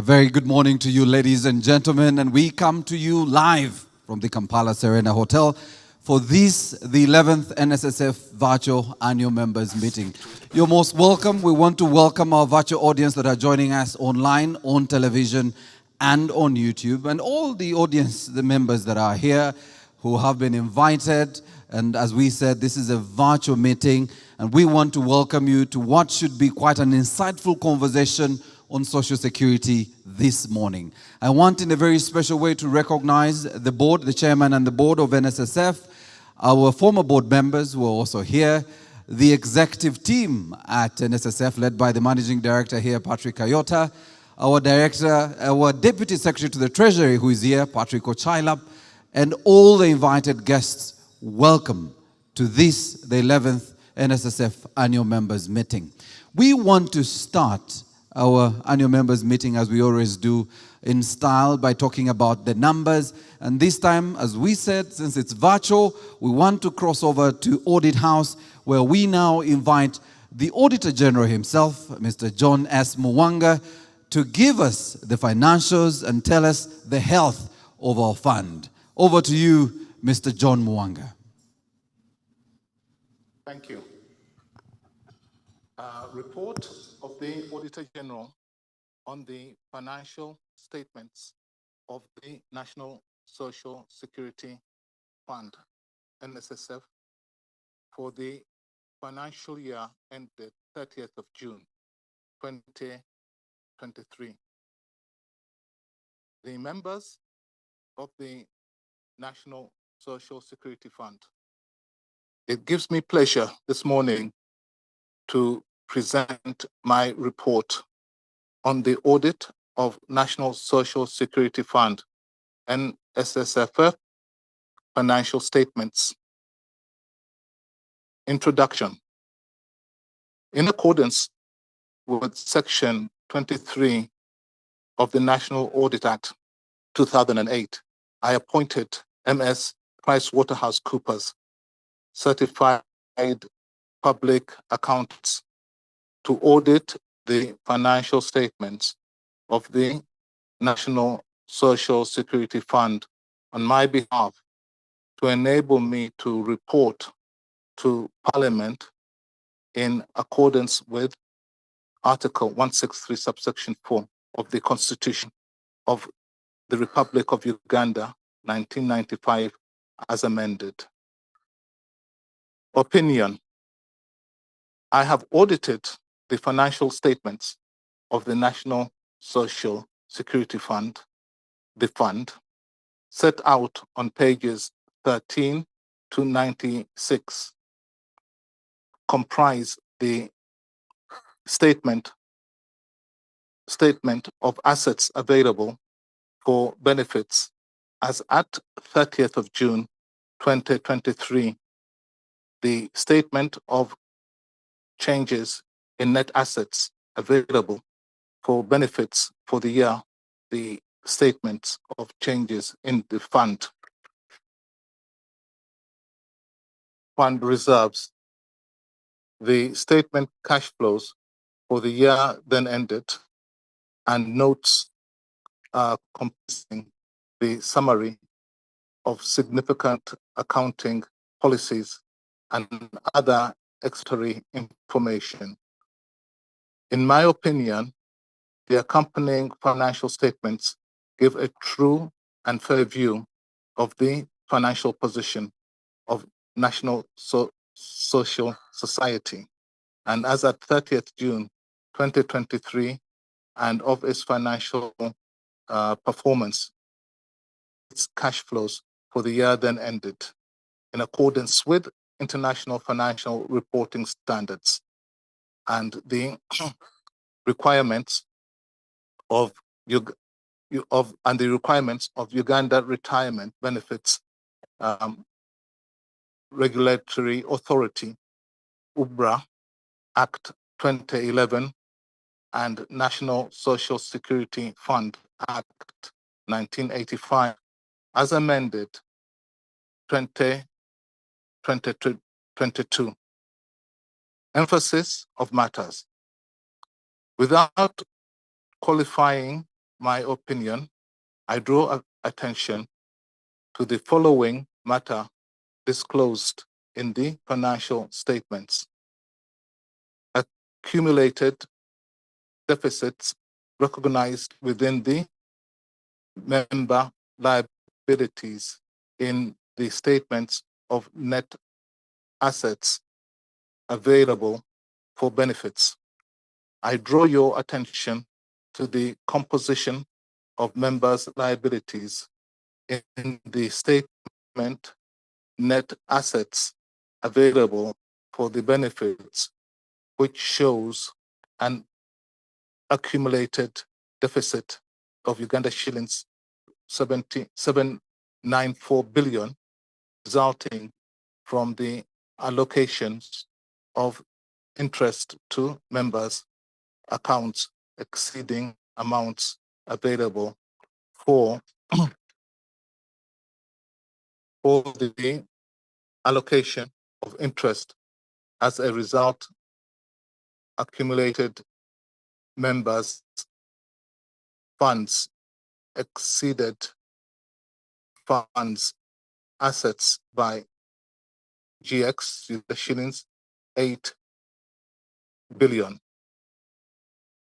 very good morning to you, ladies and gentlemen, and we come to you live from the Kampala Serena Hotel for this, the 11th NSSF Virtual Annual Members Meeting. You're most welcome. We want to welcome our virtual audience that are joining us online, on television, and on YouTube, and all the audience, the members that are here who have been invited. And as we said, this is a virtual meeting, and we want to welcome you to what should be quite an insightful conversation on social security this morning. I want in a very special way to recognize the board, the chairman and the board of NSSF, our former board members who are also here, the executive team at NSSF led by the managing director here, Patrick Kayota, our director, our deputy secretary to the treasury who is here, Patrick Ochailap, and all the invited guests. Welcome to this, the 11th NSSF annual members meeting. We want to start our annual members meeting, as we always do, in style by talking about the numbers. And this time, as we said, since it's virtual, we want to cross over to Audit House, where we now invite the Auditor General himself, Mr. John S. Muwanga, to give us the financials and tell us the health of our fund. Over to you, Mr. John Muwanga. Thank you. Report of the Auditor General on the financial statements of the National Social Security Fund, NSSF, for the financial year ended 30th of June, 2023. The members of the National Social Security Fund, it gives me pleasure this morning to present my report on the audit of National Social Security Fund, NSSF, financial statements. Introduction. In accordance with Section 23 of the National Audit Act 2008, I appointed MS PricewaterhouseCoopers, certified public accountants, to audit the financial statements of the National Social Security Fund on my behalf to enable me to report to Parliament in accordance with Article 163, subsection 4 of the Constitution of the Republic of Uganda, 1995, as amended. Opinion. I have audited the financial statements of the National Social Security Fund, the fund, set out on pages 13 to 96, comprise the statement of assets available for benefits as at 30th of June 2023, the statement of changes in net assets available for benefits for the year, the statements of changes in the fund reserves, the statement cash flows for the year then ended, and notes comprising the summary of significant accounting policies and other extra information. In my opinion, the accompanying financial statements give a true and fair view of the financial position of National Social Society, and as at 30th June 2023, and of its financial performance, its cash flows for the year then ended, in accordance with international financial reporting standards and the requirements of Uganda Retirement Benefits Regulatory Authority, UBRA Act 2011, and National Social Security Fund Act 1985, as amended 2022. Emphasis of matters. Without qualifying my opinion, I draw attention to the following matter disclosed in the financial statements. Accumulated deficits recognized within the member liabilities in the statements of net assets available for benefits. I draw your attention to the composition of members' liabilities in the statement net assets available for the benefits, which shows an accumulated deficit of Uganda shillings 794 billion, resulting from the allocations of interest to members' accounts exceeding amounts available for the allocation of interest. As a result, accumulated members' funds exceeded funds assets by GX, the shillings 8 billion.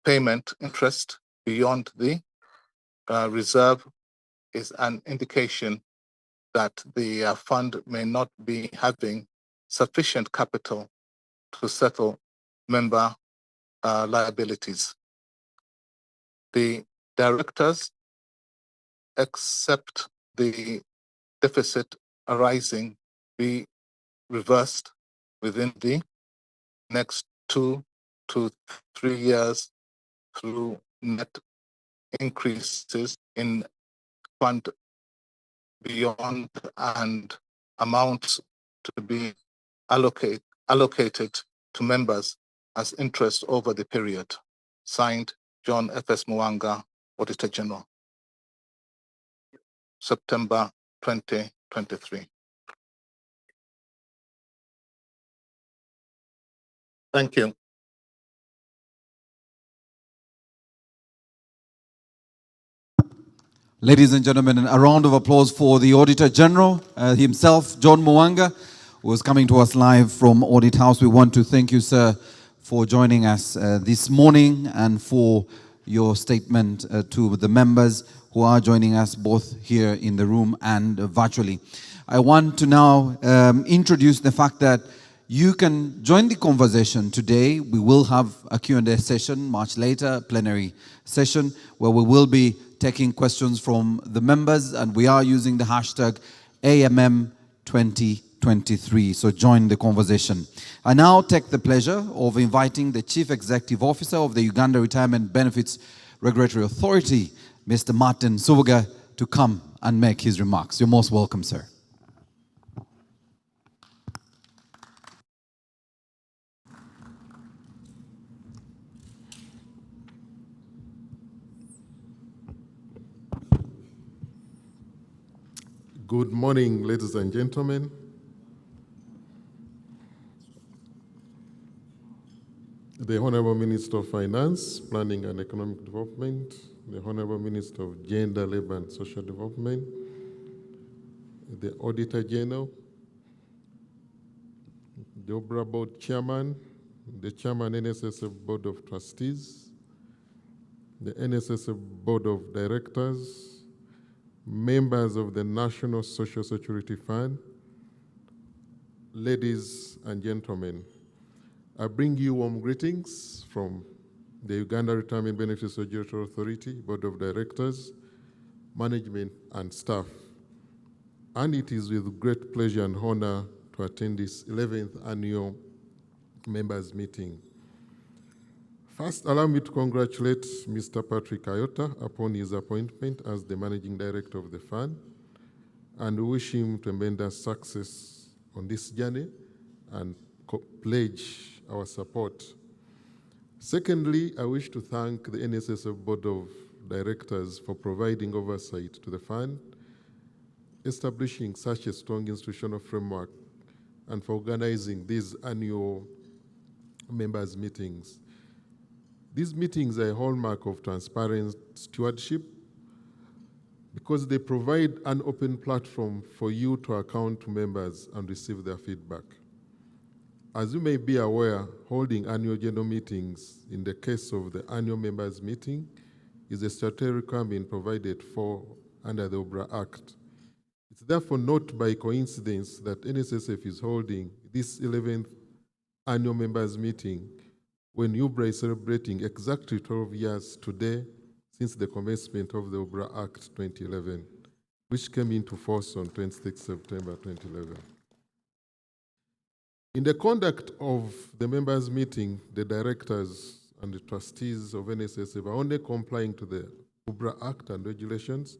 Payment interest beyond the reserve is an indication that the fund may not be having sufficient capital to settle member liabilities. The directors accept the deficit arising be reversed within the next 2 to 3 years through net increases in fund beyond and amounts to be allocated to members as interest over the period. Signed, John F.S. Mwanga, Auditor General. September 2023. Thank you. Ladies and gentlemen, a round of applause for the Auditor General himself, John Mwanga, who is coming to us live from Audit House. We want to thank you, sir, for joining us this morning and for your statement to the members who are joining us both here in the room and virtually. I want to now introduce the fact that you can join the conversation today. We will have a Q&A session much later, plenary session, where we will be taking questions from the members, and we are using the hashtag AMM2023. So join the conversation. I now take the pleasure of inviting the Chief Executive Officer of the Uganda Retirement Benefits Regulatory Authority, Mr. Martin Subuga, to come and make his remarks. You're most welcome, sir. Good morning, ladies and gentlemen. The Honorable Minister of Finance, Planning and Economic Development, the Honorable Minister of Gender, Labour and Social Development, the Auditor General, the OBRA Board Chairman, the Chairman NSSF Board of Trustees, the NSSF Board of Directors, members of the National Social Security Fund, ladies and gentlemen, I bring you warm greetings from the Uganda Retirement Benefits Regulatory Authority, Board of Directors, Management and staff. And it is with great pleasure and honor to attend this 11th annual members meeting. First, allow me to congratulate Mr. Patrick Ayota upon his appointment as the Managing Director of the Fund and wish him tremendous success on this journey and pledge our support. Secondly, I wish to thank the NSSF Board of Directors for providing oversight to the Fund, establishing such a strong institutional framework, and for organizing these annual members' meetings. These meetings are a hallmark of transparent stewardship because they provide an open platform for you to account members and receive their feedback. As you may be aware, holding annual general meetings in the case of the annual members meeting is a statutory requirement provided for under the OBRA Act. It's therefore not by coincidence that NSSF is holding this 11th annual members meeting when UBRA is celebrating exactly 12 years today since the commencement of the OBRA Act 2011, which came into force on 26 September 2011. In the conduct of the members' meeting, the directors and the trustees of NSSF are only complying to the OBRA Act and regulations,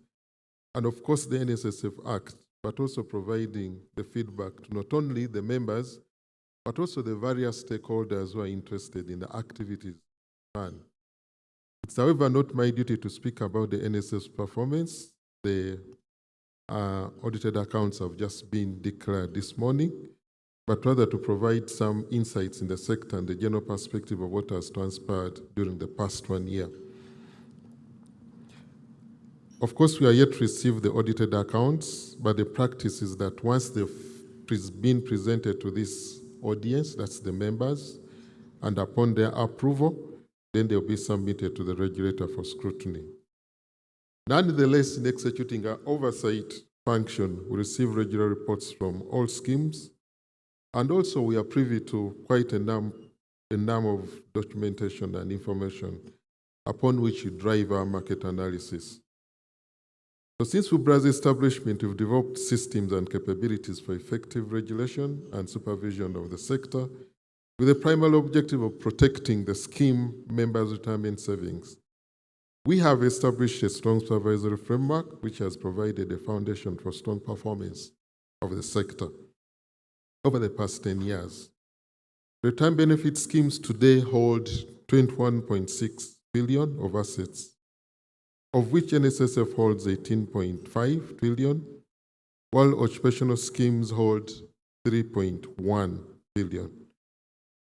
and of course the NSSF Act, but also providing the feedback to not only the members, but also the various stakeholders who are interested in the activities planned. It's however not my duty to speak about the NSSF performance. The audited accounts have just been declared this morning, but rather to provide some insights in the sector and the general perspective of what has transpired during the past 1 year. Of course, we are yet to receive the audited accounts, but the practice is that once they've been presented to this audience, that's the members, and upon their approval, then they'll be submitted to the regulator for scrutiny. Nonetheless, in executing our oversight function, we receive regular reports from all schemes, and also we are privy to quite a number of documentation and information upon which we drive our market analysis. So since UBRA's establishment, we've developed systems and capabilities for effective regulation and supervision of the sector with the primary objective of protecting the scheme members' retirement savings. We have established a strong supervisory framework which has provided a foundation for strong performance of the sector over the past 10 years. Retirement benefit schemes today hold 21.6 billion of assets, of which NSSF holds 18.5 billion, while occupational schemes hold 3.1 billion.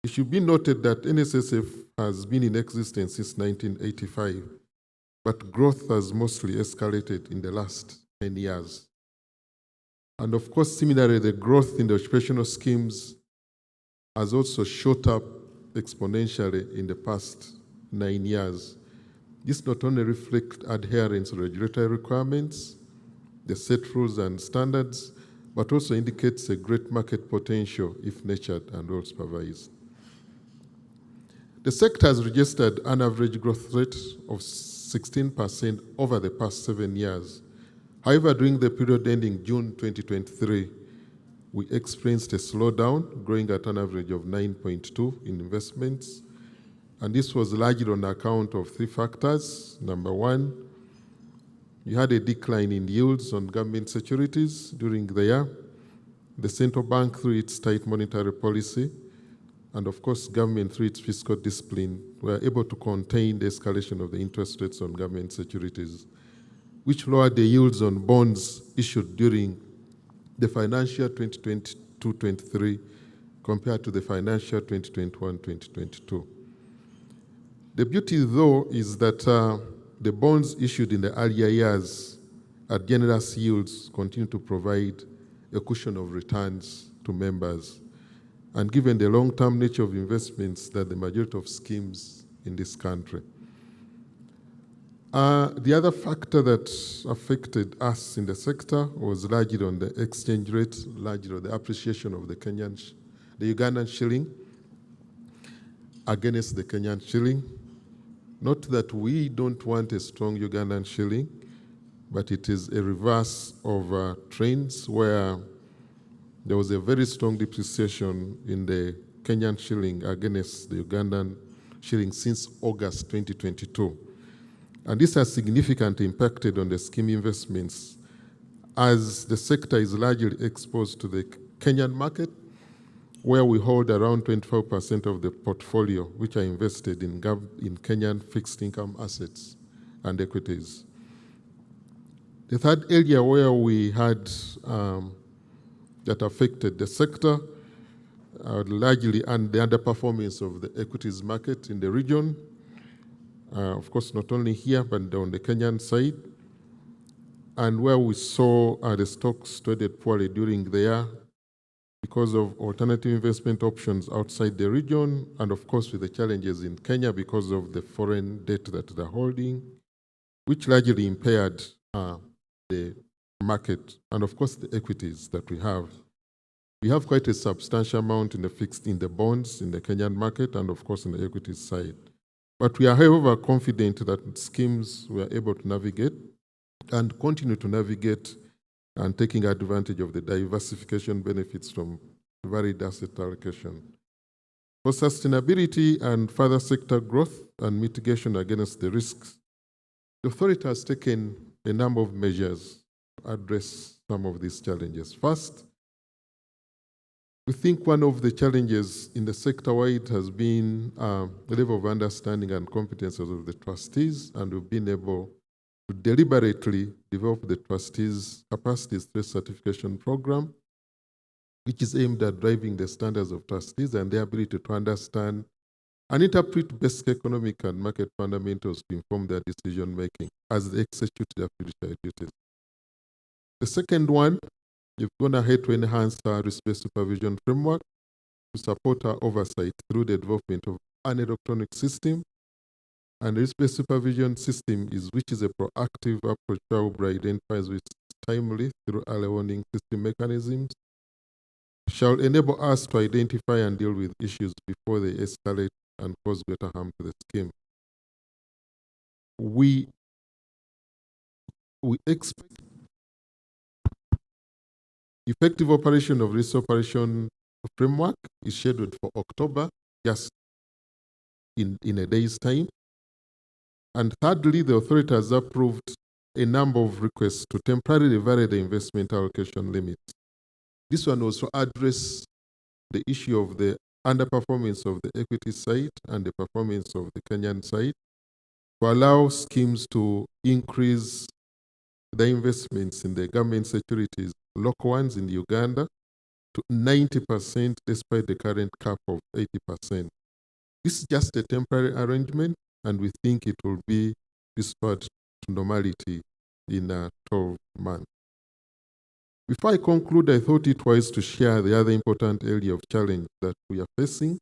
It should be noted that NSSF has been in existence since 1985, but growth has mostly escalated in the last 10 years. And of course, similarly, the growth in the occupational schemes has also shot up exponentially in the past 9 years. This not only reflects adherence to regulatory requirements, the set rules and standards, but also indicates a great market potential if nurtured and well supervised. The sector has registered an average growth rate of 16% over the past 7 years. However, during the period ending June 2023, we experienced a slowdown, growing at an average of 9.2 in investments. And this was largely on account of 3 factors. Number one, you had a decline in yields on government securities during the year. The central bank, through its tight monetary policy, and of course, government, through its fiscal discipline, were able to contain the escalation of the interest rates on government securities, which lowered the yields on bonds issued during the financial 2022-23 compared to the financial 2021-2022. The beauty, though, is that the bonds issued in the earlier years at generous yields continue to provide a cushion of returns to members. And given the long-term nature of investments that the majority of schemes in this country. The other factor that affected us in the sector was largely on the exchange rate, largely on the appreciation of the Ugandan shilling against the Kenyan shilling. Not that we don't want a strong Ugandan shilling, but it is a reverse of trends where there was a very strong depreciation in the Kenyan shilling against the Ugandan shilling since August 2022. And this has significantly impacted on the scheme investments as the sector is largely exposed to the Kenyan market, where we hold around 24% of the portfolio, which are invested in Kenyan fixed income assets and equities. The third area where we had that affected the sector largely and the underperformance of the equities market in the region. Of course, not only here, but on the Kenyan side. and where we saw the stocks traded poorly during the year because of alternative investment options outside the region, and of course with the challenges in Kenya because of the foreign debt that they're holding, which largely impaired the market and of course the equities that we have. We have quite a substantial amount in the bonds in the Kenyan market and of course in the equities side. But we are, however, confident that schemes we are able to navigate and continue to navigate and taking advantage of the diversification benefits from varied asset allocation. For sustainability and further sector growth and mitigation against the risks, the authority has taken a number of measures to address some of these challenges. First, we think one of the challenges in the sector-wide has been the level of understanding and competences of the trustees, and we've been able to deliberately develop the trustees' capacity stress certification program, which is aimed at driving the standards of trustees and their ability to understand and interpret basic economic and market fundamentals to inform their decision-making as they execute their fiduciary duties. The second one, we've gone ahead to enhance our risk-based supervision framework to support our oversight through the development of an electronic system. And risk-based supervision system which is a proactive approach to identifies risk timely through early warning system mechanisms, shall enable us to identify and deal with issues before they escalate and cause greater harm to the scheme. We expect effective operation of risk operation framework is scheduled for October, just in a day's time. And thirdly, the authority has approved a number of requests to temporarily vary the investment allocation limits. This one also address the issue of the underperformance of the equity side and the performance of the Kenyan side to allow schemes to increase the investments in the government securities, local ones in Uganda, to 90% despite the current cap of 80%. This is just a temporary arrangement, and we think it will be restored to normality in 12 months. Before I conclude, I thought it wise to share the other important area of challenge that we are facing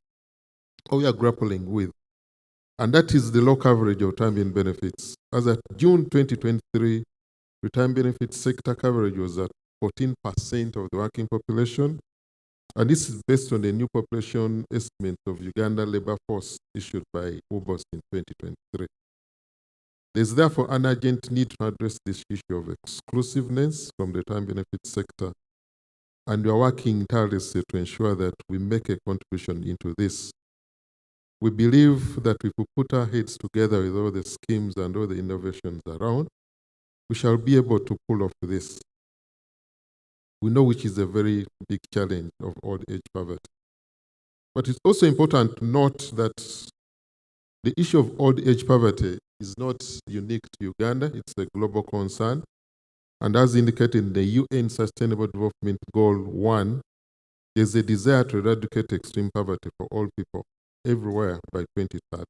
or we are grappling with, and that is the low coverage of retirement benefits. As at June 2023, retirement benefits sector coverage was at 14% of the working population, and this is based on the new population estimate of Uganda labor force issued by UBOS in 2023. There's therefore an urgent need to address this issue of exclusiveness from the retirement benefits sector, and we are working tirelessly to ensure that we make a contribution into this. We believe that if we put our heads together with all the schemes and all the innovations around, we shall be able to pull off this. We know which is a very big challenge of old age poverty. But it's also important to note that the issue of old age poverty is not unique to Uganda, it's a global concern. And as indicated in the UN Sustainable Development Goal 1, there's a desire to eradicate extreme poverty for all people everywhere by 2030.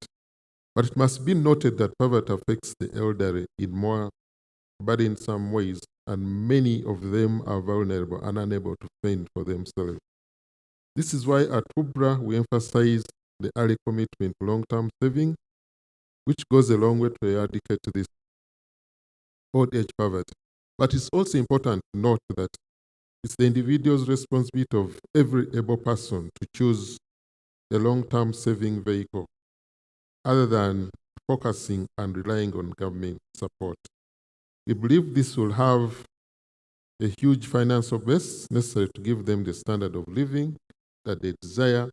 But it must be noted that poverty affects the elderly in more burdensome ways, and many of them are vulnerable and unable to fend for themselves. This is why at UBRA we emphasize the early commitment to long-term saving, which goes a long way to eradicate this old age poverty. But it's also important to note that it's the individual's responsibility of every able person to choose a long-term saving vehicle other than focusing and relying on government support. We believe this will have a huge financial base necessary to give them the standard of living that they desire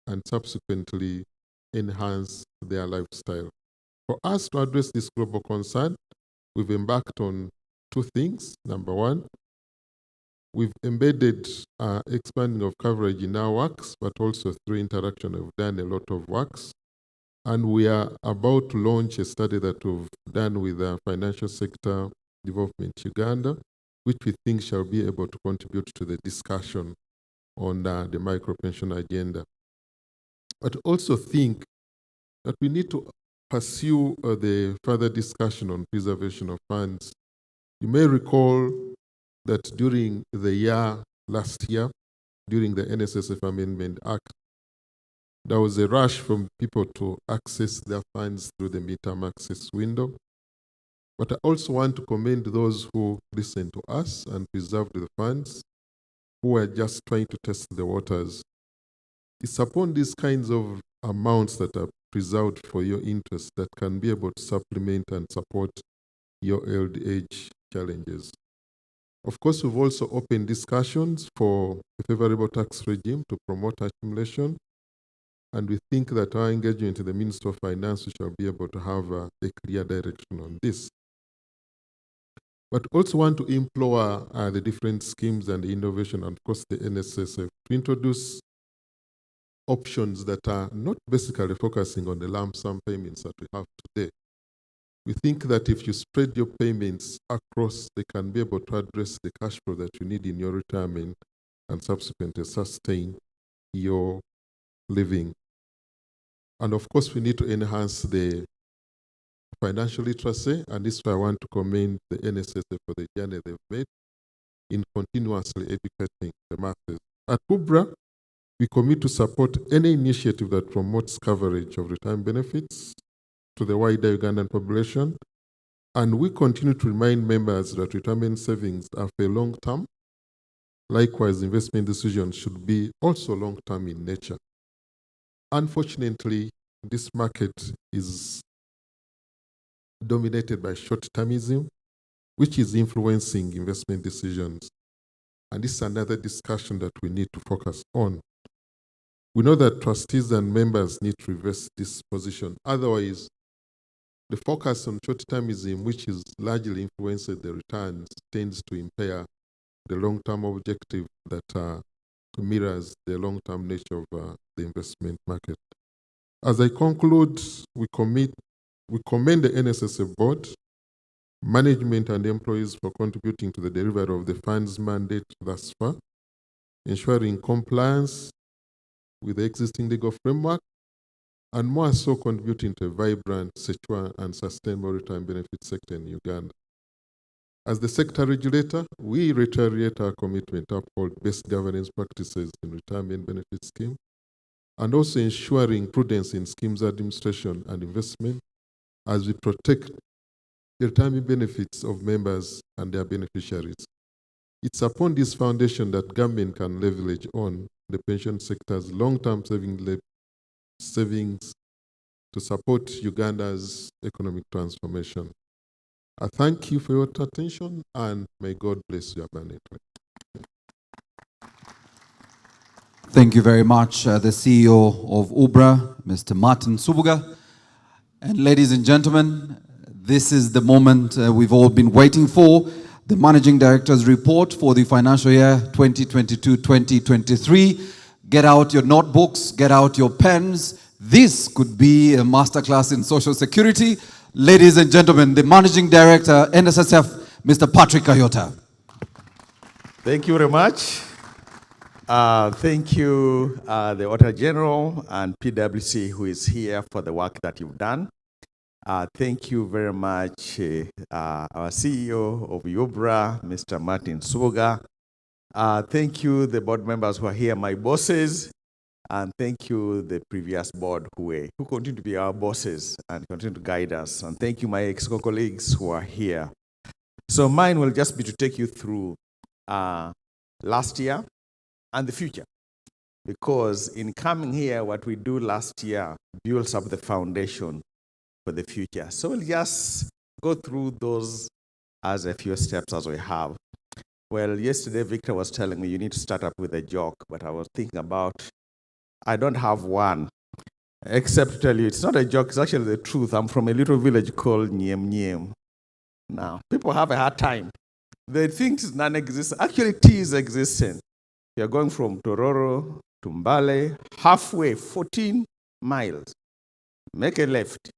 and subsequently enhance their lifestyle. For us to address this global concern, we've embarked on two things. Number one, we've embedded expanding of coverage in our works, but also through interaction, we've done a lot of works. And we are about to launch a study that we've done with the Financial Sector Development Uganda, which we think shall be able to contribute to the discussion on the micro-pension agenda. But also think that we need to pursue the further discussion on preservation of funds You may recall that during the last year, during the NSSF Amendment Act, there was a rush from people to access their funds through the midterm access window. But I also want to commend those who listened to us and preserved the funds, who were just trying to test the waters. It's upon these kinds of amounts that are preserved for your interest that can be able to supplement and support your old age challenges. Of course, we've also opened discussions for a favorable tax regime to promote accumulation. And we think that our engagement in the Ministry of Finance, we shall be able to have a clear direction on this. But also want to implore the different schemes and the innovation, and of course the NSSF, to introduce options that are not basically focusing on the lump sum payments that we have today. We think that if you spread your payments across, they can be able to address the cash flow that you need in your retirement and subsequently sustain your living. And of course, we need to enhance the financial literacy, and this is why I want to commend the NSSF for the journey they've made in continuously educating the masses. At UBRA, we commit to support any initiative that promotes coverage of retirement benefits to the wider Ugandan population, and we continue to remind members that retirement savings are for long term. Likewise, investment decisions should be also long term in nature. Unfortunately, this market is dominated by short-termism, which is influencing investment decisions. And this is another discussion that we need to focus on. We know that trustees and members need to reverse this position. Otherwise, the focus on short-termism, which is largely influencing the returns, tends to impair the long-term objective that mirrors the long-term nature of the investment market. As I conclude, we commend the NSSF board, management and employees for contributing to the delivery of the fund's mandate thus far, ensuring compliance with the existing legal framework, and more so contributing to a vibrant, secure, and sustainable retirement benefit sector in Uganda. As the sector regulator, we reiterate our commitment to uphold best governance practices in retirement benefit scheme, and also ensuring prudence in schemes administration and investment as we protect the retirement benefits of members and their beneficiaries. It's upon this foundation that government can leverage on the pension sector's long-term savings to support Uganda's economic transformation. I thank you for your attention, and may God bless you abundantly. Thank you very much, the CEO of UBRA, Mr. Martin Subuga. And ladies and gentlemen, this is the moment we've all been waiting for, the Managing Director's report for the financial year 2022-2023. Get out your notebooks, get out your pens. This could be a masterclass in social security. Ladies and gentlemen, the Managing Director, NSSF, Mr. Patrick Ayota. Thank you very much. Thank you, the Auditor General and PwC, who is here for the work that you've done. Thank you very much, our CEO of UBRA, Mr. Martin Subuga. Thank you, the board members who are here, my bosses. And thank you, the previous board who continue to be our bosses and continue to guide us. And thank you, my ex-colleagues who are here. So mine will just be to take you through last year and the future. Because in coming here, what we do last year builds up the foundation for the future. So we'll just go through those as a few steps as we have. Well, yesterday Victor was telling me you need to start up with a joke, but I was thinking about, I don't have one, except to tell you it's not a joke, it's actually the truth. I'm from a little village called Nyem Nyem. Now, people have a hard time. They think it's non-existent. Actually, it is existent. You're going from Tororo to Mbale, halfway, 14 miles. Make a left.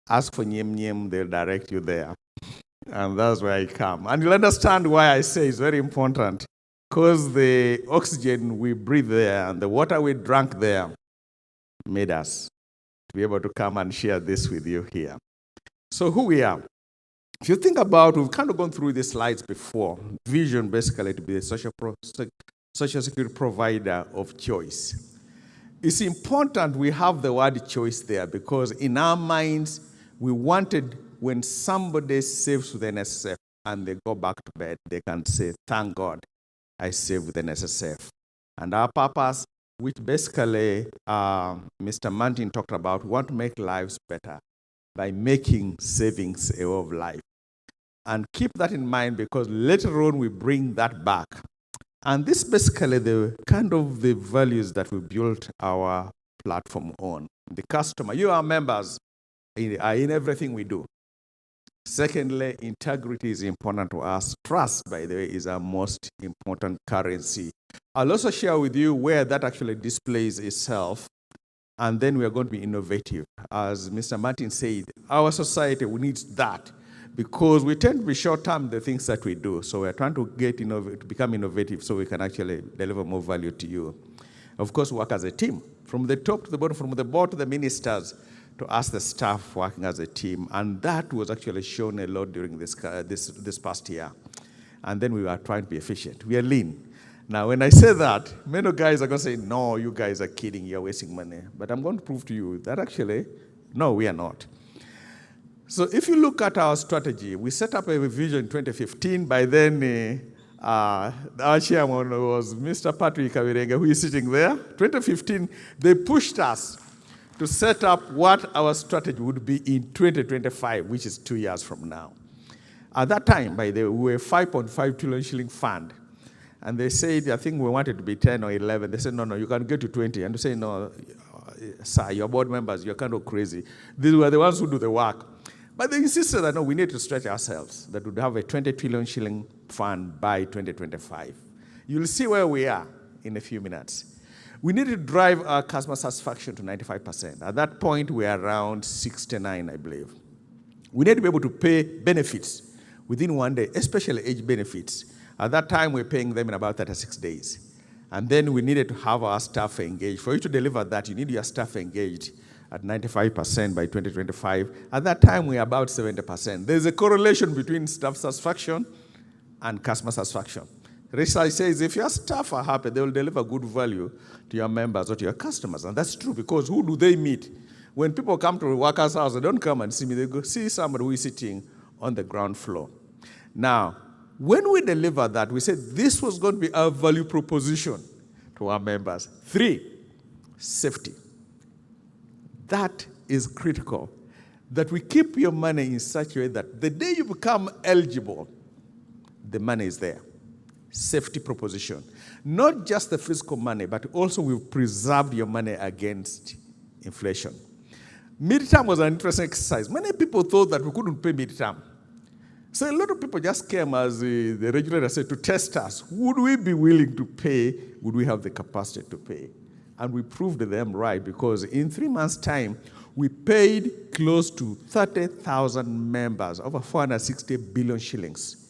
Ask for Nyem Nyem, they'll direct you there. And that's where I come. And you'll understand why I say it's very important. Because the oxygen we breathe there and the water we drank there made us to be able to come and share this with you here. So who we are. If you think about, we've kind of gone through these slides before. Vision basically to be a social security provider of choice. It's important we have the word choice there because in our minds, we wanted when somebody saves with NSSF and they go back to bed, they can say, thank God I saved with NSSF. And our purpose, which basically Mr. Martin talked about, we want to make lives better by making savings a way of life. And keep that in mind because later on we bring that back. And this basically the kind of the values that we built our platform on. The customer, you are members are in everything we do. Secondly, integrity is important to us. Trust, by the way, is our most important currency. I'll also share with you where that actually displays itself. And then we are going to be innovative. As Mr. Martin said, our society needs that because we tend to be short-term the things that we do. So we're trying to become innovative so we can actually deliver more value to you. Of course, work as a team, from the top to the bottom, from the board to the ministers, to us, the staff working as a team. And that was actually shown a lot during this past year. And then we were trying to be efficient. We are lean. Now, when I say that, many guys are going to say, no, you guys are kidding, you're wasting money. But I'm going to prove to you that actually, no, we are not. So if you look at our strategy, we set up a vision in 2015. By then, our chairman was Mr. Patrick Kabirenge, who is sitting there. 2015, they pushed us to set up what our strategy would be in 2025, which is 2 years from now. At that time, by the way, we were a 5.5 trillion shilling fund. And they said, I think we wanted to be 10 or 11. They said, no, you can get to 20. And they say, no, sir, your board members, you're kind of crazy. These were the ones who do the work. But they insisted that, no, we need to stretch ourselves, that we'd have a 20 trillion shilling fund by 2025. You'll see where we are in a few minutes. We need to drive our customer satisfaction to 95%. At that point, we are around 69, I believe. We need to be able to pay benefits within 1 day, especially age benefits. At that time, we're paying them in about 36 days. And then we needed to have our staff engaged. For you to deliver that, you need your staff engaged at 95% by 2025. At that time, we're about 70%. There's a correlation between staff satisfaction and customer satisfaction. Research says if your staff are happy, they will deliver good value to your members or to your customers. And that's true because who do they meet? When people come to a worker's house, they don't come and see me. They go see somebody who is sitting on the ground floor. Now, when we deliver that, we said this was going to be our value proposition to our members. 3, safety. That is critical, that we keep your money in such a way that the day you become eligible, the money is there. Safety proposition. Not just the physical money, but also we've preserved your money against inflation. Midterm was an interesting exercise. Many people thought that we couldn't pay midterm. So a lot of people just came, as the regulator said, to test us. Would we be willing to pay? Would we have the capacity to pay? And we proved them right because in 3 months' time, we paid close to 30,000 members, over 460 billion shillings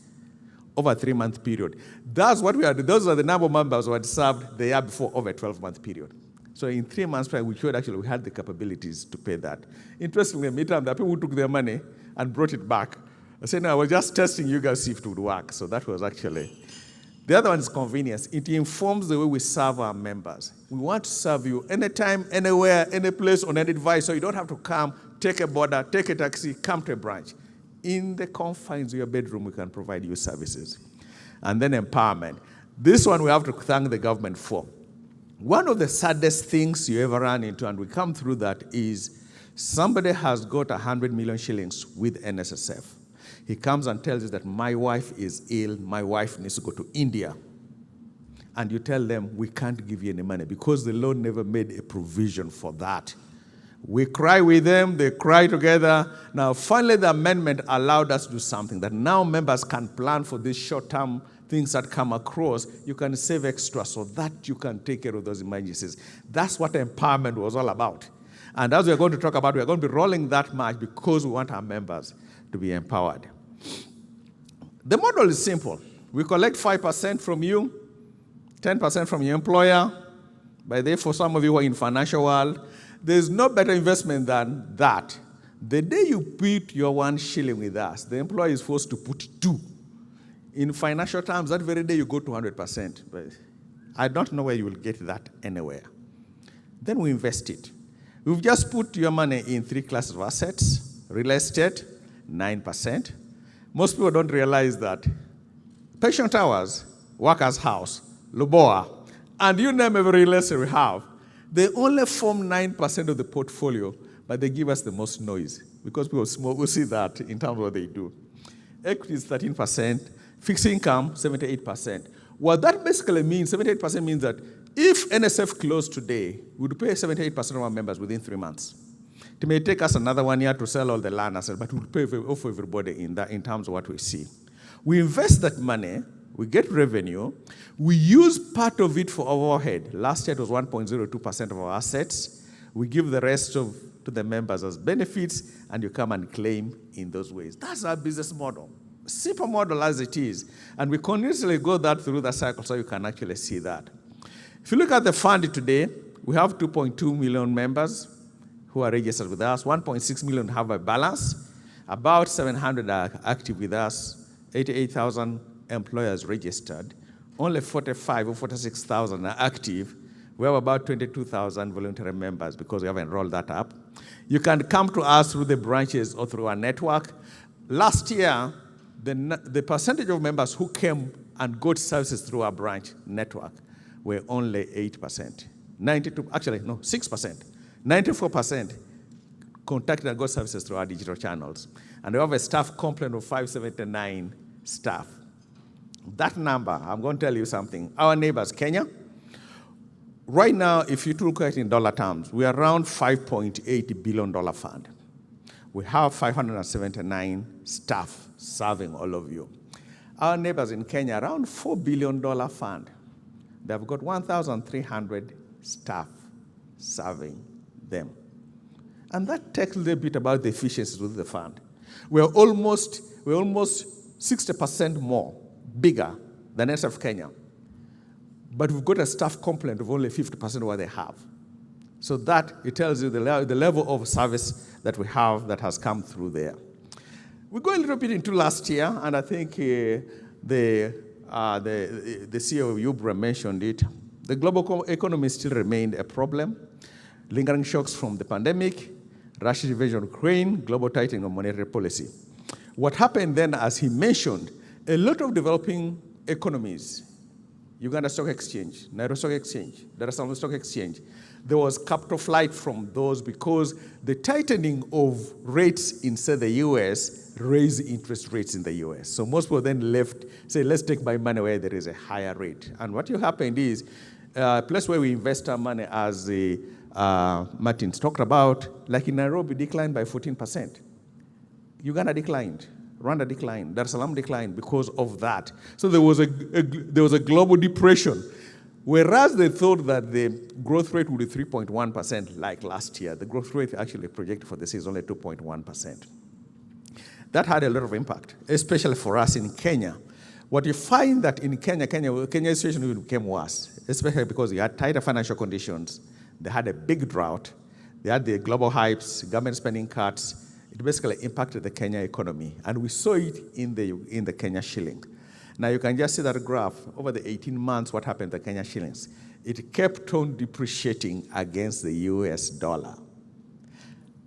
over a 3-month period. That's what we are. Those are the number of members who had served the year before over a 12-month period. So in 3 months' time, we showed actually we had the capabilities to pay that. Interestingly, midterm, the people who took their money and brought it back, I said, no, I was just testing you guys, see if it would work. So that was actually. The other one is convenience. It informs the way we serve our members. We want to serve you anytime, anywhere, any place, on any device, so you don't have to come, take a border, take a taxi, come to a branch. In the confines of your bedroom, we can provide you services. And then empowerment. This one we have to thank the government for. One of the saddest things you ever run into, and we come through that, is somebody has got 100 million shillings with NSSF. He comes and tells you that my wife is ill, my wife needs to go to India. And you tell them, we can't give you any money because the law never made a provision for that. We cry with them, they cry together. Now, finally, the amendment allowed us to do something that now members can plan for these short-term things that come across. You can save extra so that you can take care of those emergencies. That's what empowerment was all about. And as we're going to talk about, we're going to be rolling that much because we want our members to be empowered. The model is simple. We collect 5% from you, 10% from your employer. By the way, for some of you who are in financial world, there's no better investment than that. The day you put your 1 shilling with us, the employer is forced to put 2. In financial terms, that very day you go to 100%. But I don't know where you will get that anywhere. Then we invest it. We've just put your money in 3 classes of assets. Real estate, 9%. Most people don't realize that pension towers, workers' house, Luboa, and you name every real estate we have, they only form 9% of the portfolio, but they give us the most noise because people will see that in terms of what they do. Equity is 13%, fixed income, 78%. What that basically means, 78% means that if NSF closed today, we would pay 78% of our members within 3 months. It may take us another 1 year to sell all the land assets, but we'll pay off everybody in terms of what we see. We invest that money, we get revenue, we use part of it for overhead. Last year it was 1.02% of our assets. We give the rest to the members as benefits, and you come and claim in those ways. That's our business model. Simple model as it is. And we continuously go that through the cycle so you can actually see that. If you look at the fund today, we have 2.2 million members who are registered with us. 1.6 million have a balance. About 700 are active with us. 88,000 employers registered. Only 45 or 46,000 are active. We have about 22,000 voluntary members because we haven't rolled that up. You can come to us through the branches or through our network. Last year, the percentage of members who came and got services through our branch network were only 8%. 6%. 94% contacted and got services through our digital channels. And we have a staff complement of 579 staff. That number, I'm going to tell you something. Our neighbors, Kenya, right now, if you look at it in dollar terms, we are around $5.8 billion fund. We have 579 staff serving all of you. Our neighbors in Kenya, around $4 billion fund. They've got 1,300 staff serving them. And that tells a little bit about the efficiency of the fund. We're almost 60% more bigger than NSSF Kenya. But we've got a staff complement of only 50% of what they have. So that, it tells you the level of service that we have that has come through there. We go a little bit into last year, and I think the CEO of Ubra mentioned it. The global economy still remained a problem. Lingering shocks from the pandemic, Russia's invasion of Ukraine, global tightening of monetary policy. What happened then, as he mentioned, a lot of developing economies, Uganda Stock Exchange, Nairobi Stock Exchange, Dar es Salaam Stock Exchange, there was capital flight from those because the tightening of rates inside the US raised interest rates in the US. So most people then left, say, let's take my money where there is a higher rate. And what happened is, a place where we invest our money, as Martin's talked about, like in Nairobi, declined by 14%. Uganda declined. Rwanda declined. Dar es Salaam declined because of that. So there was a global depression. Whereas they thought that the growth rate would be 3.1% like last year, the growth rate actually projected for this is only 2.1%. That had a lot of impact, especially for us in Kenya. What you find that in Kenya's situation became worse, especially because you had tighter financial conditions. They had a big drought. They had the global hypes, government spending cuts. It basically impacted the Kenya economy. And we saw it in the Kenya shilling. Now you can just see that graph. Over the 18 months, what happened to the Kenya shillings? It kept on depreciating against the US dollar.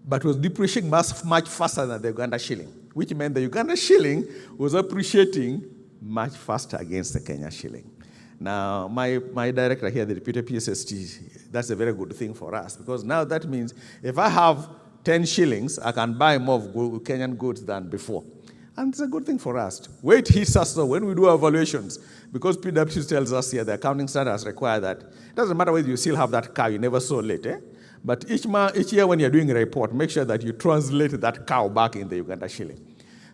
But was depreciating much faster than the Uganda shilling, which meant the Uganda shilling was appreciating much faster against the Kenya shilling. Now, my director here, the deputy PSST, that's a very good thing for us, because now that means if I have 10 shillings, I can buy more of Kenyan goods than before. And it's a good thing for us. Where it hits us, though, when we do our evaluations, because PwC tells us here the accounting standards require that. It doesn't matter whether you still have that cow you never sold it, but each year when you're doing a report, make sure that you translate that cow back in the Uganda shilling.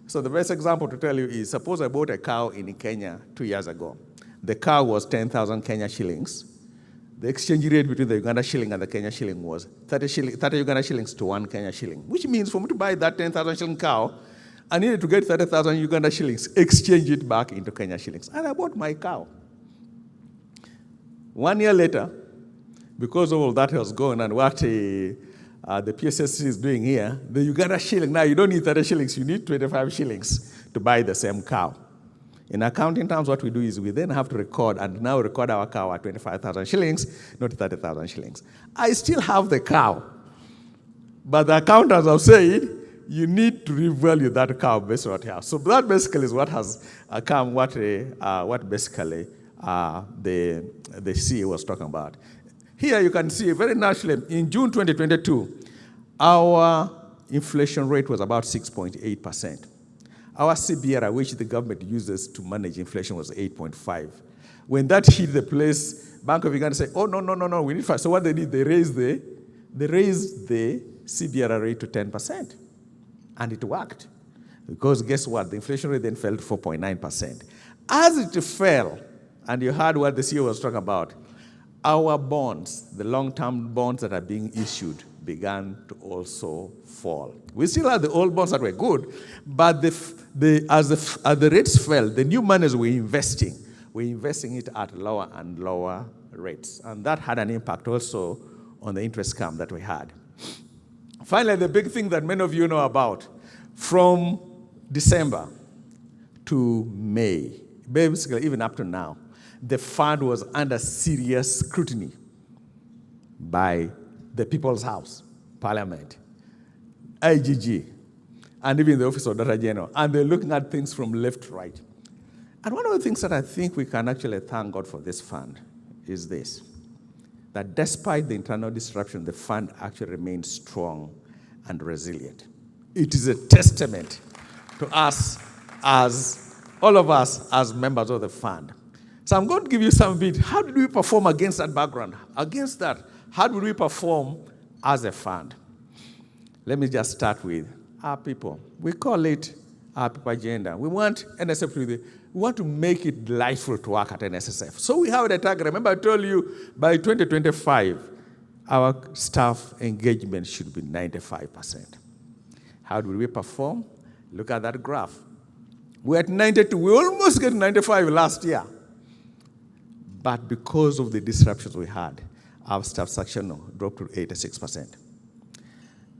So the best example to tell you is, suppose I bought a cow in Kenya 2 years ago. The cow was 10,000 Kenya shillings. The exchange rate between the Uganda shilling and the Kenya shilling was 30 Uganda shillings to 1 Kenya shilling, which means for me to buy that 10,000 shilling cow, I needed to get 30,000 Uganda shillings, exchange it back into Kenya shillings. And I bought my cow. 1 year later, because of all that was going on, what the PSSC is doing here, the Uganda shilling, now you don't need 30 shillings, you need 25 shillings to buy the same cow. In accounting terms, what we do is we then have to record, and now record our cow at 25,000 shillings, not 30,000 shillings. I still have the cow, but the accountants have said, you need to revalue that cow based on what you have. So that basically is what has come, what basically the CEO was talking about. Here you can see very naturally, in June 2022, our inflation rate was about 6.8%. Our CBR, which the government uses to manage inflation, was 8.5. When that hit the place, Bank of Uganda said, oh, no, we need 5. So what they did, they raised the CBR rate to 10%. And it worked. Because guess what? The inflation rate then fell to 4.9%. As it fell, and you heard what the CEO was talking about, our bonds, the long-term bonds that are being issued, began to also fall. We still have the old bonds that were good, but as the rates fell, the new monies we're investing it at lower and lower rates. And that had an impact also on the interest income that we had. Finally, the big thing that many of you know about, from December to May, basically even up to now, the fund was under serious scrutiny by the People's House, Parliament, IGG, and even the Office of Auditor General. And they're looking at things from left to right. And one of the things that I think we can actually thank God for this fund is this, that despite the internal disruption, the fund actually remains strong and resilient. It is a testament to us, as all of us as members of the fund. So I'm going to give you some bit. How did we perform against that background? Against that, how did we perform as a fund? Let me just start with our people. We call it our people agenda. We want NSSF we want to make it delightful to work at NSSF. So we have a target. Remember I told you by 2025, our staff engagement should be 95%. How did we perform? Look at that graph. We're at 92. We almost got 95 last year. But because of the disruptions we had, our staff satisfaction dropped to 86%.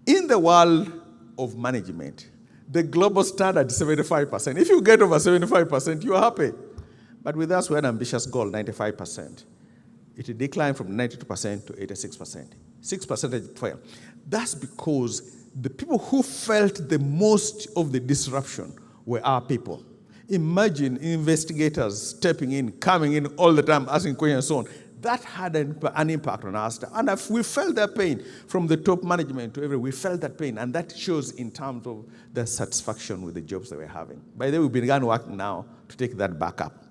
In the world of management, the global standard is 75%. If you get over 75%, you're happy. But with us, we had an ambitious goal, 95%. It declined from 92% to 86%. 6% fell. That's because the people who felt the most of the disruption were our people. Imagine investigators stepping in, coming in all the time, asking questions and so on. That had an impact on our staff. And if we felt that pain from the top management to everyone, we felt that pain. And that shows in terms of the satisfaction with the jobs that we're having. By the way, we began working now to take that back up.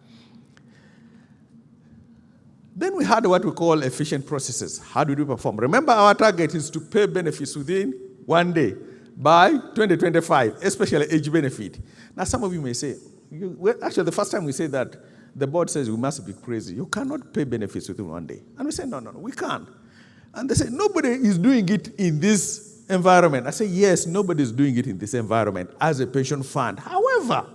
Then we had what we call efficient processes. How did we perform? Remember, our target is to pay benefits within 1 day by 2025, especially age benefit. Now, some of you may say, actually, the first time we say that, the board says we must be crazy. You cannot pay benefits within 1 day. And we say, no, we can't. And they say, nobody is doing it in this environment. I say, yes, nobody is doing it in this environment as a pension fund. However,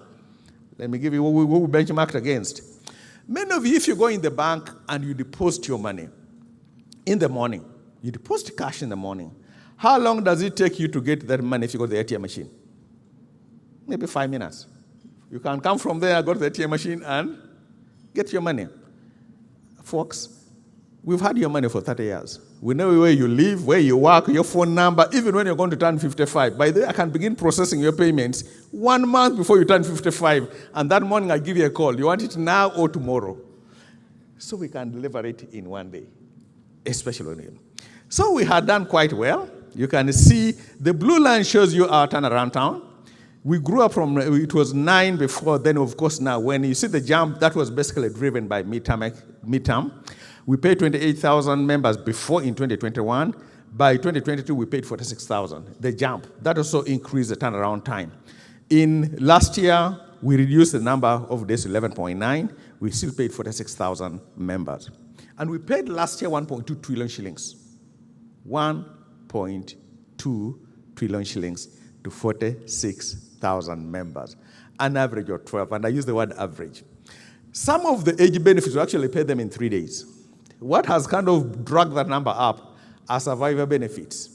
let me give you what we benchmarked against. Many of you, if you go in the bank and you deposit your money in the morning, you deposit cash in the morning, how long does it take you to get that money if you go to the ATM machine? Maybe 5 minutes. You can come from there, go to the ATM machine, and get your money. Folks, we've had your money for 30 years. We know where you live, where you work, your phone number, even when you're going to turn 55. By the way, I can begin processing your payments 1 month before you turn 55. And that morning, I give you a call. You want it now or tomorrow? So we can deliver it in 1 day, especially on you. So we had done quite well. You can see the blue line shows you our turnaround time. We grew up from, it was 9 before, then of course now, when you see the jump, that was basically driven by midterm. We paid 28,000 members before in 2021. By 2022, we paid 46,000. The jump, that also increased the turnaround time. In last year, we reduced the number of days to 11.9. We still paid 46,000 members. And we paid last year 1.2 trillion shillings. 1.2 trillion shillings to 46,000 members, an average of 12, and I use the word average. Some of the age benefits, we actually pay them in 3 days. What has kind of dragged that number up are survivor benefits.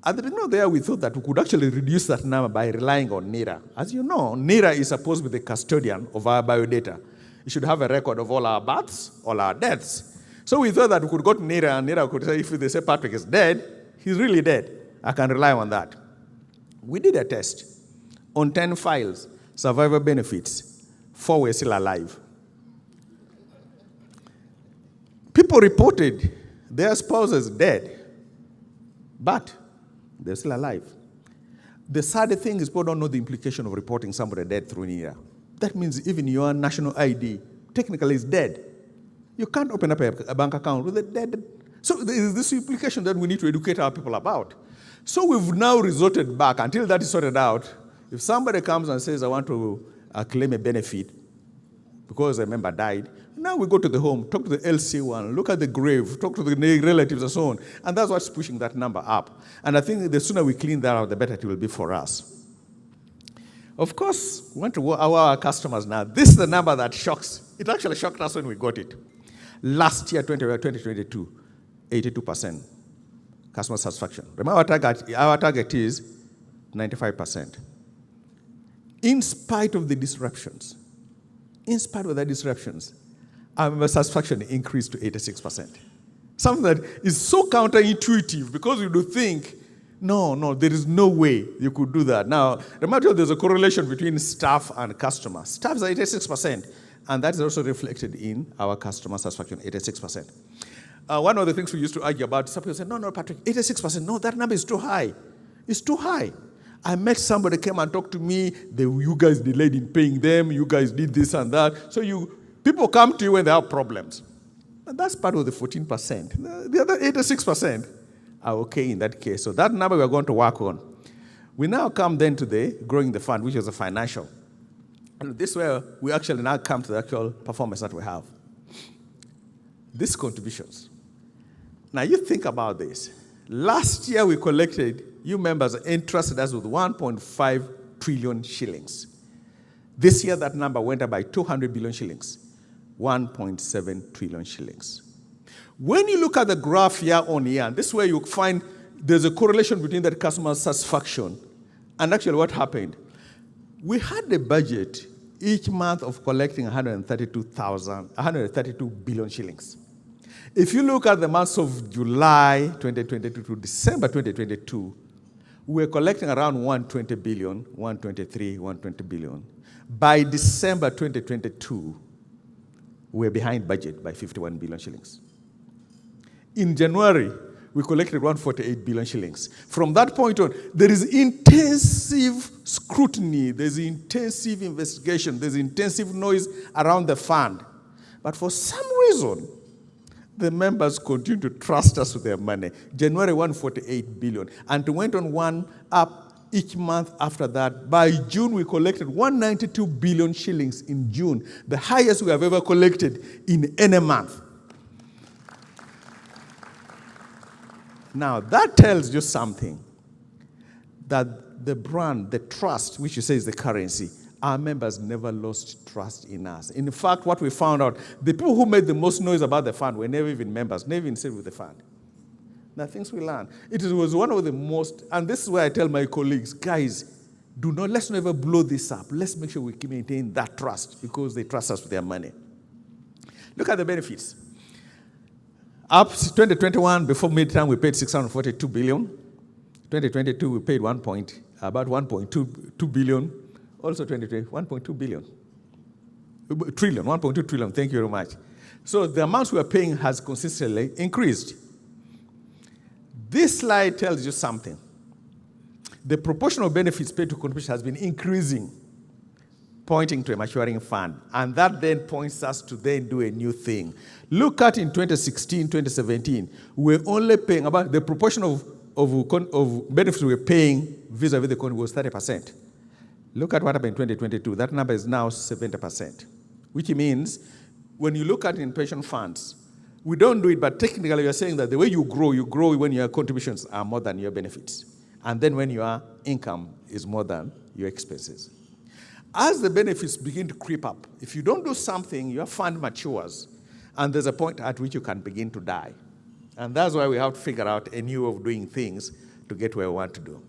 At the beginning of the year, we thought that we could actually reduce that number by relying on NIRA. As you know, NIRA is supposed to be the custodian of our biodata. It should have a record of all our births, all our deaths. So we thought that we could go to NIRA, and NIRA could say, if they say Patrick is dead, he's really dead. I can rely on that. We did a test on 10 files, survivor benefits, 4 were still alive. People reported their spouses dead, but they're still alive. The sad thing is people don't know the implication of reporting somebody dead through NIRA. That means even your national ID technically is dead. You can't open up a bank account with a dead. So there is this implication that we need to educate our people about. So we've now resorted back until that is sorted out. If somebody comes and says, I want to claim a benefit because a member died, now we go to the home, talk to the LC1, look at the grave, talk to the relatives and so on. And that's what's pushing that number up. And I think the sooner we clean that out, the better it will be for us. Of course, we want to wow our customers now. This is the number that shocks. It actually shocked us when we got it. Last year, 2022, 82% customer satisfaction. Remember our target is 95%. In spite of the disruptions, our member satisfaction increased to 86%. Something that is so counterintuitive because you do think, no, there is no way you could do that. Now, remember there's a correlation between staff and customer. Staff is 86%, and that is also reflected in our customer satisfaction, 86%. One of the things we used to argue about, some people say, no, Patrick, 86%, no, that number is too high. It's too high. I met somebody came and talked to me, you guys delayed in paying them, you guys did this and that. So people come to you when they have problems. And that's part of the 14%. The other 86% are okay in that case. So that number we're going to work on. We now come then to the growing the fund, which is a financial. And this is where we actually now come to the actual performance that we have. These contributions. Now you think about this. Last year we collected, you members entrusted us with 1.5 trillion shillings. This year that number went up by 200 billion shillings, 1.7 trillion shillings. When you look at the graph year on year, this is where you find there's a correlation between that customer satisfaction and actually what happened. We had the budget each month of collecting 132 billion shillings. If you look at the months of July 2022 to December 2022, we were collecting around 120 billion, 123, 120 billion. By December 2022, we were behind budget by 51 billion shillings. In January, we collected 148 billion shillings. From that point on, there is intensive scrutiny, there's intensive investigation, there's intensive noise around the fund. But for some reason, the members continue to trust us with their money. January, 148 billion. And it went on one up each month after that. By June, we collected 192 billion shillings in June, the highest we have ever collected in any month. Now, that tells you something, that the brand, the trust, which you say is the currency, our members never lost trust in us. In fact, what we found out, the people who made the most noise about the fund were never even members, never even stayed with the fund. Now, things we learned. It was one of the most, and this is where I tell my colleagues, guys, let's never blow this up. Let's make sure we maintain that trust because they trust us with their money. Look at the benefits. Up to 2021, before midterm, we paid 642 billion. 2022, we paid about 1.2 billion. Also 2020, 1.2 billion. Trillion, 1.2 trillion, thank you very much. So the amounts we are paying has consistently increased. This slide tells you something. The proportional benefits paid to contributions has been increasing, pointing to a maturing fund. And that then points us to then do a new thing. Look at in 2016, 2017, we're only paying about the proportion of benefits we're paying vis-a-vis the contribution was 30%. Look at what happened in 2022. That number is now 70%, which means when you look at in pension funds, we don't do it, but technically you're saying that the way you grow when your contributions are more than your benefits. And then when your income is more than your expenses. As the benefits begin to creep up, if you don't do something, your fund matures, and there's a point at which you can begin to die. And that's why we have to figure out a new way of doing things to get where we want to do.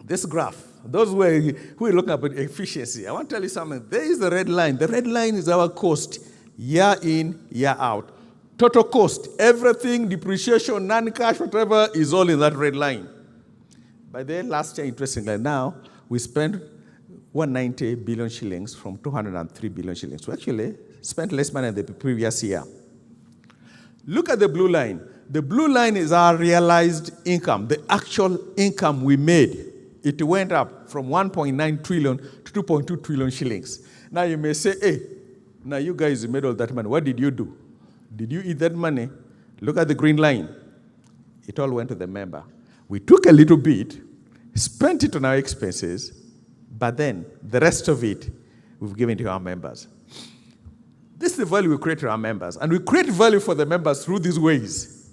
This graph, those who are looking at efficiency, I want to tell you something. There is the red line. The red line is our cost, year in, year out. Total cost, everything, depreciation, non-cash, whatever, is all in that red line. By the end, last year, interestingly, now, we spent 190 billion shillings from 203 billion shillings. We actually spent less money than the previous year. Look at the blue line. The blue line is our realized income, the actual income we made. It went up from 1.9 trillion to 2.2 trillion shillings. Now you may say, hey, now you guys made all that money. What did you do? Did you eat that money? Look at the green line. It all went to the member. We took a little bit, spent it on our expenses, but then the rest of it, we've given to our members. This is the value we create to our members. And we create value for the members through these ways.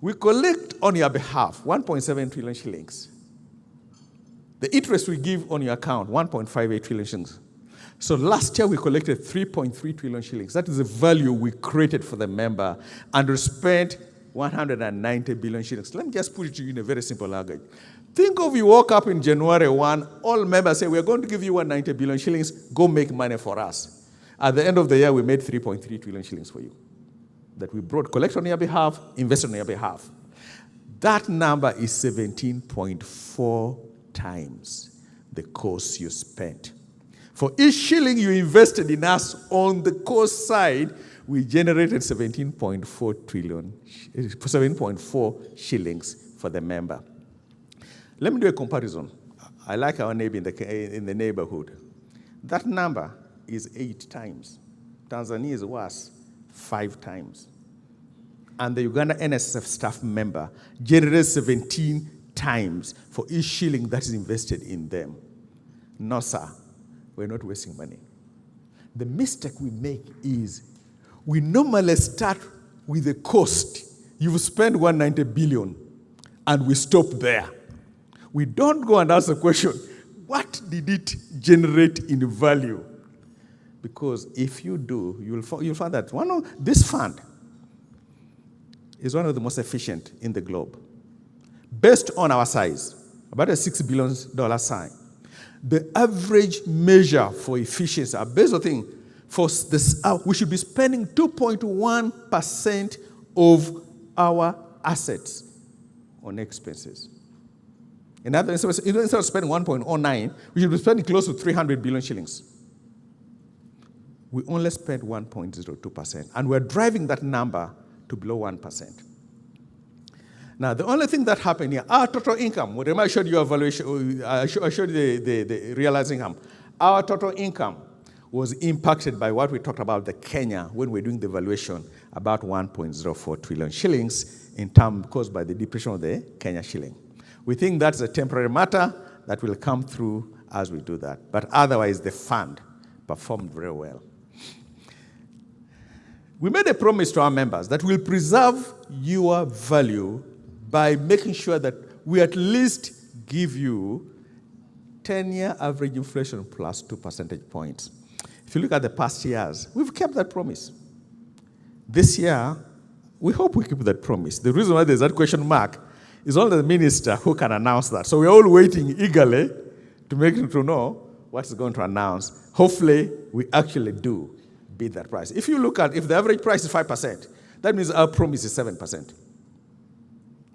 We collect on your behalf 1.7 trillion shillings. The interest we give on your account, 1.58 trillion shillings. So last year we collected 3.3 trillion shillings. That is the value we created for the member, and we spent 190 billion shillings. Let me just put it to you in a very simple language. Think of you woke up in January 1, all members say, we're going to give you 190 billion shillings, go make money for us. At the end of the year, we made 3.3 trillion shillings for you that we brought, collect on your behalf, invest on your behalf. That number is 17.4 times the cost you spent. For each shilling you invested in us on the cost side, we generated 7.4 shillings for the member. Let me do a comparison. I like our neighbor in the neighborhood. That number is 8 times. Tanzania is worse, 5 times. And the Uganda NSSF staff member generates 17 times for each shilling that is invested in them. No, sir, we're not wasting money. The mistake we make is we normally start with the cost. You've spent 190 billion, and we stop there. We don't go and ask the question, what did it generate in value? Because if you do, you'll find that this fund is one of the most efficient in the globe. Based on our size, about a $6 billion size, the average measure for efficiency, based on thing, for this, we should be spending 2.1% of our assets on expenses. In other words, instead of spending 1.09, we should be spending close to 300 billion shillings. We only spent 1.02%, and we're driving that number to below 1%. Now, the only thing that happened here, our total income, whatever I showed you evaluation, I showed you the realized income. Our total income was impacted by what we talked about the Kenya when we're doing the valuation, about 1.04 trillion shillings in terms caused by the depreciation of the Kenya shilling. We think that's a temporary matter that will come through as we do that. But otherwise, the fund performed very well. We made a promise to our members that we'll preserve your value by making sure that we at least give you 10-year average inflation plus 2 percentage points. If you look at the past years, we've kept that promise. This year, we hope we keep that promise. The reason why there's that question mark is only the minister who can announce that. So we're all waiting eagerly to know what he's going to announce. Hopefully, we actually do beat that price. If you look at, if the average price is 5%, that means our promise is 7%.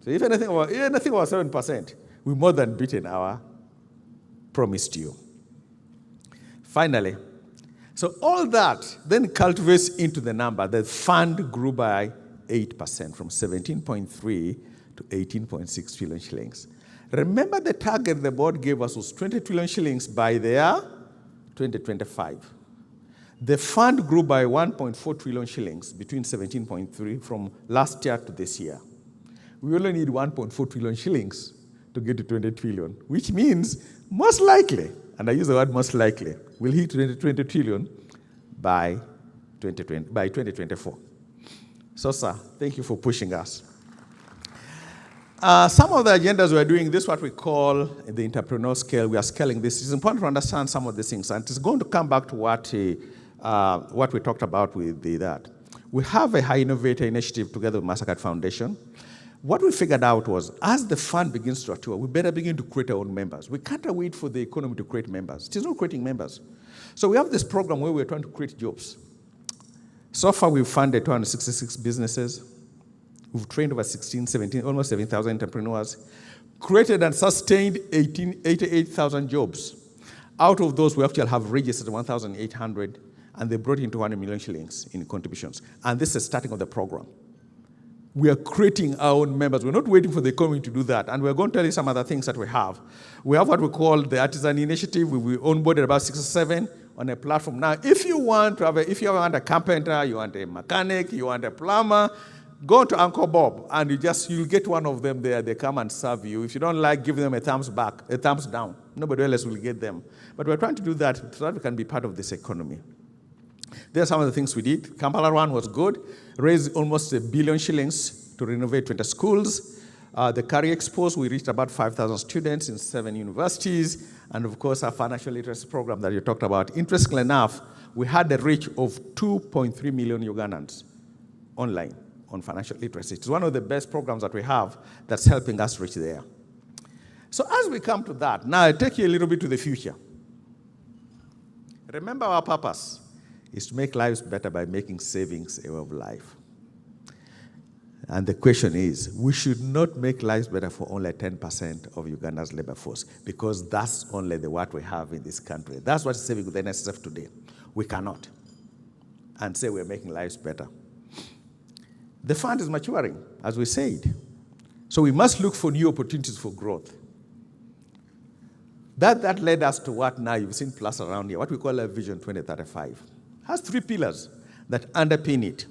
So if anything about 7%, we've more than beaten our promise to you. Finally, so all that then cultivates into the number. The fund grew by 8% from 17.3 to 18.6 trillion shillings. Remember the target the board gave us was 20 trillion shillings by the year 2025. The fund grew by 1.4 trillion shillings between 17.3 from last year to this year. We only need 1.4 trillion shillings to get to 20 trillion, which means most likely, and I use the word most likely, we'll hit 20 trillion by 2024. So, sir, thank you for pushing us. Some of the agendas we're doing, this is what we call the entrepreneur scale. We are scaling this. It's important to understand some of these things, and it's going to come back to what we talked about with that. We have a High Innovator initiative together with Mastercard Foundation. What we figured out was, as the fund begins to mature, we better begin to create our own members. We can't wait for the economy to create members. It is not creating members. So we have this program where we're trying to create jobs. So far, we've funded 266 businesses. We've trained over 16, 17, almost 7,000 entrepreneurs, created and sustained 88,000 jobs. Out of those, we actually have registered 1,800, and they brought in 200 million shillings in contributions. And this is the starting of the program. We are creating our own members. We're not waiting for the economy to do that. And we're going to tell you some other things that we have. We have what we call the Artisan Initiative. We onboarded about 6 or 7 on a platform. Now, if you want a carpenter, you want a mechanic, you want a plumber, go to Uncle Bob, and you'll get one of them there. They come and serve you. If you don't like, give them a thumbs down. Nobody else will get them. But we're trying to do that so that we can be part of this economy. There are some of the things we did. Kampala one was good. Raised almost 1 billion shillings to renovate 20 schools. The Career Expos, we reached about 5,000 students in 7 universities. And of course, our financial literacy program that you talked about. Interestingly enough, we had a reach of 2.3 million Ugandans online on financial literacy. It's one of the best programs that we have that's helping us reach there. So as we come to that, now I take you a little bit to the future. Remember, our purpose is to make lives better by making savings a way of life. And the question is, we should not make lives better for only 10% of Uganda's labor force, because that's only what we have in this country. That's what's saving with the NSSF today. We cannot. And say we're making lives better. The fund is maturing, as we said. So we must look for new opportunities for growth. That led us to what now you've seen plus around here, what we call a Vision 2035. Has 3 pillars that underpin it.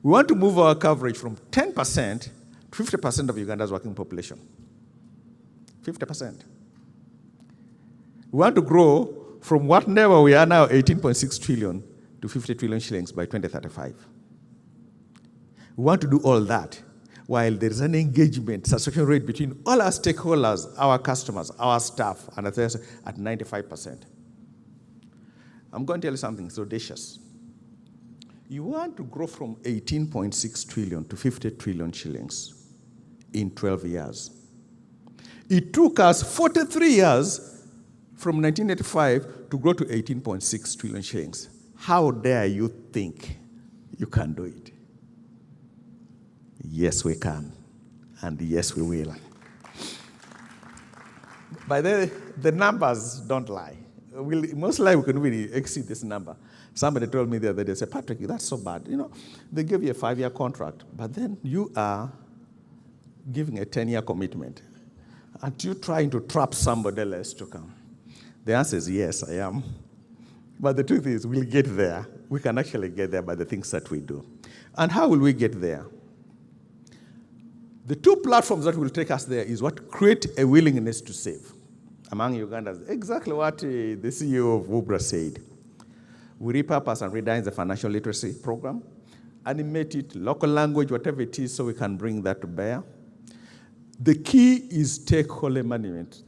We want to move our coverage from 10% to 50% of Uganda's working population. 50%. We want to grow from whatever we are now, 18.6 trillion, to 50 trillion shillings by 2035. We want to do all that while there is an engagement, satisfaction rate between all our stakeholders, our customers, our staff, and others at 95%. I'm going to tell you something so audacious. You want to grow from 18.6 trillion to 50 trillion shillings in 12 years. It took us 43 years from 1985 to grow to 18.6 trillion shillings. How dare you think you can do it? Yes, we can. And yes, we will. But the numbers don't lie. Most likely we can really exceed this number. Somebody told me the other day, said, Patrick, that's so bad. You know, they give you a 5-year contract, but then you are giving a 10-year commitment. Aren't you trying to trap somebody else to come? The answer is yes, I am. But the truth is, we'll get there. We can actually get there by the things that we do. And how will we get there? The 2 platforms that will take us there is what create a willingness to save among Ugandans. Exactly what the CEO of WUBRA said. We repurpose and redesign the financial literacy program, animate it, local language, whatever it is, so we can bring that to bear. The key is stakeholder management.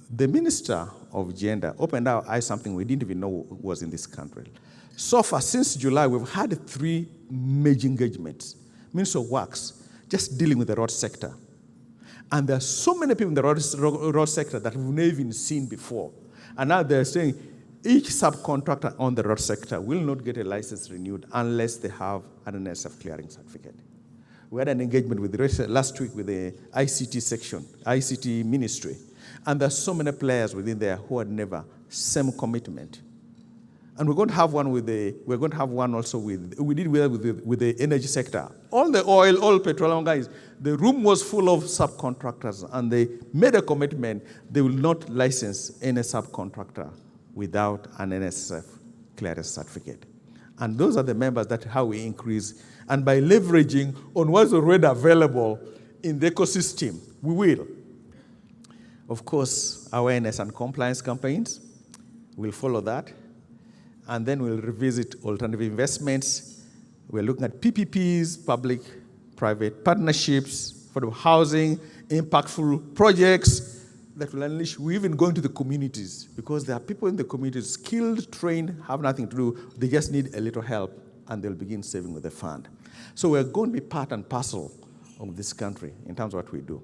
The Minister of Gender opened our eyes something we didn't even know was in this country. So far, since July, we've had 3 major engagements. Minister of Works, just dealing with the road sector. And there are so many people in the road sector that we've never even seen before. And now they're saying each subcontractor on the road sector will not get a license renewed unless they have an NSSF clearing certificate. We had an engagement with last week with the ICT section, ICT ministry. And there's so many players within there who had never, same commitment. And we're going to have one also with the energy sector. All the oil, petroleum guys, the room was full of subcontractors, and they made a commitment they will not license any subcontractor without an NSSF clearance certificate. And those are the members that how we increase. And by leveraging on what's already available in the ecosystem, we will. Of course, awareness and compliance campaigns will follow that. And then we'll revisit alternative investments. We're looking at PPPs, public-private partnerships, affordable housing, impactful projects that will unleash. We're even going to the communities because there are people in the communities, skilled, trained, have nothing to do. They just need a little help, and they'll begin saving with the fund. So we're going to be part and parcel of this country in terms of what we do.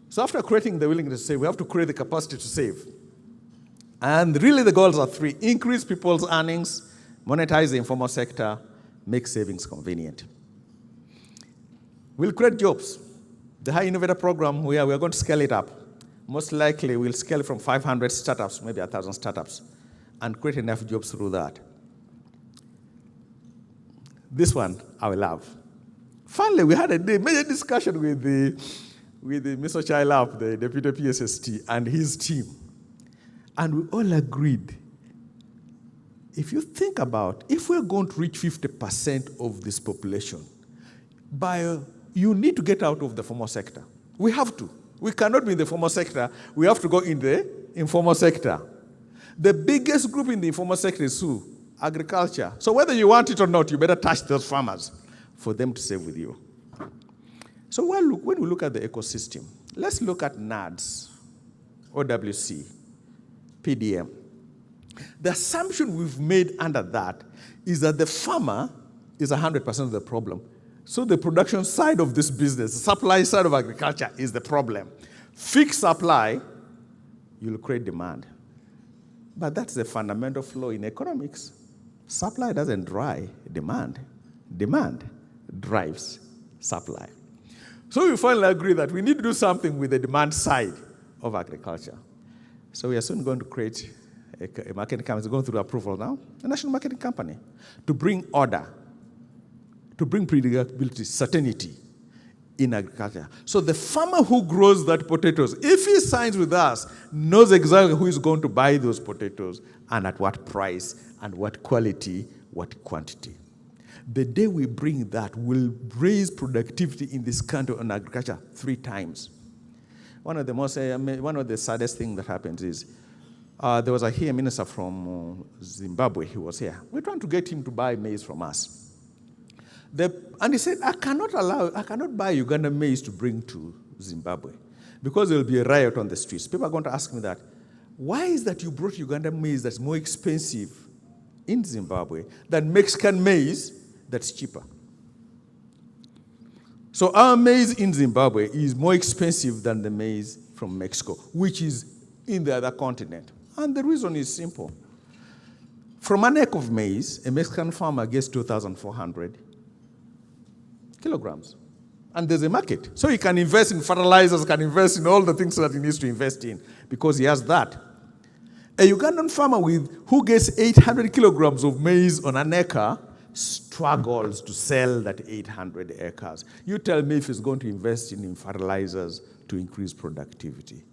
So after creating the willingness to save, we have to create the capacity to save. And really the goals are three: increase people's earnings, monetize the informal sector, make savings convenient. We'll create jobs. The High Innovator Program, we are going to scale it up. Most likely we'll scale it from 500 startups, maybe 1,000 startups, and create enough jobs through that. This one I will love. Finally, we had a major discussion with Mr. Chailap, the Deputy PSST, and his team. And we all agreed, if you think about, if we're going to reach 50% of this population, you need to get out of the formal sector. We have to. We cannot be in the formal sector. We have to go in the informal sector. The biggest group in the informal sector is who? Agriculture. So whether you want it or not, you better touch those farmers for them to save with you. So when we look at the ecosystem, let's look at NADS, OWC, PDM. The assumption we've made under that is that the farmer is 100% of the problem. So the production side of this business, the supply side of agriculture is the problem. Fix supply, you'll create demand. But that's the fundamental flaw in economics. Supply doesn't drive demand. Demand drives supply. So we finally agree that we need to do something with the demand side of agriculture. So we are soon going to create a marketing company. It's going through approval now, a national marketing company, to bring order, to bring predictability, certainty in agriculture. So the farmer who grows that potatoes, if he signs with us, knows exactly who is going to buy those potatoes and at what price and what quality, what quantity. The day we bring that, we'll raise productivity in this country on agriculture 3 times. One of the saddest things that happens is there was a minister from Zimbabwe. He was here. We're trying to get him to buy maize from us. And he said, I cannot buy Ugandan maize to bring to Zimbabwe because there will be a riot on the streets. People are going to ask me that. Why is that you brought Ugandan maize that's more expensive in Zimbabwe than Mexican maize that's cheaper? So our maize in Zimbabwe is more expensive than the maize from Mexico, which is in the other continent. And the reason is simple. From an acre of maize, a Mexican farmer gets 2,400 kilograms. And there's a market. So he can invest in fertilizers, can invest in all the things that he needs to invest in because he has that. A Ugandan farmer who gets 800 kilograms of maize on an acre struggles to sell that 800 acres. You tell me if he's going to invest in fertilizers to increase productivity.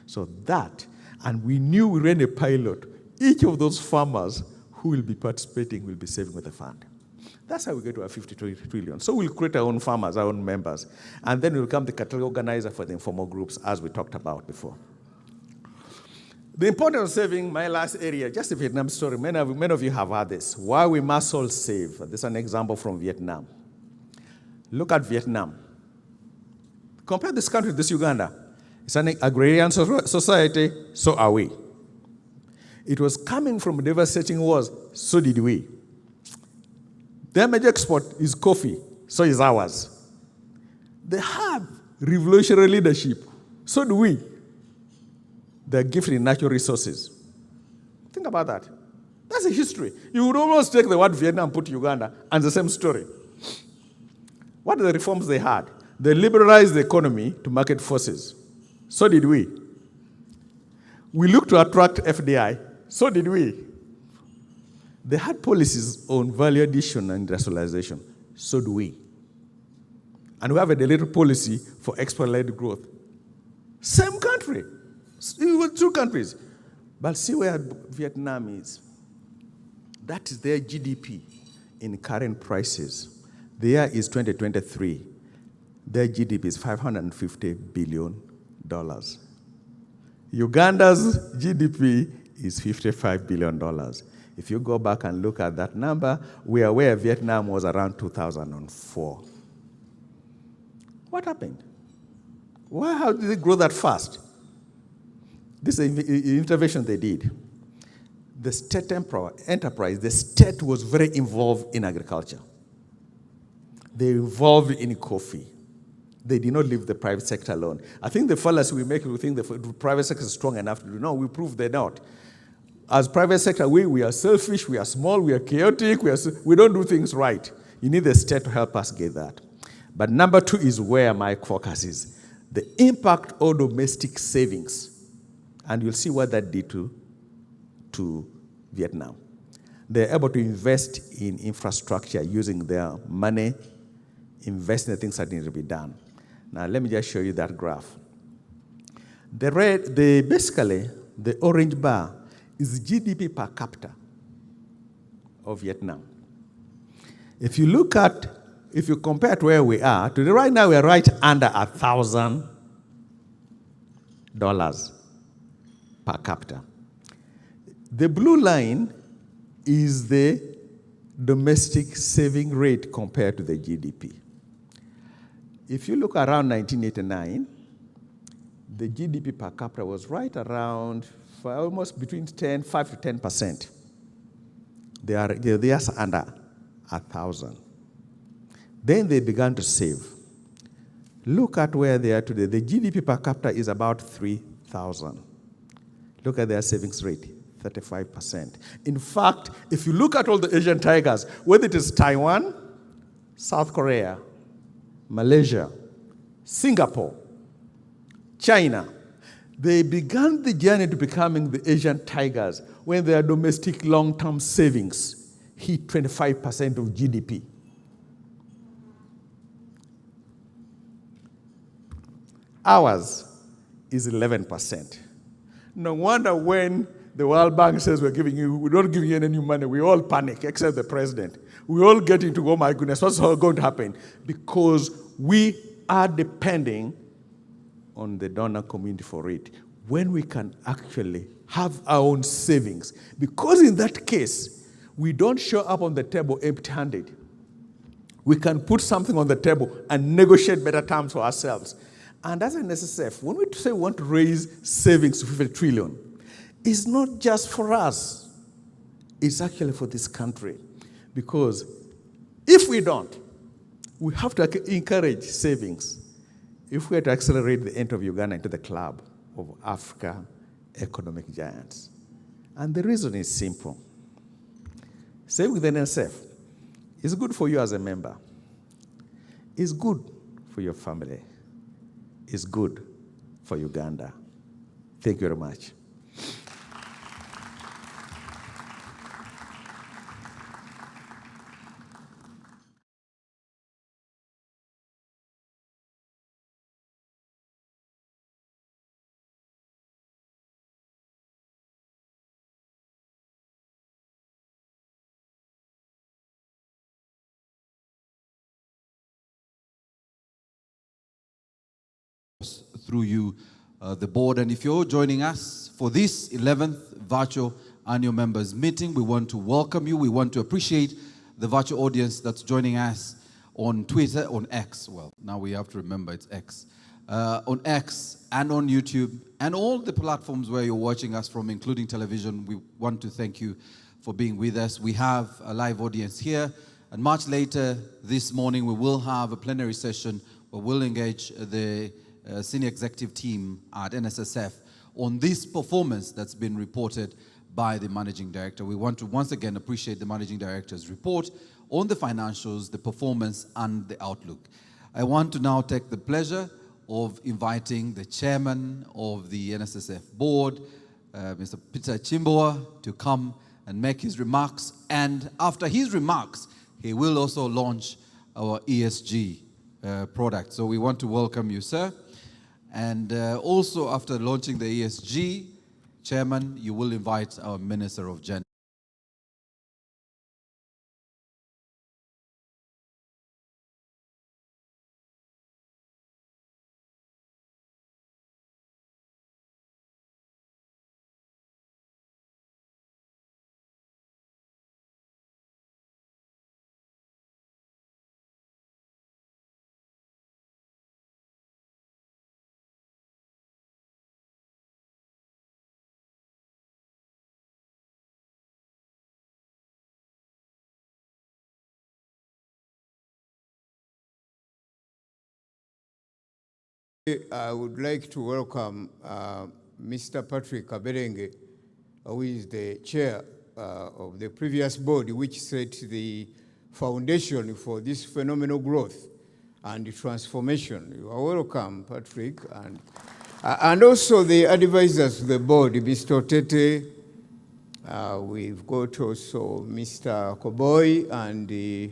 So that, and we ran a pilot. Each of those farmers who will be participating will be saving with the fund. That's how we get to our 50 trillion. So we'll create our own farmers, our own members, and then we'll become the category organizer for the informal groups, as we talked about before. The importance of saving, my last area, just a Vietnam story. Many of you have heard this. Why we must all save. This is an example from Vietnam. Look at Vietnam. Compare this country to this Uganda. It's an agrarian society, so are we. It was coming from devastating wars, so did we. Their major export is coffee, so is ours. They have revolutionary leadership, so do we. They're gifted in natural resources. Think about that. That's a history. You would almost take the word Vietnam, put Uganda, and the same story. What are the reforms they had? They liberalized the economy to market forces. So did we. We looked to attract FDI. So did we. They had policies on value addition and industrialization. So do we. And we have a deliberate policy for export-led growth. Same country. It was 2 countries. But see where Vietnam is. That is their GDP in current prices. The year is 2023. Their GDP is $550 billion. Uganda's GDP is $55 billion. If you go back and look at that number, we are where Vietnam was around 2004. What happened? How did it grow that fast? This is the intervention they did. The state enterprise, the state was very involved in agriculture. They involved in coffee. They did not leave the private sector alone. I think the fallacy we make, we think the private sector is strong enough to do. No, we prove they're not. As private sector, we are selfish, we are small, we are chaotic, we don't do things right. You need the state to help us get that. But number two is where my focus is. The impact on domestic savings. And you'll see what that did to Vietnam. They're able to invest in infrastructure using their money, invest in the things that need to be done. Now, let me just show you that graph. Basically, the orange bar is GDP per capita of Vietnam. If you compare to where we are, right now we are right under $1,000 per capita. The blue line is the domestic saving rate compared to the GDP. If you look around 1989, the GDP per capita was right around almost between 5 to 10%. They're just under 1,000. Then they began to save. Look at where they are today. The GDP per capita is about 3,000. Look at their savings rate, 35%. In fact, if you look at all the Asian tigers, whether it is Taiwan, South Korea, Malaysia, Singapore, China, they began the journey to becoming the Asian tigers when their domestic long-term savings hit 25% of GDP. Ours is 11%. No wonder when the World Bank says we're not giving you any new money, we all panic, except the president. We all get into, oh my goodness, what's going to happen? Because we are depending on the donor community for it. When we can actually have our own savings. Because in that case, we don't show up on the table empty-handed. We can put something on the table and negotiate better terms for ourselves. And as an NSSF, when we say we want to raise savings to 50 trillion, it's not just for us. It's actually for this country. Because if we don't, we have to encourage savings if we are to accelerate the entry of Uganda into the club of Africa economic giants. And the reason is simple. Saving with the NSSF is good for you as a member. It's good for your family. It's good for Uganda. Thank you very much. Through you, the board. And if you're joining us for this 11th virtual annual members meeting, we want to welcome you. We want to appreciate the virtual audience that's joining us on Twitter, on X. Well, now we have to remember it's X. On X and on YouTube and all the platforms where you're watching us from, including television. We want to thank you for being with us. We have a live audience here. And much later this morning, we will have a plenary session where we'll engage the senior executive team at NSSF on this performance that's been reported by the managing director. We want to once again appreciate the managing director's report on the financials, the performance, and the outlook. I want to now take the pleasure of inviting the chairman of the NSSF board, Mr. Peter Chimboa, to come and make his remarks. And after his remarks, he will also launch our ESG product. So we want to welcome you, sir. And also after launching the ESG, Chairman, you will invite our Minister of Gender. I would like to welcome Mr. Patrick Kaberenge, who is the chair of the previous board, which set the foundation for this phenomenal growth and transformation. You are welcome, Patrick. And also the advisors to the board, Mr. Tete, we've got also Mr. Koboy and the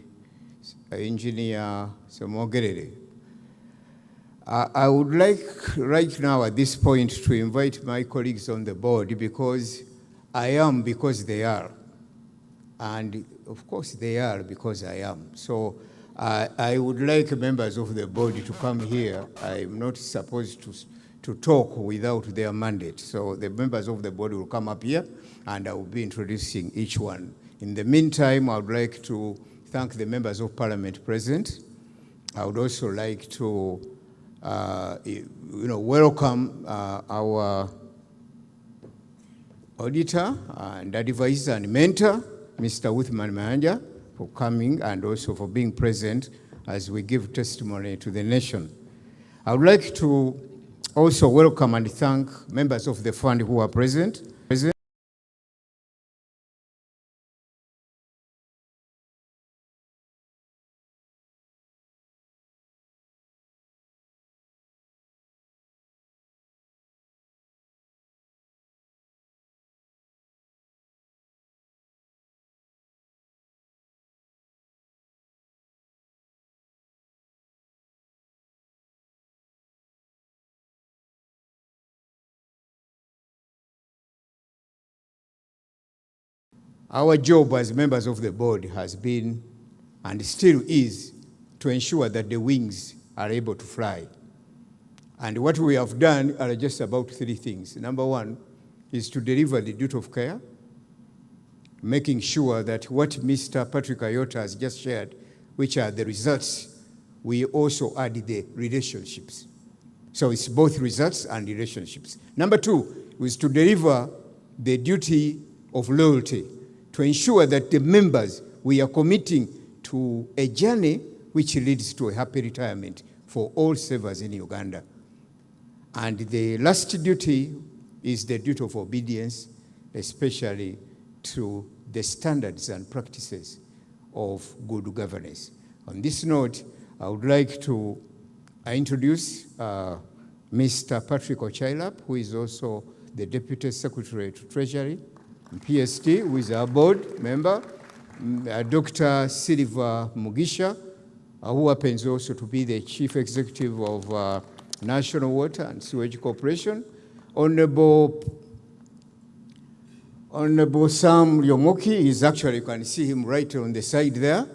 engineer Semogerere. I would like right now at this point to invite my colleagues on the board because I am because they are. And of course they are because I am. So I would like members of the board to come here. I'm not supposed to talk without their mandate. So the members of the board will come up here and I will be introducing each one. In the meantime, I would like to thank the members of parliament present. I would also like to welcome our auditor and advisor and mentor, Mr. Uthman Mahanja, for coming and also for being present as we give testimony to the nation. I would like to also welcome and thank members of the fund who are present. Our job as members of the board has been, and still is, to ensure that the wings are able to fly. And what we have done are just about three things. Number one is to deliver the duty of care, making sure that what Mr. Patrick Ayota has just shared, which are the results, we also add the relationships. So it's both results and relationships. Number two is to deliver the duty of loyalty, to ensure that the members, we are committing to a journey which leads to a happy retirement for all servers in Uganda. And the last duty is the duty of obedience, especially to the standards and practices of good governance. On this note, I would like to introduce Mr. Patrick Ochailap, who is also the Deputy Secretary to Treasury, PST, who is our board member, Dr. Silva Mugisha, who happens also to be the Chief Executive of National Water and Sewage Corporation, Honorable Sam Lyomoki is actually, you can see him right on the side there.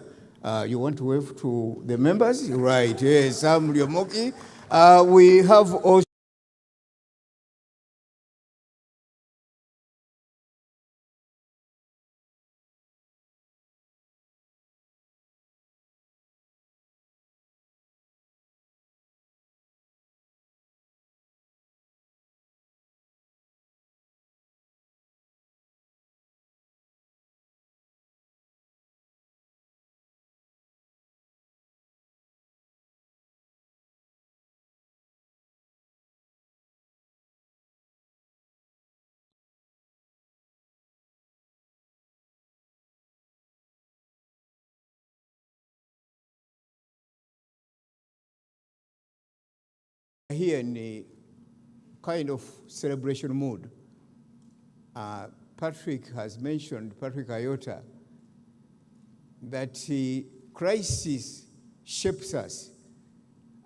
You want to wave to the members? Right, yes, Sam Lyomoki. We have also here in a kind of celebration mood. Patrick has mentioned, Patrick Ayota, that crisis shapes us,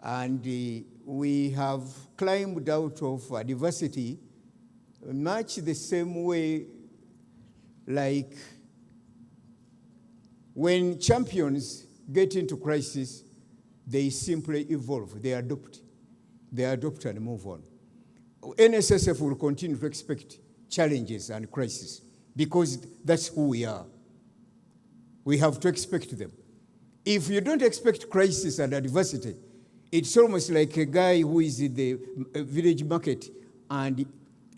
and we have climbed out of adversity much the same way like when champions get into crisis, they simply evolve, they adopt and move on. NSSF will continue to expect challenges and crises because that's who we are. We have to expect them. If you don't expect crisis and adversity, it's almost like a guy who is in the village market and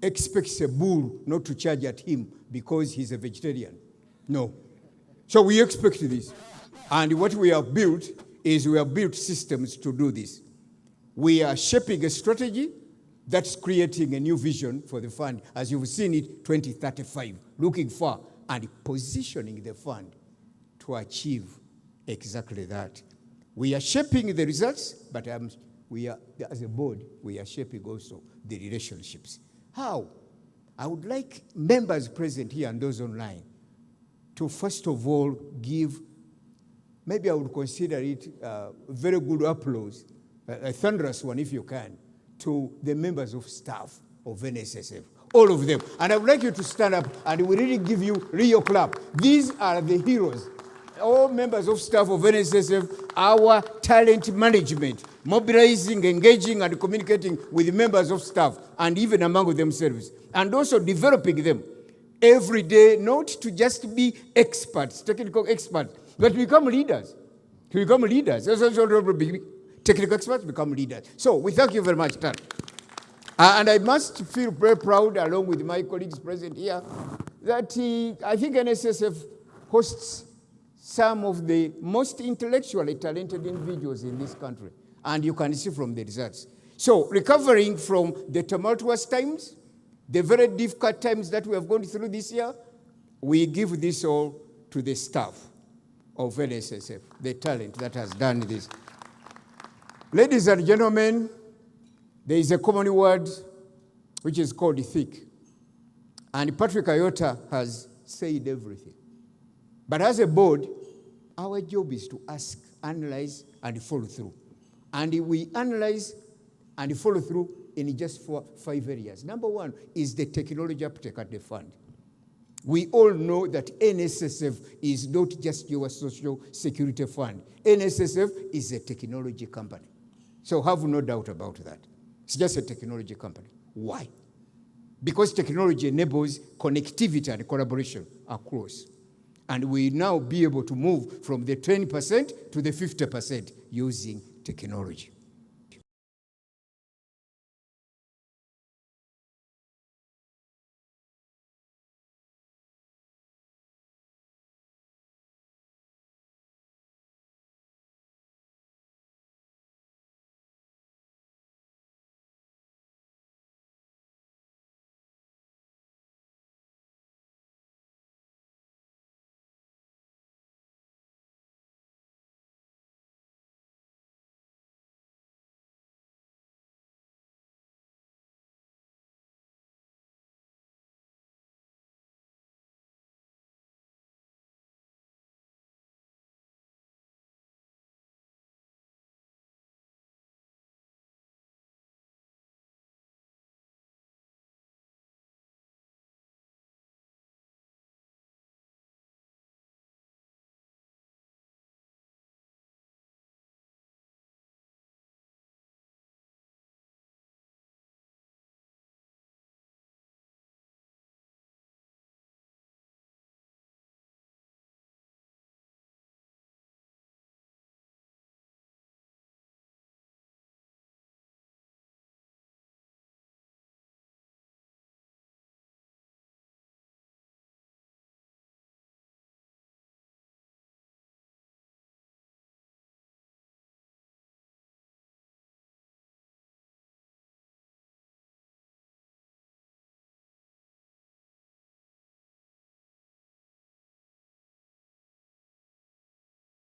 expects a bull not to charge at him because he's a vegetarian. No. So we expect this. And what we have built is we have built systems to do this. We are shaping a strategy that's creating a new vision for the fund, as you've seen it, 2035, looking far and positioning the fund to achieve exactly that. We are shaping the results, but we are, as a board, we are shaping also the relationships. How? I would like members present here and those online to first of all give, maybe I would consider it very good applause, a thunderous one if you can, to the members of staff of NSSF, all of them. And I would like you to stand up and we really give you real clap. These are the heroes. All members of staff of NSSF, our talent management, mobilizing, engaging, and communicating with members of staff, and even among themselves, and also developing them every day, not to just be experts, technical experts, but to become leaders. To become leaders. Technical experts become leaders. So we thank you very much, Tan. And I must feel very proud, along with my colleagues present here, that I think NSSF hosts some of the most intellectually talented individuals in this country. And you can see from the results. So recovering from the tumultuous times, the very difficult times that we have gone through this year, we give this all to the staff of NSSF, the talent that has done this. Ladies and gentlemen, there is a common word which is called thick. And Patrick Ayota has said everything. But as a board, our job is to ask, analyze, and follow through. And we analyze and follow through in just 5 areas. Number one is the technology uptake at the fund. We all know that NSSF is not just your social security fund. NSSF is a technology company. So have no doubt about that. It's just a technology company. Why? Because technology enables connectivity and collaboration across. And we now be able to move from the 20% to the 50% using technology.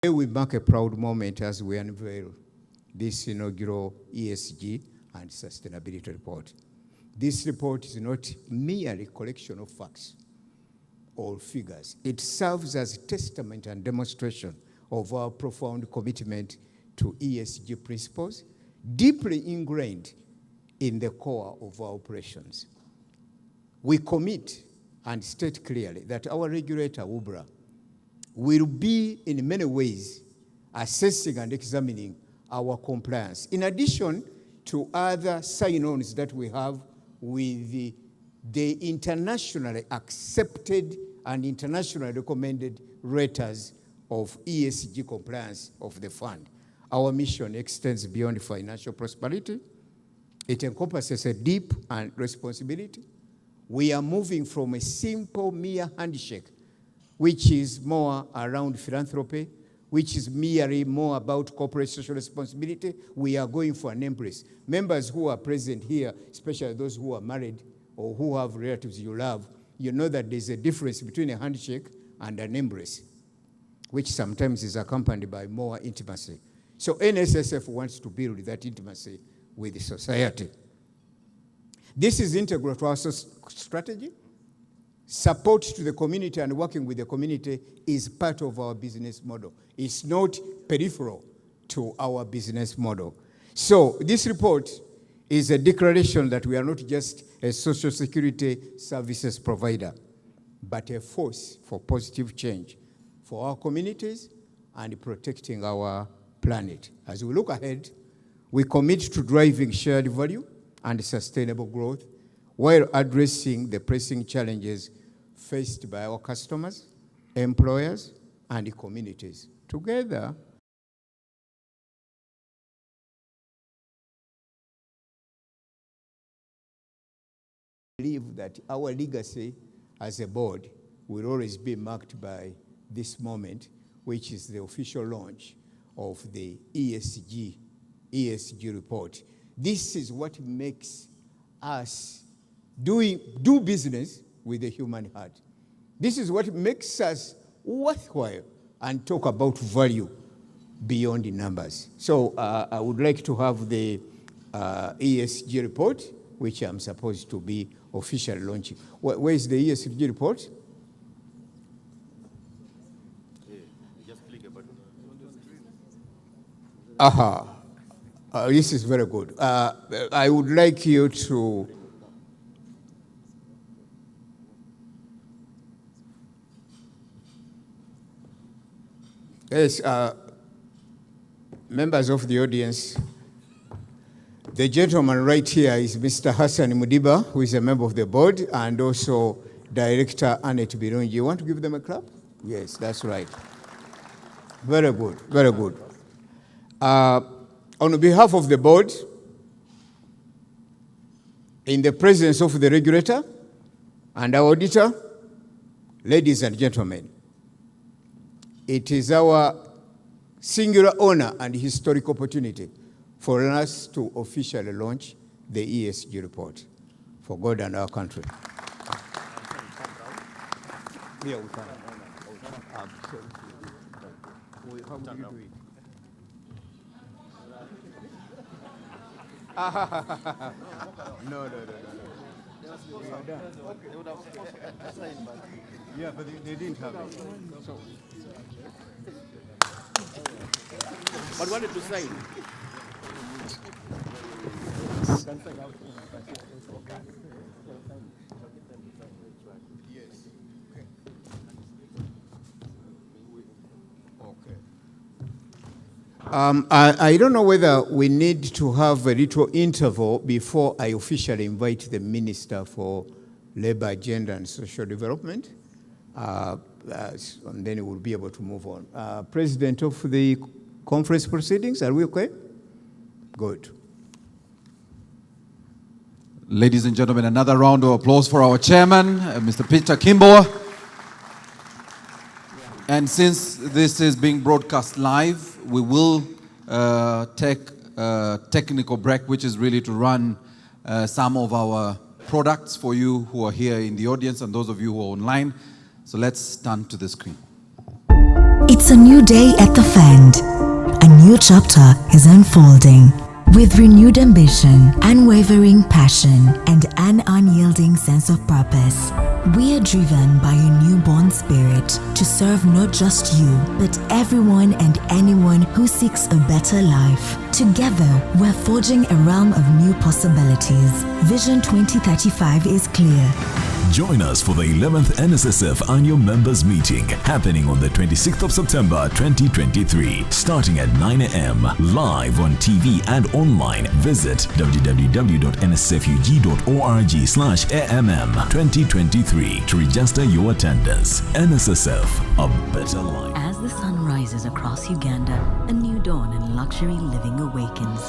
We mark a proud moment as we unveil this inaugural ESG and sustainability report. This report is not merely a collection of facts or figures. It serves as a testament and demonstration of our profound commitment to ESG principles, deeply ingrained in the core of our operations. We commit and state clearly that our regulator, UBRA, will be in many ways assessing and examining our compliance, in addition to other sign-ons that we have with the internationally accepted and internationally recommended raters of ESG compliance of the fund. Our mission extends beyond financial prosperity. It encompasses a deep and responsibility. We are moving from a simple mere handshake, which is more around philanthropy. which is merely more about corporate social responsibility. We are going for an embrace. Members who are present here, especially those who are married or who have relatives you love, you know that there's a difference between a handshake and an embrace, which sometimes is accompanied by more intimacy. So NSSF wants to build that intimacy with the society. This is integral to our strategy. Support to the community and working with the community is part of our business model. It's not peripheral to our business model. So this report is a declaration that we are not just a social security services provider, but a force for positive change for our communities and protecting our planet. As we look ahead, we commit to driving shared value and sustainable growth while addressing the pressing challenges faced by our customers, employers, and communities. Together, I believe that our legacy as a board will always be marked by this moment, which is the official launch of the ESG report. This is what makes us do business with the human heart. This is what makes us worthwhile and talk about value beyond the numbers. So I would like to have the ESG report, which I'm supposed to be officially launching. Where is the ESG report? Aha. This is very good. I would like you to yes, members of the audience, the gentleman right here is Mr. Hassan Mudiba, who is a member of the board, and also Director Annette Birungi. You want to give them a clap? Yes, that's right. Very good, very good. On behalf of the board, in the presence of the regulator and our auditor, ladies and gentlemen, it is our singular honor and historic opportunity for us to officially launch the ESG report for God and our country. Yeah, we can. How would you do it? No. Yeah, but they didn't have it. So. But wanted to sign. Yes. Okay. I don't know whether we need to have a little interval before I officially invite the Minister for Labor, Gender and Social Development. And then we'll be able to move on. President of the conference proceedings, are we okay? Good. Ladies and gentlemen, another round of applause for our chairman, Mr. Peter Kimbo. And since this is being broadcast live, we will take a technical break, which is really to run some of our products for you who are here in the audience and those of you who are online. So let's turn to the screen. It's a new day at the Fend. A new chapter is unfolding. With renewed ambition, unwavering passion, and an unyielding sense of purpose, we are driven by a newborn spirit to serve not just you, but everyone and anyone who seeks a better life. Together, we're forging a realm of new possibilities. Vision 2035 is clear. Join us for the 11th NSSF Annual Members Meeting happening on the 26th of September 2023, starting at 9 a.m. live on TV and online. Visit www.nsfug.org/AMM 2023 to register your attendance. NSSF, a better life. As the sun rises across Uganda, a new dawn and luxury living awakens.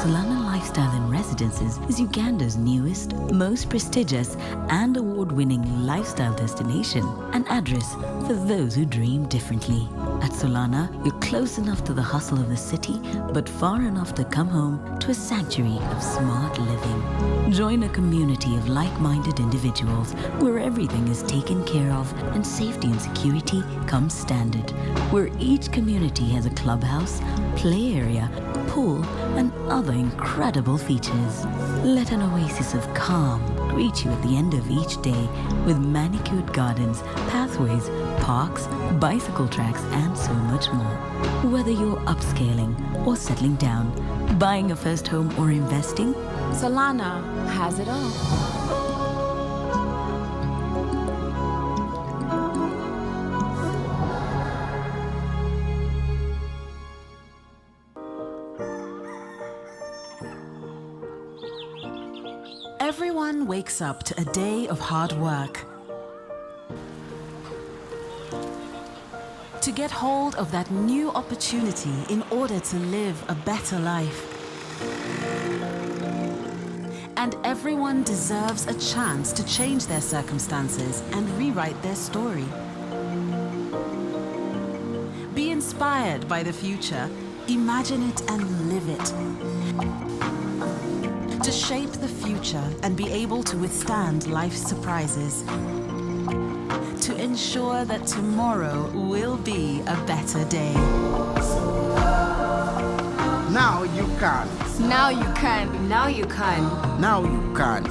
Solana Life Lifestyle and Residences is Uganda's newest, most prestigious and award-winning lifestyle destination, an address for those who dream differently. At Solana, you're close enough to the hustle of the city, but far enough to come home to a sanctuary of smart living. Join a community of like-minded individuals where everything is taken care of and safety and security comes standard, where each community has a clubhouse, play area, pool, and other incredible features. Let an oasis of calm greet you at the end of each day with manicured gardens, pathways, parks, bicycle tracks, and so much more. Whether you're upscaling or settling down, buying a first home or investing, Solana has it all. Everyone wakes up to a day of hard work. To get hold of that new opportunity in order to live a better life. And everyone deserves a chance to change their circumstances and rewrite their story. Be inspired by the future, imagine it and live it. To shape the future and be able to withstand life's surprises. To ensure that tomorrow will be a better day. Now you can. Now you can. Now you can. Now you can.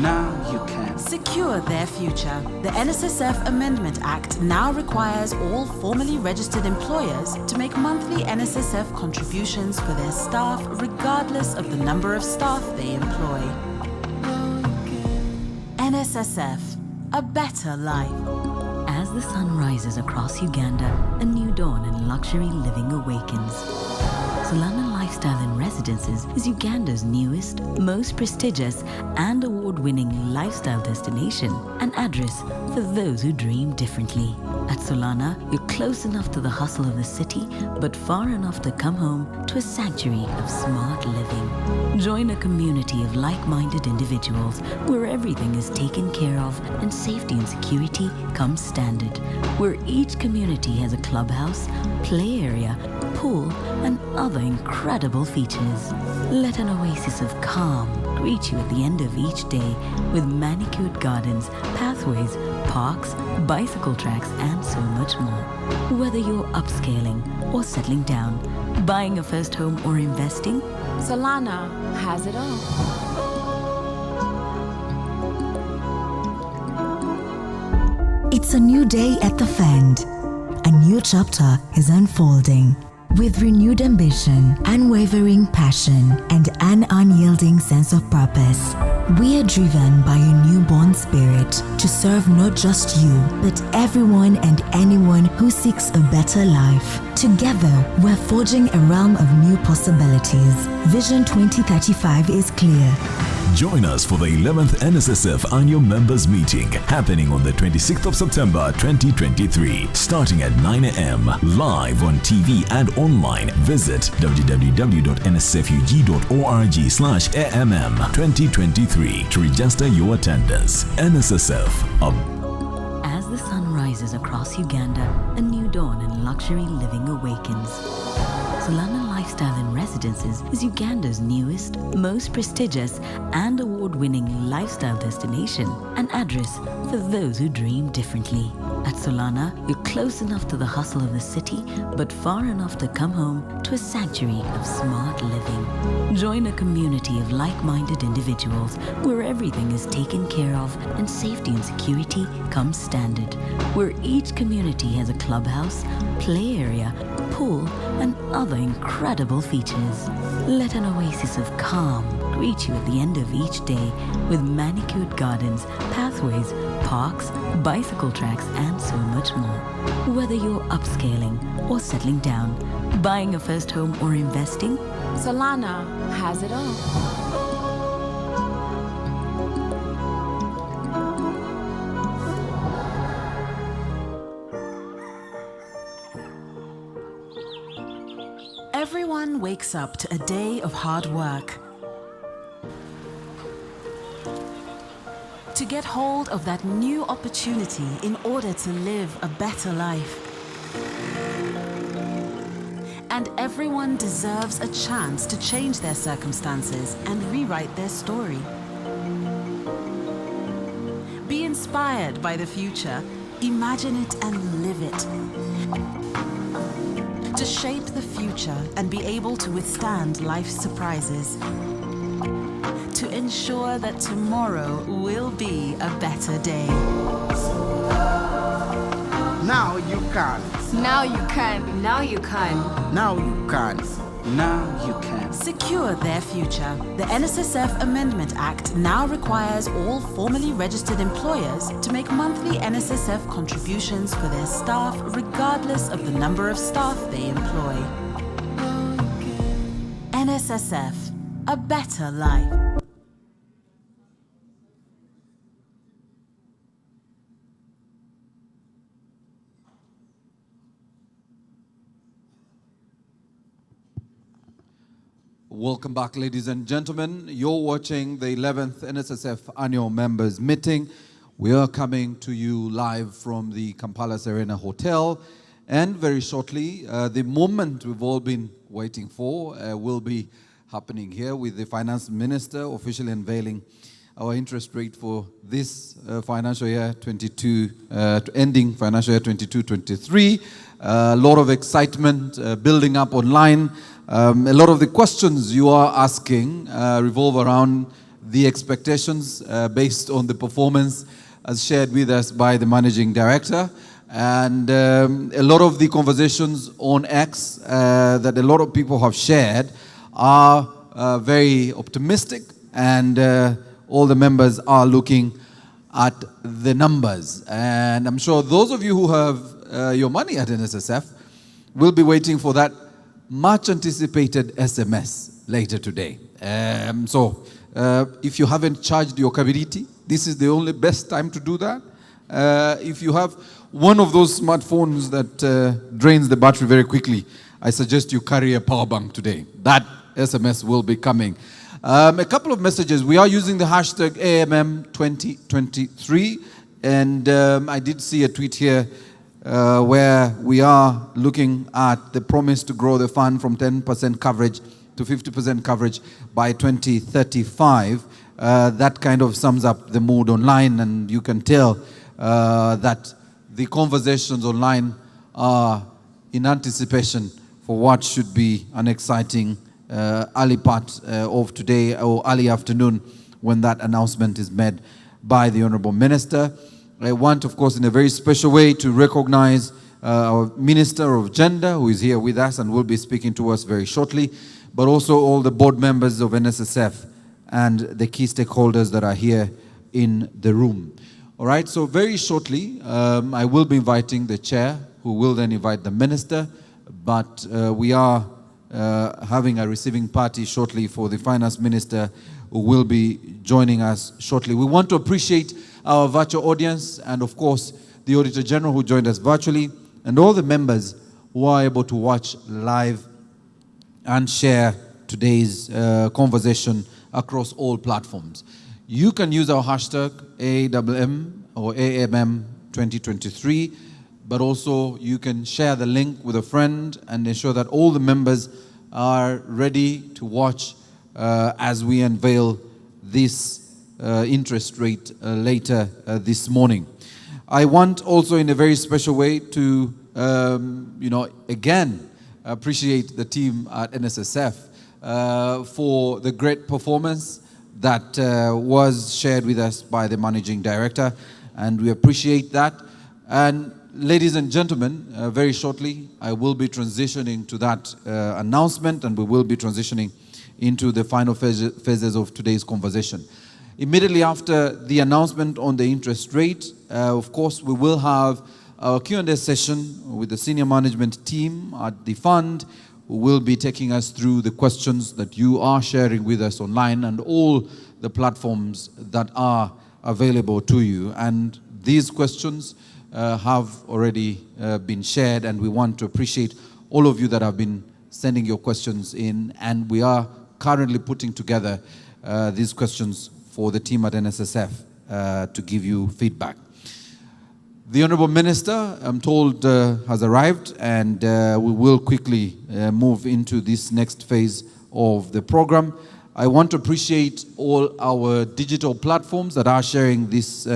Now you can. Secure their future. The NSSF Amendment Act now requires all formally registered employers to make monthly NSSF contributions for their staff regardless of the number of staff they employ. NSSF, a better life. As the sun rises across Uganda, a new dawn and luxury living awakens. Solana Lifestyle and Residences is Uganda's newest, most prestigious and award-winning lifestyle destination, an address for those who dream differently. At Solana, you're close enough to the hustle of the city, but far enough to come home to a sanctuary of smart living. Join a community of like-minded individuals where everything is taken care of and safety and security comes standard, where each community has a clubhouse, play area, pool, and other incredible features. Let an oasis of calm greet you at the end of each day with manicured gardens, pathways, parks, bicycle tracks, and so much more. Whether you're upscaling or settling down, buying a first home or investing, Solana has it all. It's a new day at the Fend. A new chapter is unfolding. With renewed ambition, unwavering passion, and an unyielding sense of purpose, we are driven by a newborn spirit to serve not just you, but everyone and anyone who seeks a better life. Together, we're forging a realm of new possibilities. Vision 2035 is clear. Join us for the 11th NSSF Annual Members Meeting happening on the 26th of September 2023, starting at 9 a.m. live on TV and online. Visit www.nsfug.org/AMM 2023 to register your attendance. NSSF, As the sun rises across Uganda, a new dawn and luxury living awakens. Solana Lifestyle and Residences is Uganda's newest, most prestigious and award-winning lifestyle destination, an address for those who dream differently. At Solana, you're close enough to the hustle of the city, but far enough to come home to a sanctuary of smart living. Join a community of like-minded individuals where everything is taken care of and safety and security comes standard, where each community has a clubhouse, play area, pool, and other incredible features. Let an oasis of calm greet you at the end of each day with manicured gardens, pathways, parks, bicycle tracks, and so much more. Whether you're upscaling or settling down, buying a first home or investing, Solana has it all. Everyone wakes up to a day of hard work. To get hold of that new opportunity in order to live a better life. And everyone deserves a chance to change their circumstances and rewrite their story. Be inspired by the future, imagine it and live it. To shape the future and be able to withstand life's surprises. To ensure that tomorrow will be a better day. Now you can. Now you can. Now you can. Now you can. Now you can. Secure their future. The NSSF Amendment Act now requires all formally registered employers to make monthly NSSF contributions for their staff regardless of the number of staff they employ. NSSF, a better life. Welcome back, ladies and gentlemen. You're watching the 11th NSSF Annual Members Meeting. We are coming to you live from the Kampala Serena Hotel. And very shortly, the moment we've all been waiting for will be happening here with the Finance Minister officially unveiling our interest rate for this financial year 22, ending financial year 22-23. A lot of excitement building up online. A lot of the questions you are asking revolve around the expectations based on the performance as shared with us by the Managing Director. And a lot of the conversations on X that a lot of people have shared are very optimistic, and all the members are looking at the numbers. And I'm sure those of you who have your money at NSSF will be waiting for that much anticipated SMS later today. So if you haven't charged your Kabiriti, this is the only best time to do that. If you have one of those smartphones that drains the battery very quickly, I suggest you carry a power bank today. That SMS will be coming. A couple of messages. We are using the hashtag AMM2023, and I did see a tweet here where we are looking at the promise to grow the fund from 10% coverage to 50% coverage by 2035. That kind of sums up the mood online, and you can tell that the conversations online are in anticipation for what should be an exciting early part of today or early afternoon when that announcement is made by the Honorable Minister. I want, of course, in a very special way to recognize our Minister of Gender, who is here with us and will be speaking to us very shortly, but also all the board members of NSSF and the key stakeholders that are here in the room. All right, so very shortly, I will be inviting the chair, who will then invite the minister, but we are having a receiving party shortly for the finance minister, who will be joining us shortly. We want to appreciate our virtual audience and, of course, the Auditor General who joined us virtually, and all the members who are able to watch live and share today's conversation across all platforms. You can use our hashtag AWM or AMM2023, but also you can share the link with a friend and ensure that all the members are ready to watch as we unveil this interest rate later this morning. I want also in a very special way to, again, appreciate the team at NSSF for the great performance that was shared with us by the Managing Director, and we appreciate that. And ladies and gentlemen, very shortly I will be transitioning to that announcement, and we will be transitioning into the final phases of today's conversation. Immediately after the announcement on the interest rate, of course, we will have our Q&A session with the senior management team at the fund, who will be taking us through the questions that you are sharing with us online and all the platforms that are available to you. And these questions have already been shared, and we want to appreciate all of you that have been sending your questions in, and we are currently putting together these questions for the team at NSSF to give you feedback. The Honourable Minister, I'm told, has arrived, and we will quickly move into this next phase of the program. I want to appreciate all our digital platforms that are sharing this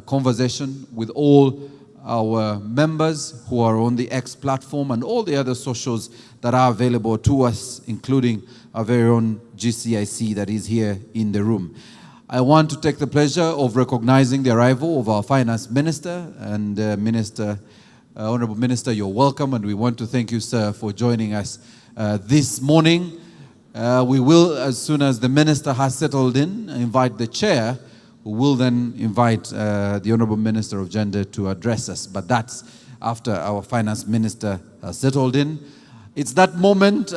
conversation with all our members who are on the X platform and all the other socials that are available to us, including our very own GCIC that is here in the room. I want to take the pleasure of recognizing the arrival of our Finance Minister and Honourable Minister, you're welcome, and we want to thank you, sir, for joining us this morning. We will, as soon as the Minister has settled in, invite the Chair, who will then invite the Honourable Minister of Gender to address us. But that's after our Finance Minister has settled in. It's that moment,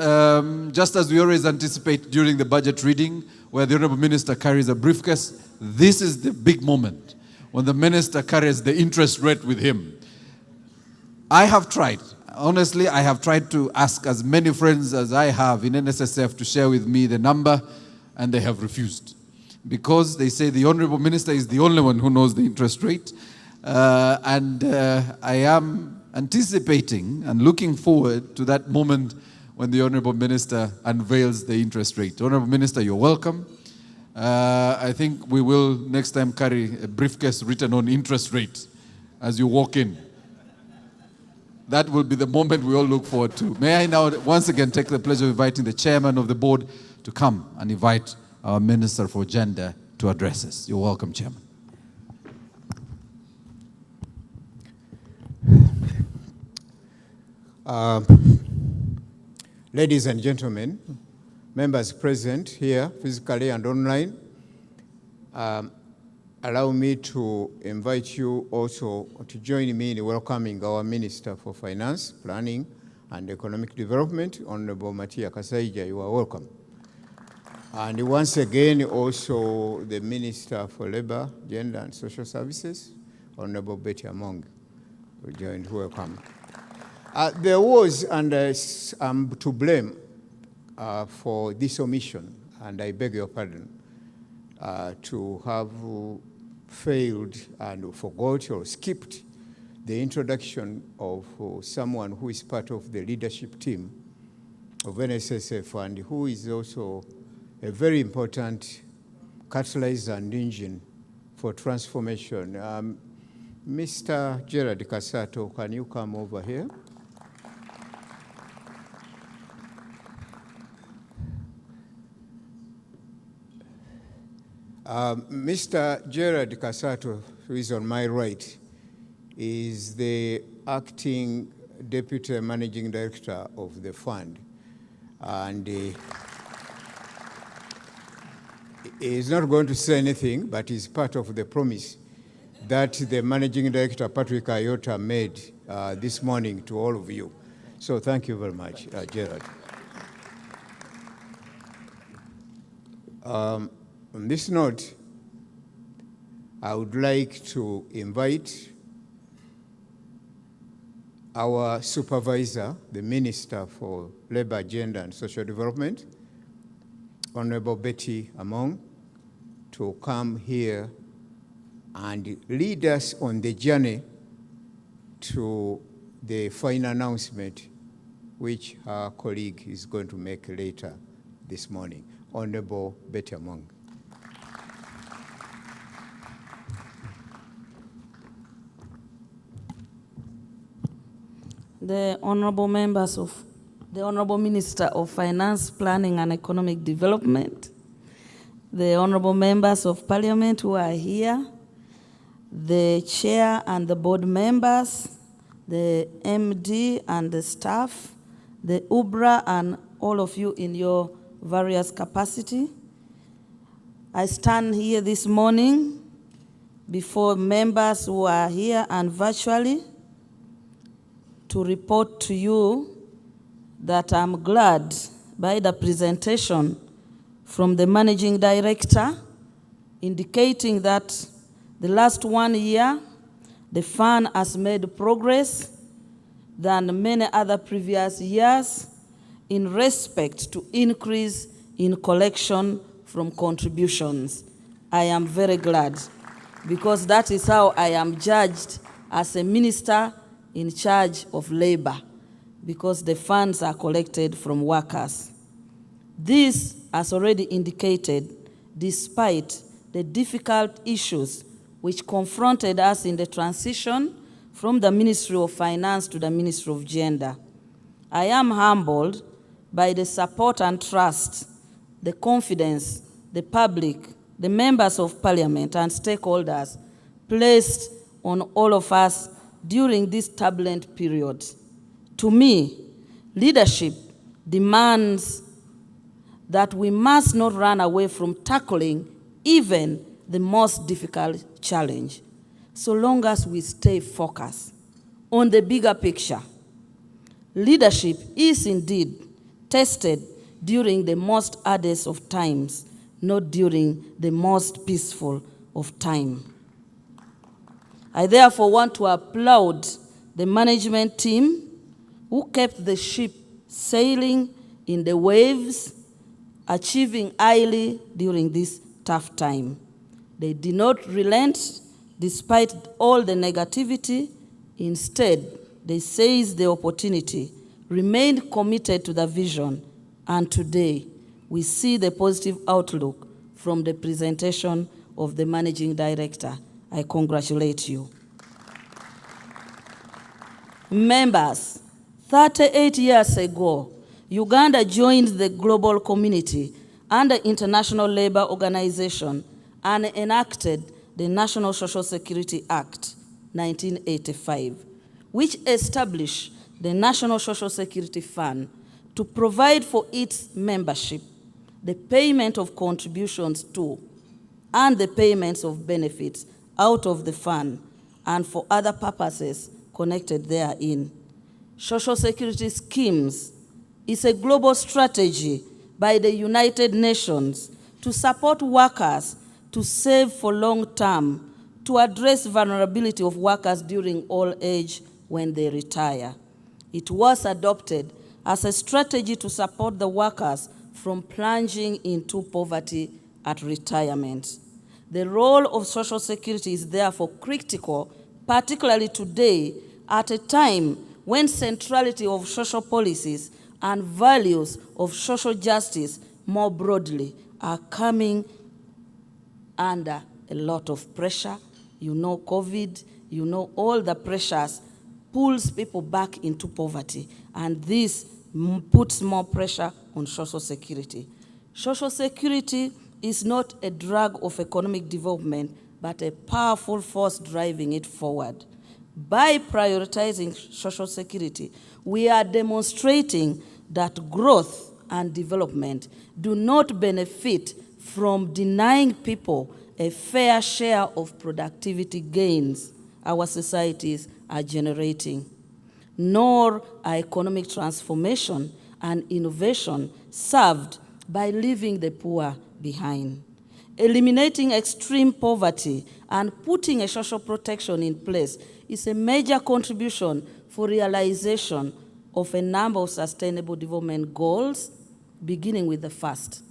just as we always anticipate during the budget reading, where the Honourable Minister carries a briefcase. This is the big moment, when the Minister carries the interest rate with him. I have tried, honestly, I have tried to ask as many friends as I have in NSSF to share with me the number, and they have refused. Because they say the Honourable Minister is the only one who knows the interest rate. I am anticipating and looking forward to that moment when the Honourable Minister unveils the interest rate. Honourable Minister, you're welcome. I think we will next time carry a briefcase written on interest rate as you walk in. That will be the moment we all look forward to. May I now once again take the pleasure of inviting the Chairman of the Board to come and invite our Minister for Gender to address us. You're welcome, Chairman. Ladies and gentlemen, members present here physically and online, allow me to invite you also to join me in welcoming our Minister for Finance, Planning and Economic Development, Honorable Matia Kasaija. You are welcome. And once again, also the Minister for Labour, Gender and Social Services, Honorable Betty Among, who joined. Welcome. There was, and I'm to blame for this omission, and I beg your pardon, to have failed and forgot or skipped the introduction of someone who is part of the leadership team of NSSF and who is also a very important catalyst and engine for transformation. Mr. Gerard Kasato, can you come over here? Mr. Gerard Kasato, who is on my right, is the acting Deputy Managing Director of the fund. And he is not going to say anything, but is part of the promise that the Managing Director, Patrick Ayota, made this morning to all of you. So thank you very much, Gerard. On this note, I would like to invite our supervisor, the Minister for Labour, Gender and Social Development, Honorable Betty Among, to come here and lead us on the journey to the final announcement, which our colleague is going to make later this morning. Honorable Betty Among. The Honorable Members of the Honorable Minister of Finance, Planning and Economic Development, the Honorable Members of Parliament who are here, the Chair and the Board members, the MD and the staff, the UBRA and all of you in your various capacity. I stand here this morning before members who are here and virtually to report to you that I'm glad by the presentation from the Managing Director indicating that the last 1 year, the fund has made progress than many other previous years in respect to increase in collection from contributions. I am very glad, because that is how I am judged as a minister in charge of labor, because the funds are collected from workers. This, as already indicated, despite the difficult issues which confronted us in the transition from the Ministry of Finance to the Ministry of Gender. I am humbled by the support and trust, the confidence the public, the members of parliament and stakeholders placed on all of us during this turbulent period. To me, leadership demands that we must not run away from tackling even the most difficult challenge, so long as we stay focused on the bigger picture. Leadership is indeed tested during the most hardest of times, not during the most peaceful of time. I therefore want to applaud the management team who kept the ship sailing in the waves, achieving highly during this tough time. They did not relent despite all the negativity. Instead, they seized the opportunity, remained committed to the vision, and today we see the positive outlook from the presentation of the Managing Director. I congratulate you. Members, 38 years ago, Uganda joined the global community under International Labour Organization and enacted the National Social Security Act, 1985, which established the National Social Security Fund to provide for its membership, the payment of contributions to, and the payments of benefits out of the fund, and for other purposes connected therein. Social security schemes is a global strategy by the United Nations to support workers to save for long term, to address vulnerability of workers during old age when they retire. It was adopted as a strategy to support the workers from plunging into poverty at retirement. The role of Social Security is therefore critical, particularly today, at a time when centrality of social policies and values of social justice more broadly are coming under a lot of pressure. You know COVID, you know all the pressures pulls people back into poverty, and this puts more pressure on Social Security. Social Security is not a drag of economic development, but a powerful force driving it forward. By prioritizing Social Security, we are demonstrating that growth and development do not benefit from denying people a fair share of productivity gains our societies are generating, nor are economic transformation and innovation served by leaving the poor behind. Eliminating extreme poverty and putting a social protection in place is a major contribution for realization of a number of sustainable development goals, beginning with the first: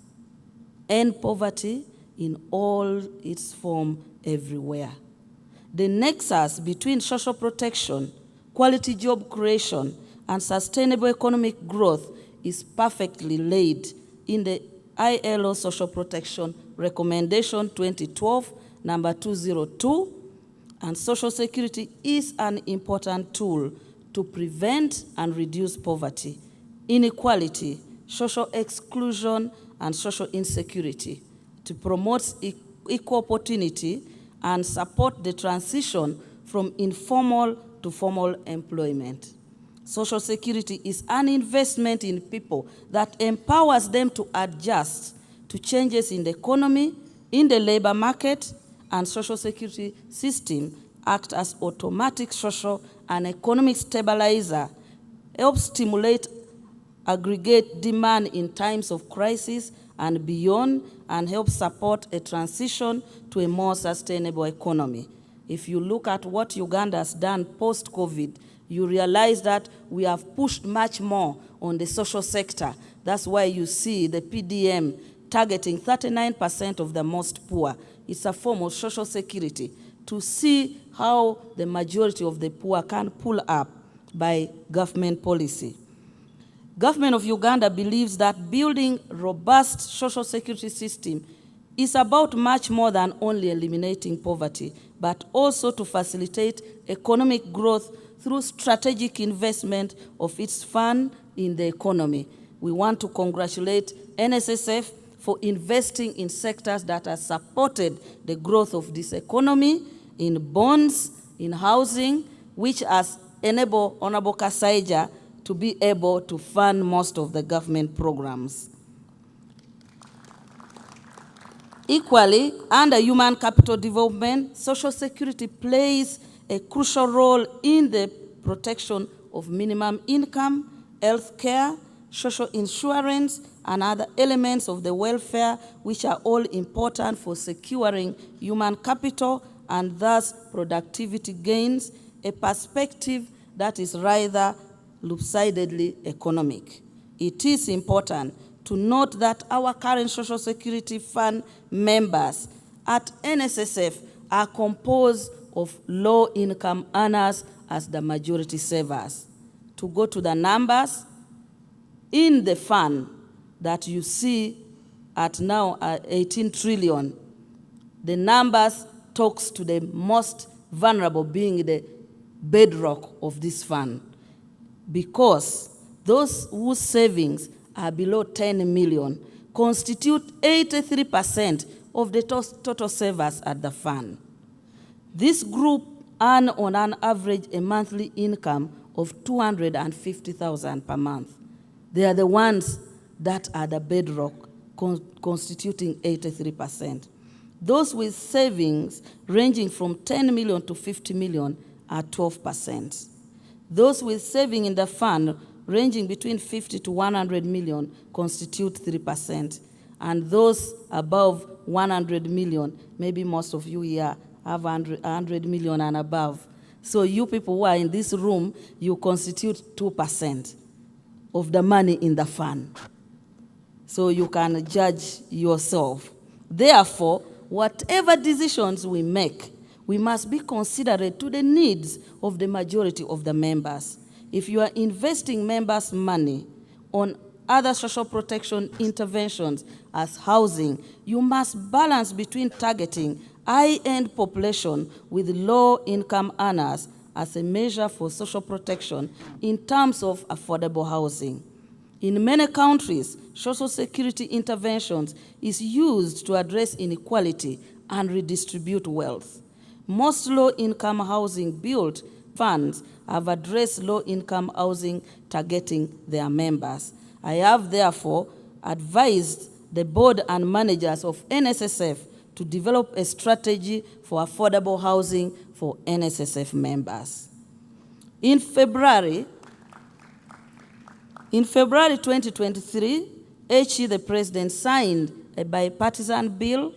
end poverty in all its form everywhere. The nexus between social protection, quality job creation, and sustainable economic growth is perfectly laid in the ILO Social Protection Recommendation 2012, number 202, and Social Security is an important tool to prevent and reduce poverty, inequality, social exclusion, and social insecurity, to promote equal opportunity and support the transition from informal to formal employment. Social Security is an investment in people that empowers them to adjust to changes in the economy, in the labor market, and Social Security system act as automatic social and economic stabilizer, helps stimulate aggregate demand in times of crisis and beyond, and help support a transition to a more sustainable economy. If you look at what Uganda has done post-COVID, you realize that we have pushed much more on the social sector. That's why you see the PDM targeting 39% of the most poor. It's a form of social security to see how the majority of the poor can pull up by government policy. Government of Uganda believes that building robust social security system is about much more than only eliminating poverty, but also to facilitate economic growth through strategic investment of its fund in the economy. We want to congratulate NSSF for investing in sectors that have supported the growth of this economy, in bonds, in housing, which has enabled Honorable Kasaija to be able to fund most of the government programs. Equally, under human capital development, social security plays a crucial role in the protection of minimum income, health care, social insurance, and other elements of the welfare, which are all important for securing human capital and thus productivity gains, a perspective that is rather lopsidedly economic. It is important to note that our current Social Security Fund members at NSSF are composed of low-income earners as the majority savers. To go to the numbers, in the fund that you see at now 18 trillion, the numbers talks to the most vulnerable being the bedrock of this fund, because those whose savings are below 10 million constitute 83% of the total savers at the fund. This group earn on an average a monthly income of 250,000 per month. They are the ones that are the bedrock, constituting 83%. Those with savings ranging from 10 million to 50 million are 12%. Those with saving in the fund ranging between 50 to 100 million constitute 3%. And those above 100 million, maybe most of you here have 100 million and above. So you people who are in this room, you constitute 2% of the money in the fund. So you can judge yourself. Therefore, whatever decisions we make, we must be considerate to the needs of the majority of the members. If you are investing members' money on other social protection interventions as housing, you must balance between targeting high-end population with low-income earners as a measure for social protection in terms of affordable housing. In many countries, social security interventions is used to address inequality and redistribute wealth. Most low-income housing built funds have addressed low-income housing targeting their members. I have therefore advised the board and managers of NSSF to develop a strategy for affordable housing for NSSF members. In February 2023, HE, the President, signed a bipartisan bill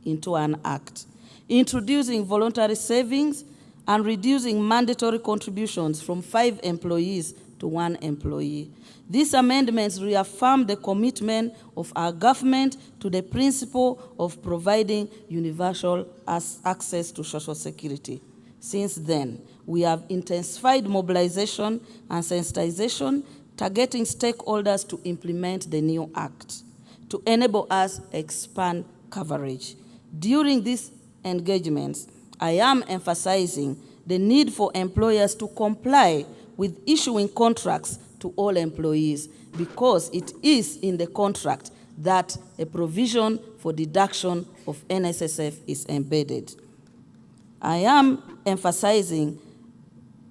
into an act, introducing voluntary savings and reducing mandatory contributions from 5 employees to 1 employee. These amendments reaffirm the commitment of our government to the principle of providing universal access to social security. Since then, we have intensified mobilization and sensitization, targeting stakeholders to implement the new act, to enable us expand coverage. During these engagements, I am emphasizing the need for employers to comply with issuing contracts to all employees, because it is in the contract that a provision for deduction of NSSF is embedded. I am emphasizing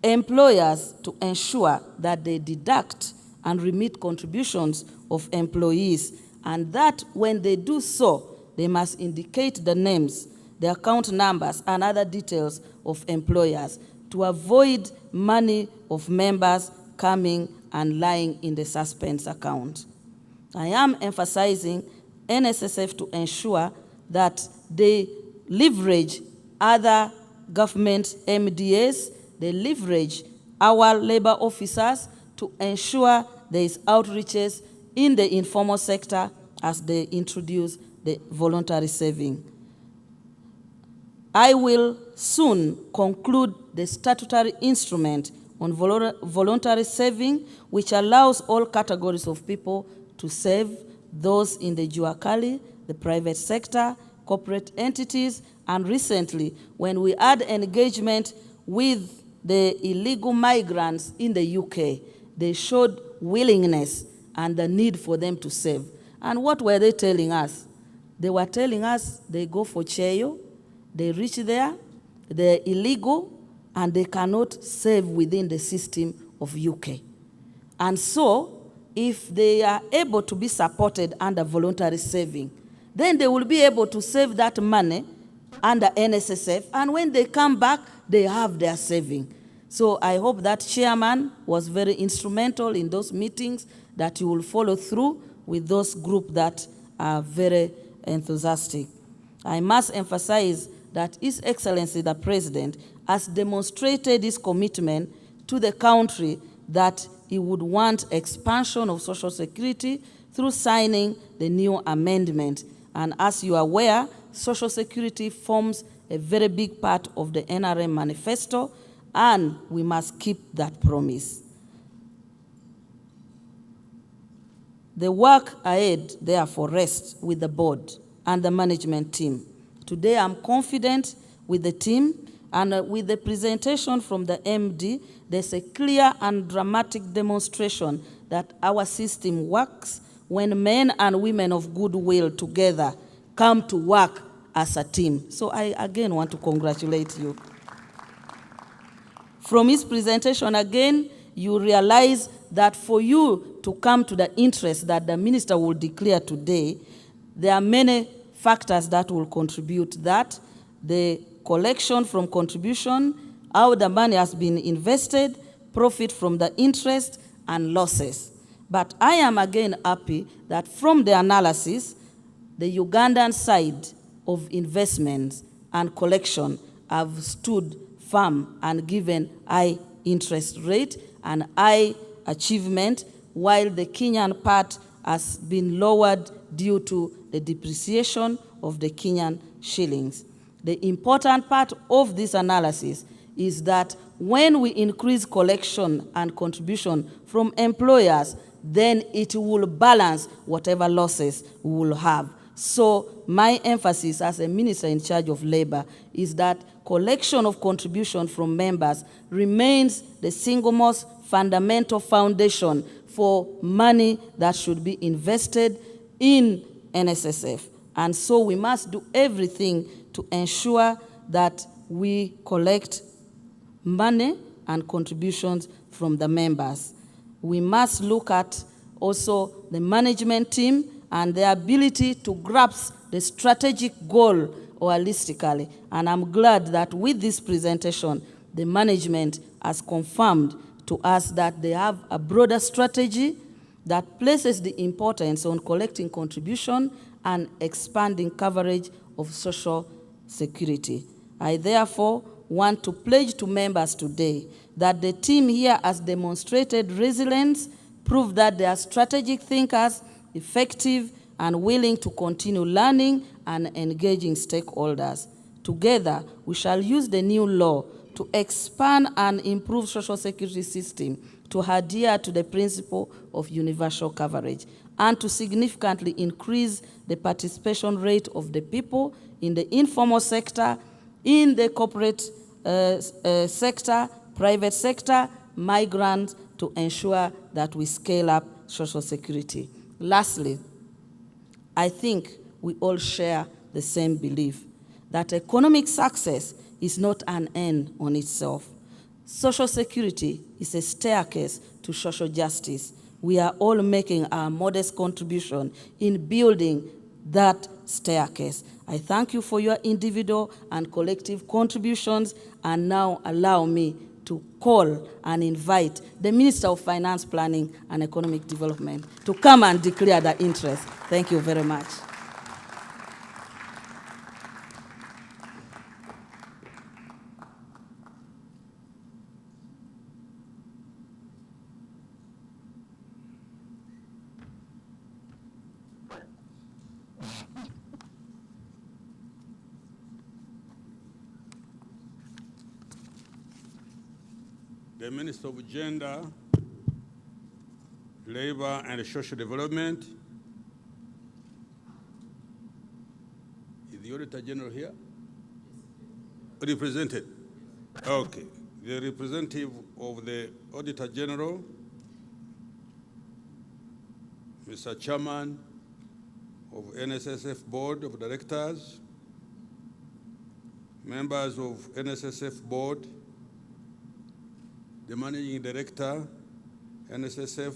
employers to ensure that they deduct and remit contributions of employees, and that when they do so, they must indicate the names, the account numbers, and other details of employers to avoid money of members coming and lying in the suspense account. I am emphasizing NSSF to ensure that they leverage other government MDAs, they leverage our labor officers to ensure there is outreaches in the informal sector as they introduce the voluntary saving. I will soon conclude the statutory instrument on voluntary saving, which allows all categories of people to save, those in the jua kali, the private sector, corporate entities, and recently, when we had engagement with the illegal migrants in the UK, they showed willingness and the need for them to save. And what were they telling us? They were telling us they go for cheyo, they reach there, they're illegal, and they cannot save within the system of UK. And so, if they are able to be supported under voluntary saving, then they will be able to save that money under NSSF, and when they come back, they have their saving. So I hope that chairman was very instrumental in those meetings, that you will follow through with those groups that are very enthusiastic. I must emphasize that His Excellency the President has demonstrated his commitment to the country that he would want expansion of Social Security through signing the new amendment. And as you are aware, Social Security forms a very big part of the NRM manifesto, and we must keep that promise. The work ahead, therefore, rests with the board and the management team. Today, I'm confident with the team, and with the presentation from the MD, there's a clear and dramatic demonstration that our system works when men and women of goodwill together come to work as a team. So I again want to congratulate you. From his presentation again, you realize that for you to come to the interest that the minister will declare today, there are many factors that will contribute to that. The collection from contribution, how the money has been invested, profit from the interest, and losses. But I am again happy that from the analysis, the Ugandan side of investments and collection have stood firm and given high interest rate and high achievement, while the Kenyan part has been lowered due to the depreciation of the Kenyan shillings. The important part of this analysis is that when we increase collection and contribution from employers, then it will balance whatever losses we will have. So my emphasis as a minister in charge of labor is that collection of contribution from members remains the single most fundamental foundation for money that should be invested in NSSF. And so we must do everything to ensure that we collect money and contributions from the members. We must look at also the management team and their ability to grasp the strategic goal holistically. And I'm glad that with this presentation, the management has confirmed to us that they have a broader strategy that places the importance on collecting contribution and expanding coverage of social security. I therefore want to pledge to members today that the team here has demonstrated resilience, proved that they are strategic thinkers, effective, and willing to continue learning and engaging stakeholders. Together, we shall use the new law to expand and improve social security system to adhere to the principle of universal coverage and to significantly increase the participation rate of the people in the informal sector, in the corporate sector, private sector, migrants, to ensure that we scale up social security. Lastly, I think we all share the same belief that economic success is not an end on itself. Social security is a staircase to social justice. We are all making our modest contribution in building that staircase. I thank you for your individual and collective contributions, and now allow me to call and invite the Minister of Finance, Planning and Economic Development to come and declare the interest. Thank you very much. the Minister of Gender, Labor and Social Development. Is the Auditor General here? Represented? Okay. The representative of the Auditor General, Mr. Chairman of NSSF Board of Directors, members of NSSF Board, the Managing Director, NSSF,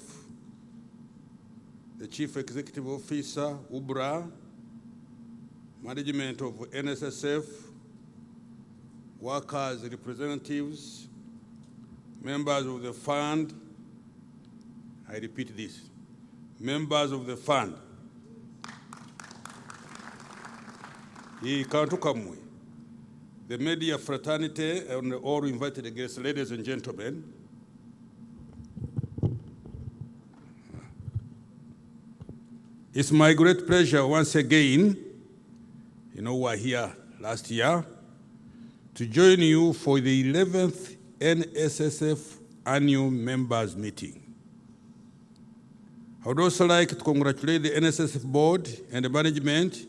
the Chief Executive Officer, UBRA, management of NSSF, workers' representatives, members of the fund. I repeat this, members of the fund. The media fraternity and all invited guests, ladies and gentlemen. It's my great pleasure once again, we were here last year, to join you for the 11th NSSF Annual Members Meeting. I would also like to congratulate the NSSF Board and the management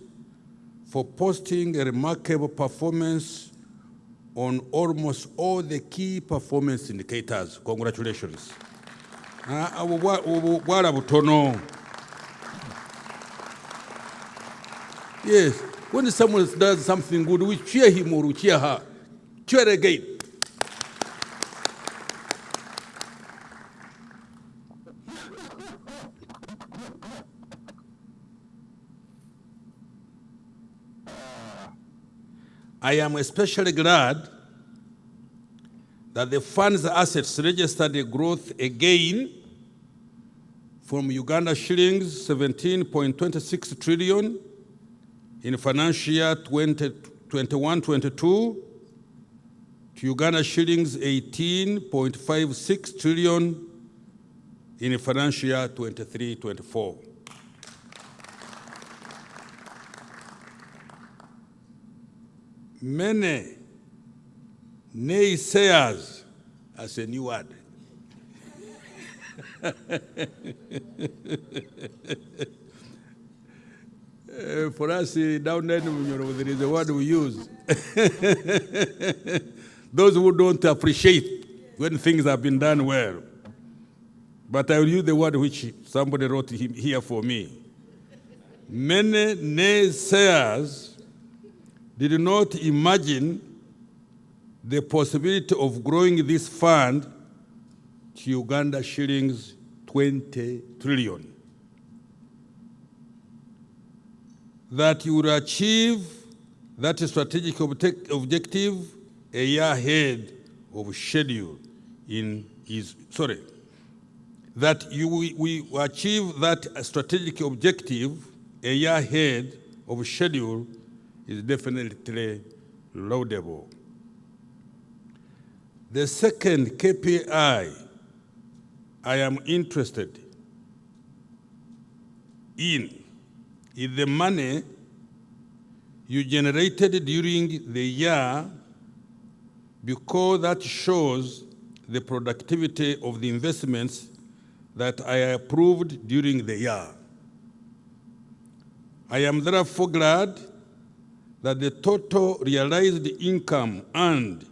for posting a remarkable performance on almost all the key performance indicators. Congratulations. Yes, when someone does something good, we cheer him or we cheer her. Cheer again. I am especially glad that the fund's assets registered a growth again from Uganda shillings 17.26 trillion in financial year 2021-22 to Uganda shillings 18.56 trillion in financial year 23-24. Many naysayers, as a new word, for us down there, there is a word we use. Those who don't appreciate when things have been done well. But I will use the word which somebody wrote here for me. Many naysayers did not imagine the possibility of growing this fund to Uganda shillings 20 trillion. That you would achieve that strategic objective a year ahead of schedule that we achieve that strategic objective a year ahead of schedule is definitely laudable. The second KPI I am interested in is the money you generated during the year, because that shows the productivity of the investments that I approved during the year. I am therefore glad that the total realized income earned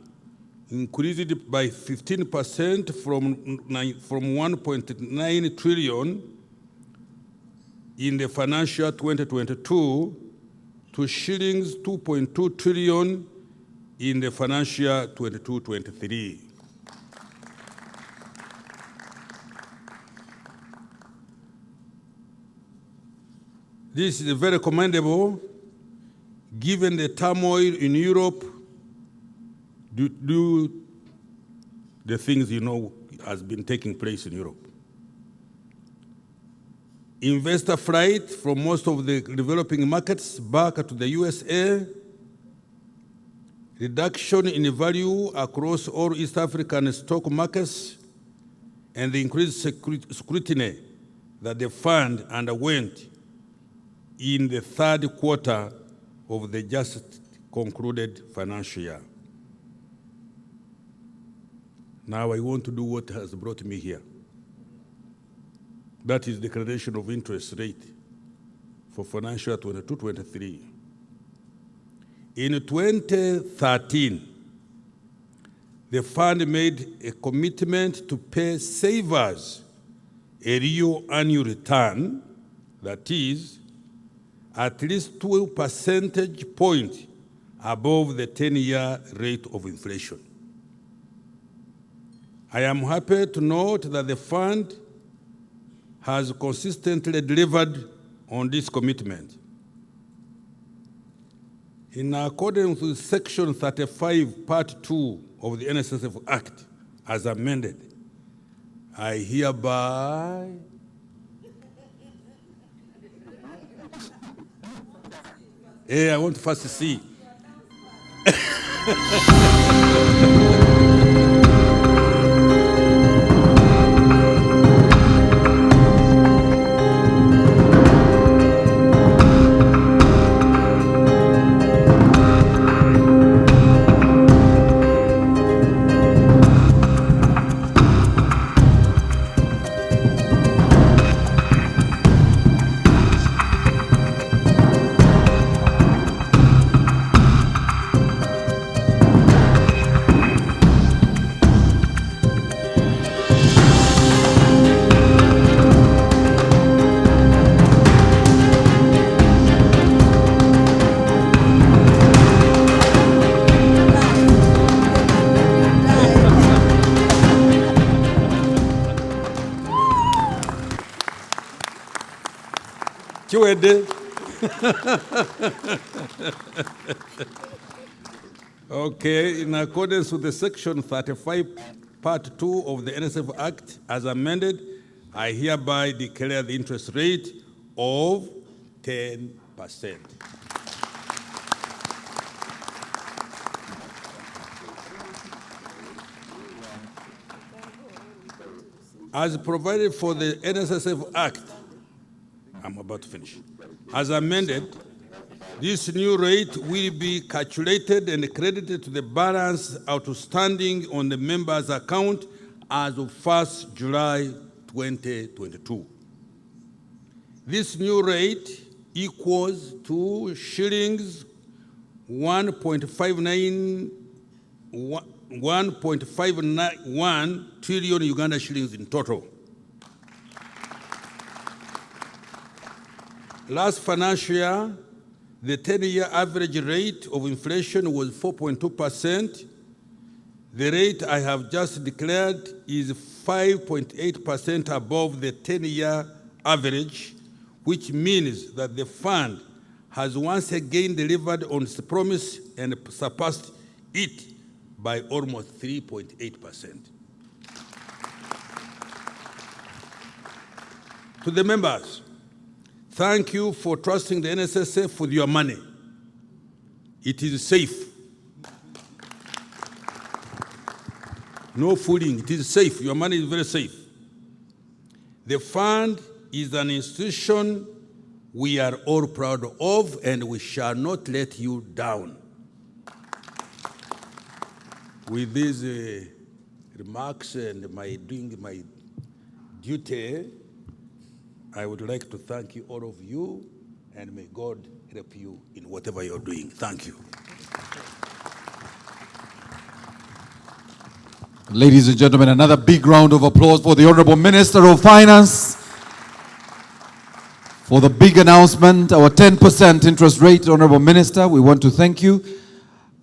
increased by 15% from 1.9 trillion in the financial year 2022 to shillings 2.2 trillion in the financial year 22-23. This is very commendable given the turmoil in Europe due to the things has been taking place in Europe. Investor flight from most of the developing markets back to the USA, reduction in value across all East African stock markets, and the increased scrutiny that the fund underwent in the third quarter of the just concluded financial year. Now I want to do what has brought me here. That is declaration of interest rate for financial year 22-23. In 2013, the fund made a commitment to pay savers a real annual return, that is, at least 2 percentage points above the 10-year rate of inflation. I am happy to note that the fund has consistently delivered on this commitment. In accordance with Section 35, Part 2 of the NSSF Act, as amended, I hereby hey, I want to first see. Okay, in accordance with the Section 35, Part 2 of the NSSF Act, as amended, I hereby declare the interest rate of 10%. As provided for the NSSF Act, I'm about to finish. As amended, this new rate will be calculated and credited to the balance outstanding on the member's account as of 1st July 2022. This new rate equals to shillings 1.591 trillion Uganda shillings in total. Last financial year, the 10-year average rate of inflation was 4.2%. The rate I have just declared is 5.8% above the 10-year average, which means that the fund has once again delivered on its promise and surpassed it by almost 3.8%. To the members, thank you for trusting the NSSF with your money. It is safe. No fooling, it is safe. Your money is very safe. The fund is an institution we are all proud of, and we shall not let you down. With these remarks and my doing my duty, I would like to thank you, all of you, and may God help you in whatever you're doing. Thank you. Ladies and gentlemen, another big round of applause for the Honorable Minister of Finance for the big announcement, our 10% interest rate. Honorable Minister, we want to thank you.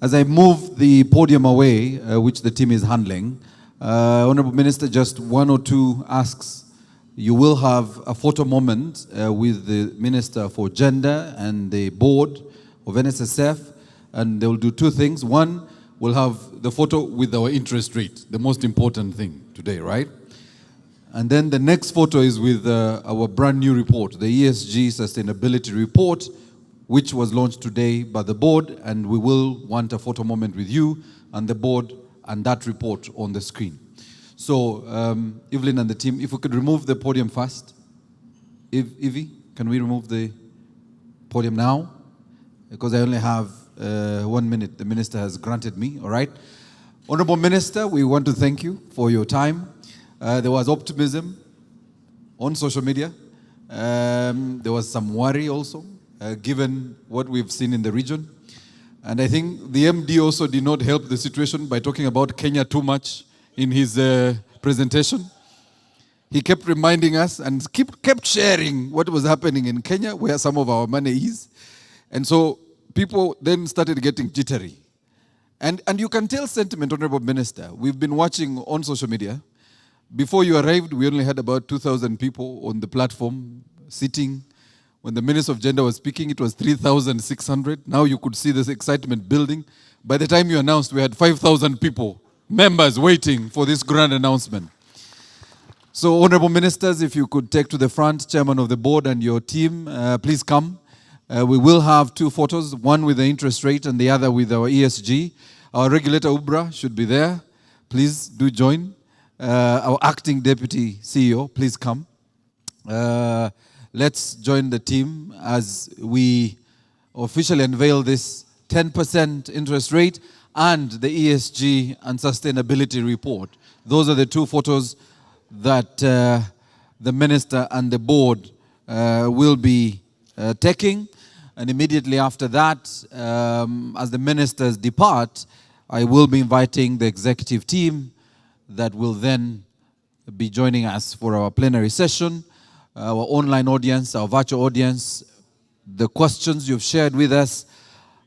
As I move the podium away, which the team is handling, Honorable Minister, just one or two asks. You will have a photo moment with the Minister for Gender and the board of NSSF, and they will do two things. One, we'll have the photo with our interest rate, the most important thing today, right? And then the next photo is with our brand new report, the ESG Sustainability Report, which was launched today by the board, and we will want a photo moment with you and the board and that report on the screen. So, Evelyn and the team, if we could remove the podium first. Evie, can we remove the podium now? Because I only have 1 minute. The minister has granted me, all right? Honorable Minister, we want to thank you for your time. There was optimism on social media. There was some worry also, given what we've seen in the region. And I think the MD also did not help the situation by talking about Kenya too much in his presentation. He kept reminding us and kept sharing what was happening in Kenya, where some of our money is. And so people then started getting jittery. And you can tell sentiment, Honorable Minister. We've been watching on social media. Before you arrived, we only had about 2,000 people on the platform sitting. When the Minister of Gender was speaking, it was 3,600. Now you could see this excitement building. By the time you announced, we had 5,000 people, members waiting for this grand announcement. So, Honorable Ministers, if you could take to the front, Chairman of the Board and your team, please come. We will have two photos, one with the interest rate and the other with our ESG. Our regulator, Ubra, should be there. Please do join. Our acting deputy CEO, please come. Let's join the team as we officially unveil this 10% interest rate and the ESG and sustainability report. Those are the two photos that the minister and the board will be taking. And immediately after that, as the ministers depart, I will be inviting the executive team that will then be joining us for our plenary session, our online audience, our virtual audience. The questions you've shared with us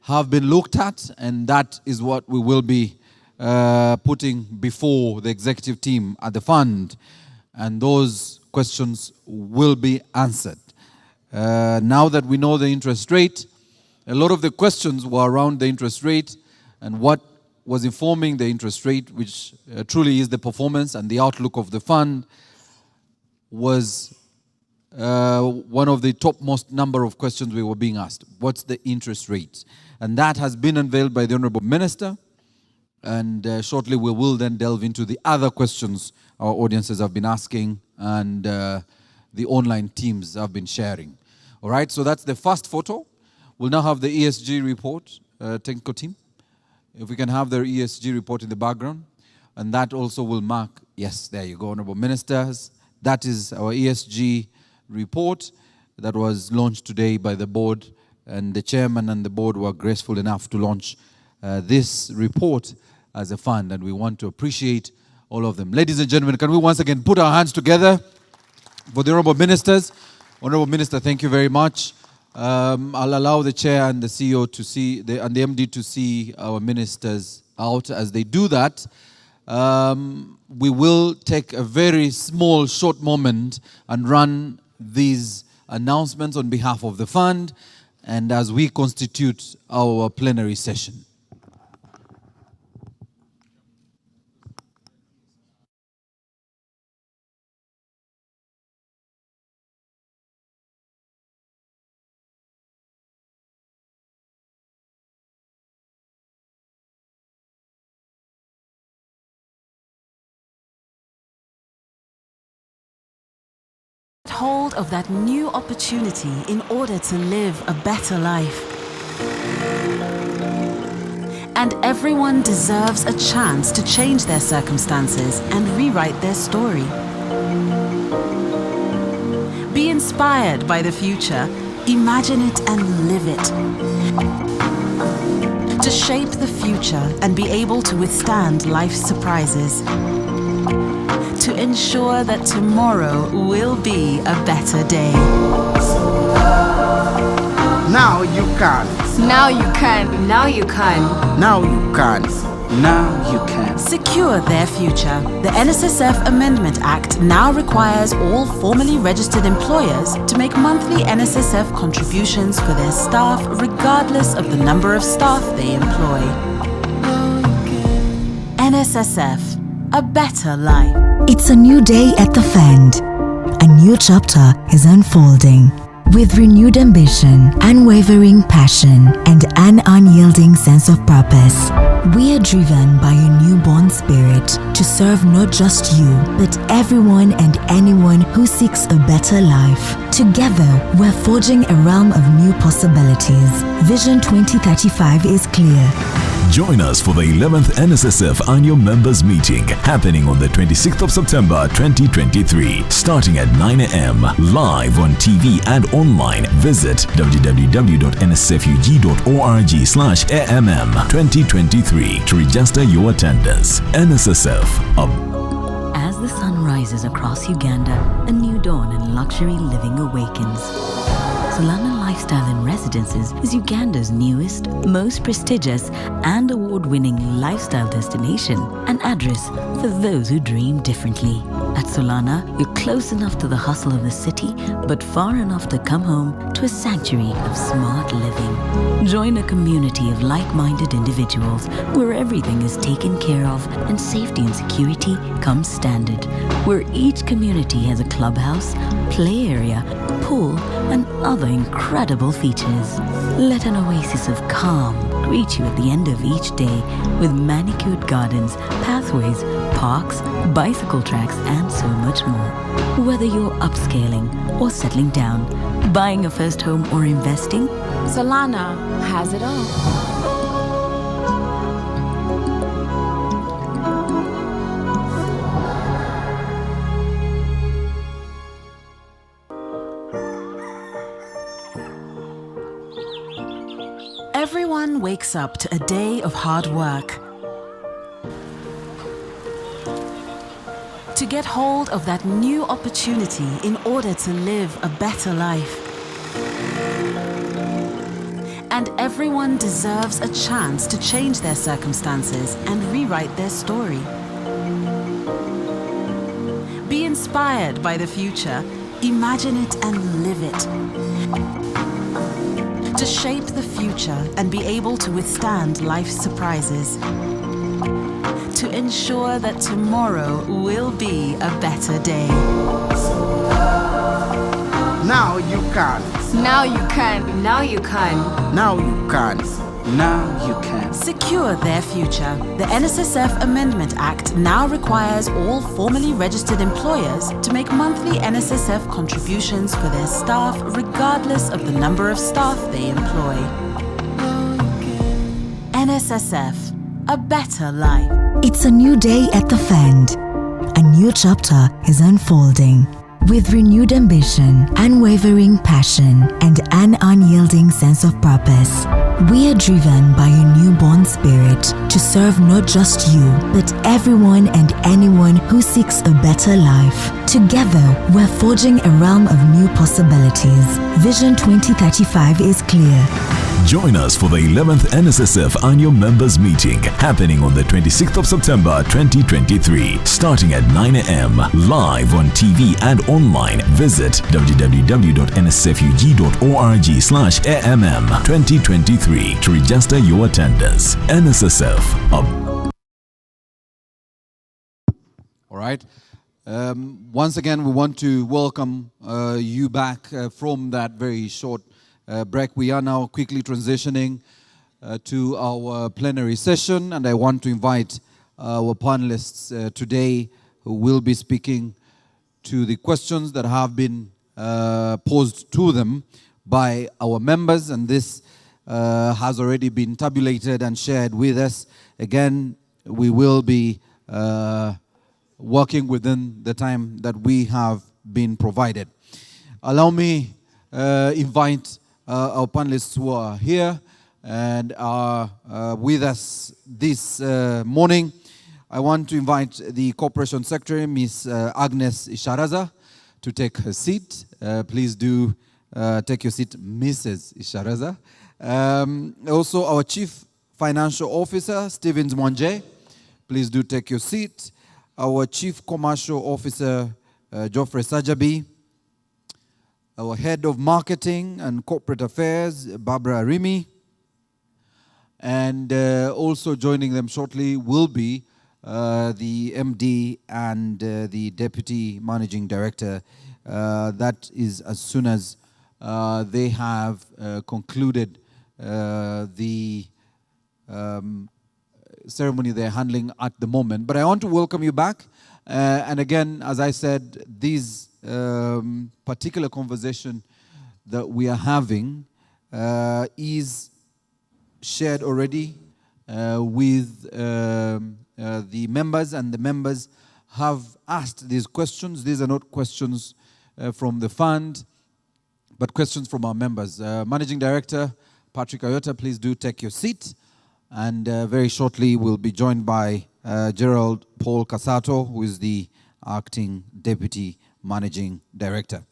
have been looked at, and that is what we will be putting before the executive team at the fund, and those questions will be answered. Now that we know the interest rate, a lot of the questions were around the interest rate and what was informing the interest rate, which truly is the performance and the outlook of the fund, was one of the topmost number of questions we were being asked. What's the interest rate? And that has been unveiled by the Honorable Minister, and shortly we will then delve into the other questions our audiences have been asking and the online teams have been sharing. All right, so that's the first photo. We'll now have the ESG report. Tenko team, if we can have their ESG report in the background. And that also will mark, yes, there you go, Honorable Ministers. That is our ESG report that was launched today by the board, and the chairman and the board were graceful enough to launch this report as a fund, and we want to appreciate all of them. Ladies and gentlemen, can we once again put our hands together for the Honorable Ministers? Honorable Minister, thank you very much. I'll allow the chair and the CEO to see, and the MD to see our ministers out. As they do that, we will take a very small, short moment and run these announcements on behalf of the fund, and as we constitute our plenary session. Hold of that new opportunity in order to live a better life. And everyone deserves a chance to change their circumstances and rewrite their story. Be inspired by the future, imagine it and live it. To shape the future and be able to withstand life's surprises. To ensure that tomorrow will be a better day. Now you can. Now you can. Now you can. Now you can. Now you can. Secure their future. The NSSF Amendment Act now requires all formally registered employers to make monthly NSSF contributions for their staff regardless of the number of staff they employ. NSSF, a better life. It's a new day at the Fend. A new chapter is unfolding. With renewed ambition, unwavering passion, and an unyielding sense of purpose, we are driven by a newborn spirit to serve not just you, but everyone and anyone who seeks a better life. Together, we're forging a realm of new possibilities. Vision 2035 is clear. Join us for the 11th NSSF Annual Members Meeting happening on the 26th of September 2023, starting at 9 a.m. live on TV and online. Visit www.nsfug.org/AMM 2023 to register your attendance. NSSF, As the sun rises across Uganda, a new dawn in luxury living awakens. Solana Lifestyle and Residences is Uganda's newest, most prestigious and award-winning lifestyle destination, an address for those who dream differently. At Solana, you're close enough to the hustle of the city, but far enough to come home to a sanctuary of smart living. Join a community of like-minded individuals where everything is taken care of and safety and security come standard, where each community has a clubhouse, play area, pool, and other incredible features. Let an oasis of calm greet you at the end of each day with manicured gardens, pathways, parks, bicycle tracks, and so much more. Whether you're upscaling or settling down, buying a first home or investing, Solana has it all. Everyone wakes up to a day of hard work. To get hold of that new opportunity in order to live a better life. And everyone deserves a chance to change their circumstances and rewrite their story. Be inspired by the future, imagine it and live it. To shape the future and be able to withstand life's surprises. To ensure that tomorrow will be a better day. Now you can. Now you can. Now you can. Now you can. Now you can. Secure their future. The NSSF Amendment Act now requires all formally registered employers to make monthly NSSF contributions for their staff regardless of the number of staff they employ. NSSF, a better life. It's a new day at the Fend. A new chapter is unfolding. With renewed ambition, unwavering passion, and an unyielding sense of purpose, we are driven by a newborn spirit to serve not just you, but everyone and anyone who seeks a better life. Together, we're forging a realm of new possibilities. Vision 2035 is clear. Join us for the 11th NSSF Annual Members Meeting happening on the 26th of September 2023, starting at 9 a.m. live on TV and online. Visit www.nsfug.org/AMM 2023 to register your attendance. NSSF. All right. Once again, we want to welcome you back from that very short break. We are now quickly transitioning to our plenary session, and I want to invite our panelists today who will be speaking to the questions that have been posed to them by our members, and this has already been tabulated and shared with us. Again, we will be working within the time that we have been provided. Allow me invite our panelists who are here and are with us this morning. I want to invite the Corporation Secretary, Ms. Agnes Isharaza, to take her seat. Please do take your seat, Mrs. Isharaza. Also, our Chief Financial Officer, Stevens Mwanje. Please do take your seat. Our Chief Commercial Officer, Geoffrey Sajabi. Our Head of Marketing and Corporate Affairs, Barbara Rimi. And also joining them shortly will be the MD and the Deputy Managing Director. That is as soon as they have concluded the ceremony they're handling at the moment. But I want to welcome you back. And again, as I said, these particular conversation that we are having is shared already with the members, and the members have asked these questions. These are not questions from the fund, but questions from our members. Managing Director Patrick Ayota, please do take your seat. And very shortly we'll be joined by Gerald Paul Casato, who is the Acting Deputy Managing Director.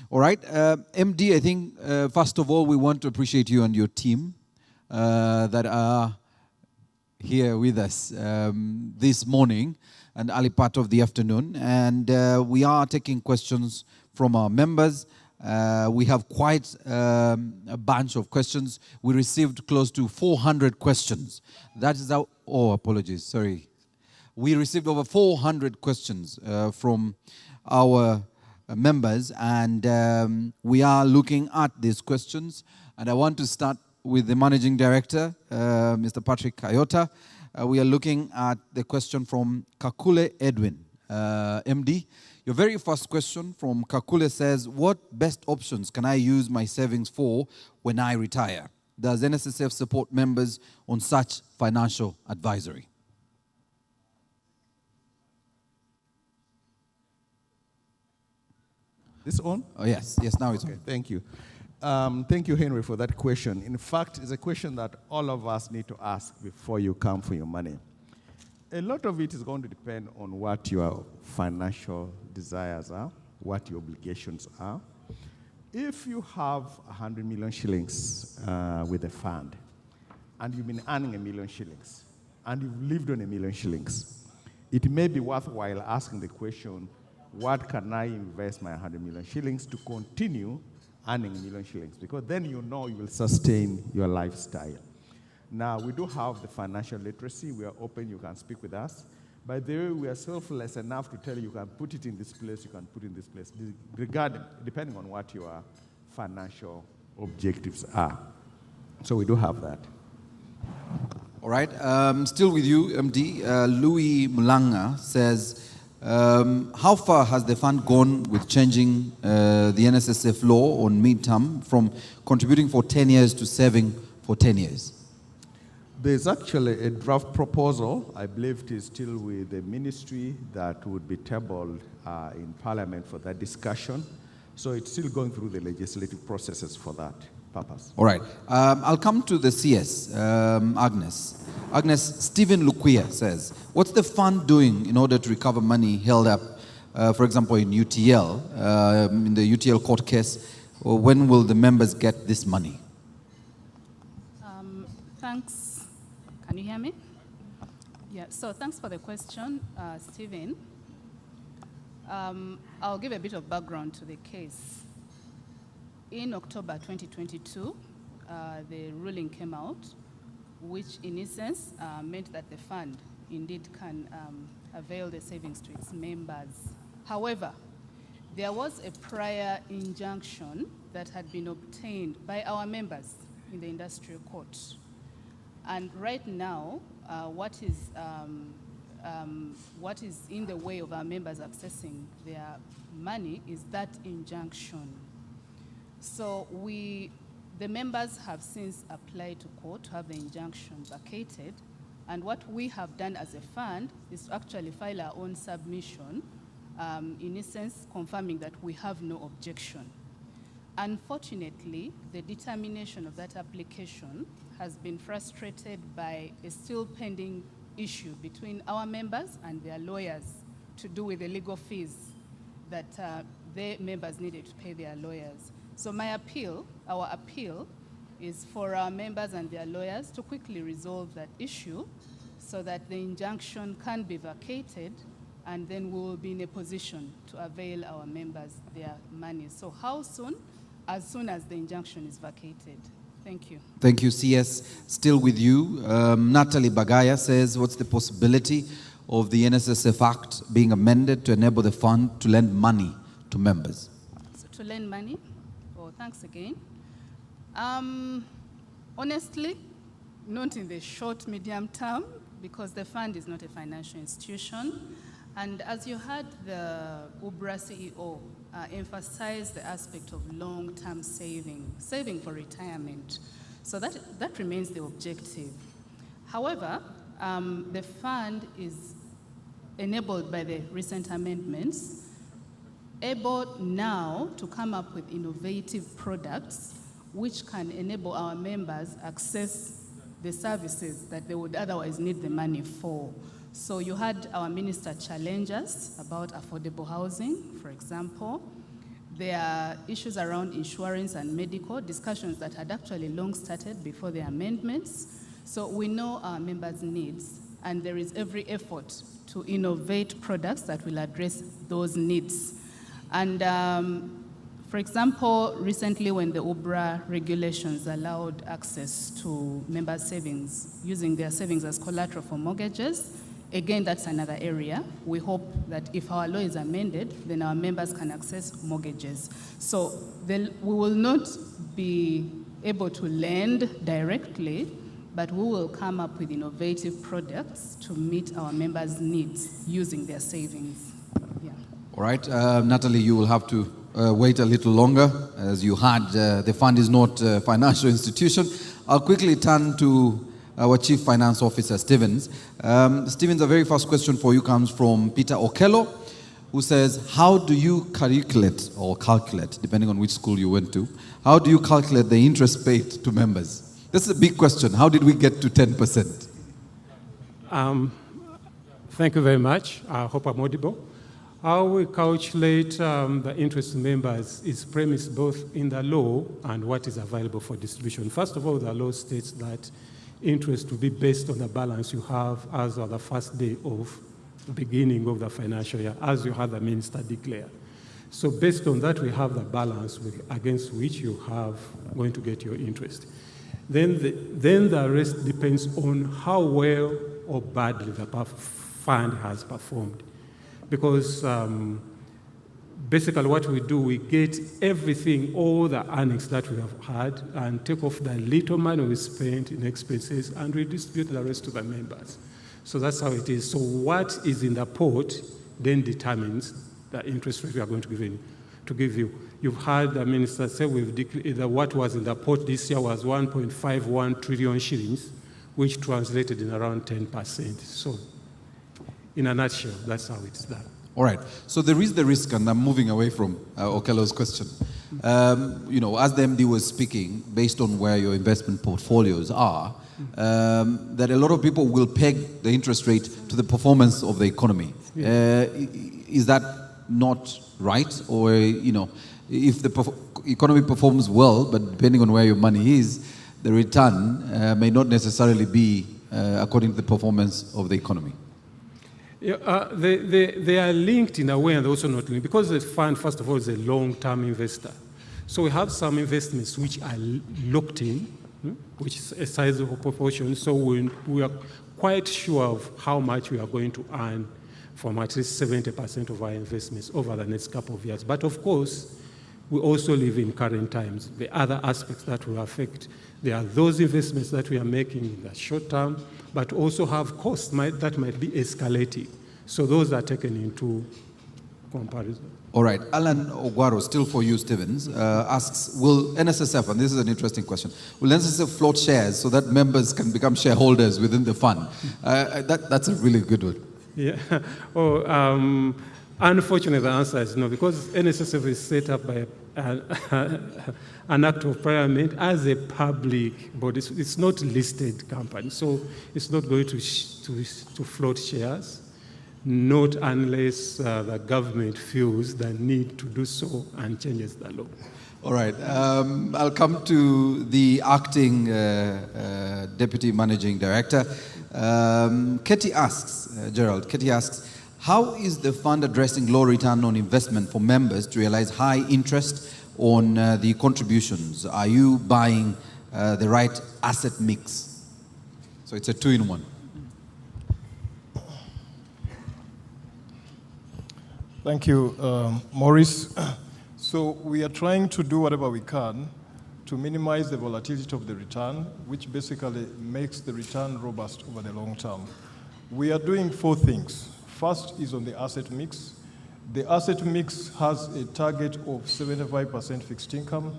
All right, MD, I think first of all we want to appreciate you and your team that are here with us this morning and early part of the afternoon. And we are taking questions from our members. We have quite a bunch of questions. We received close to 400 questions. That is our, oh, apologies, sorry. We received over 400 questions from our members, and we are looking at these questions. And I want to start with the Managing Director, Mr. Patrick Ayota. We are looking at the question from Kakule Edwin, MD. Your very first question from Kakule says, what best options can I use my savings for when I retire? Does NSSF support members on such financial advisory? This on? Oh, yes. Yes, now it's okay, on. Thank you. Thank you, Henry, for that question. In fact, it's a question that all of us need to ask before you come for your money. A lot of it is going to depend on what your financial desires are, what your obligations are. If you have 100 million shillings with a fund, and you've been earning $1 million shillings, and you've lived on $1 million shillings, it may be worthwhile asking the question, what can I invest my 100 million shillings to continue earning $1 million shillings? Because then you know you will sustain your lifestyle. Now, we do have the financial literacy. We are open. You can speak with us. By the way, we are selfless enough to tell you, you can put it in this place, you can put it in this place, depending on what your financial objectives are. So we do have that. All right. Still with you, MD. Louis Mulanga says, how far has the fund gone with changing the NSSF law on midterm from contributing for 10 years to saving for 10 years? There's actually a draft proposal. I believe it is still with the ministry that would be tabled in Parliament for that discussion. So it's still going through the legislative processes for that purpose. All right. I'll come to the CS, Agnes. Agnes, Stephen Luquia says, what's the fund doing in order to recover money held up, for example, in UTL, in the UTL court case? Or when will the members get this money? Thanks. Can you hear me? Yeah, so thanks for the question, Stephen. I'll give a bit of background to the case. In October 2022, the ruling came out, which in essence meant that the fund indeed can avail the savings to its members. However, there was a prior injunction that had been obtained by our members in the industrial court. And right now, what is in the way of our members accessing their money is that injunction. So the members have since applied to court to have the injunction vacated. And what we have done as a fund is to actually file our own submission, in essence confirming that we have no objection. Unfortunately, the determination of that application has been frustrated by a still pending issue between our members and their lawyers to do with the legal fees that their members needed to pay their lawyers. So our appeal is for our members and their lawyers to quickly resolve that issue so that the injunction can be vacated, and then we will be in a position to avail our members their money. So how soon? As soon as the injunction is vacated. Thank you. Thank you, CS. Still with you. Natalie Bagaya says, what's the possibility of the NSSF Act being amended to enable the fund to lend money to members? So to lend money? Oh, thanks again. Honestly, not in the short, medium term, because the fund is not a financial institution. And as you heard the UBRA CEO emphasize the aspect of long-term saving for retirement. So that remains the objective. However, the fund is enabled by the recent amendments, able now to come up with innovative products which can enable our members access the services that they would otherwise need the money for. So you had our minister challenge us about affordable housing, for example. There are issues around insurance and medical, discussions that had actually long started before the amendments. So we know our members' needs, and there is every effort to innovate products that will address those needs. And for example, recently when the UBRA regulations allowed access to members' savings, using their savings as collateral for mortgages, again, that's another area. We hope that if our law is amended, then our members can access mortgages. So we will not be able to lend directly, but we will come up with innovative products to meet our members' needs using their savings. Yeah. All right, Natalie, you will have to wait a little longer. As you heard, the fund is not a financial institution. I'll quickly turn to our Chief Finance Officer, Stevens. Stevens, the very first question for you comes from Peter Okello, who says, how do you calculate, depending on which school you went to, how do you calculate the interest paid to members? This is a big question. How did we get to 10%? Thank you very much. I hope I'm audible. How we calculate the interest to members is premised both in the law and what is available for distribution. First of all, the law states that interest will be based on the balance you have as of the first day of the beginning of the financial year, as you had the minister declare. So based on that, we have the balance against which you have going to get your interest. Then the rest depends on how well or badly the fund has performed. Because basically what we do, we get everything, all the earnings that we have had, and take off the little money we spent in expenses and redistribute the rest to the members. So that's how it is. So what is in the pot then determines the interest rate we are going to give you. You've heard the minister say we've declared that what was in the pot this year was 1.51 trillion shillings, which translated in around 10%. So in a nutshell, that's how it's done. All right. So there is the risk, and I'm moving away from Okello's question. As the MD was speaking, based on where your investment portfolios are, that a lot of people will peg the interest rate to the performance of the economy. Yeah. Is that not right? Or, if the economy performs well, but depending on where your money is, the return may not necessarily be according to the performance of the economy. Yeah, they are linked in a way and also not linked, because the fund, first of all, is a long-term investor. So we have some investments which are locked in, which is a sizable proportion, so we are quite sure of how much we are going to earn from at least 70% of our investments over the next couple of years. But of course, we also live in current times. The other aspects that will affect, there are those investments that we are making in the short term, but also have costs that might be escalating. So those are taken into comparison. All right. Alan Ogwaro, still for you, Stevens, asks, will NSSF, and this is an interesting question, will NSSF float shares so that members can become shareholders within the fund? That's a really good one. Yeah. Unfortunately, the answer is no, because NSSF is set up by an act of parliament as a public body. It's not a listed company, so it's not going to float shares, not unless the government feels the need to do so and changes the law. All right. I'll come to the acting Deputy Managing Director. Katie asks, Katie asks, how is the fund addressing low return on investment for members to realize high interest on the contributions? Are you buying the right asset mix? So it's a two-in-one. Thank you, Maurice. So we are trying to do whatever we can to minimize the volatility of the return, which basically makes the return robust over the long term. We are doing four things. First is on the asset mix. The asset mix has a target of 75% fixed income.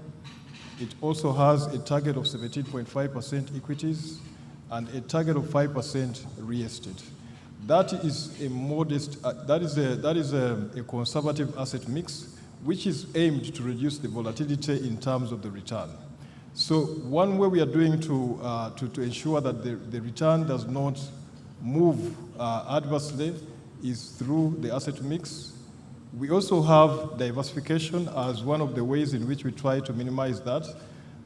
It also has a target of 17.5% equities, and a target of 5% real estate. That is a modest, that is a conservative asset mix, which is aimed to reduce the volatility in terms of the return. So one way we are doing to ensure that the return does not move adversely is through the asset mix. We also have diversification as one of the ways in which we try to minimize that.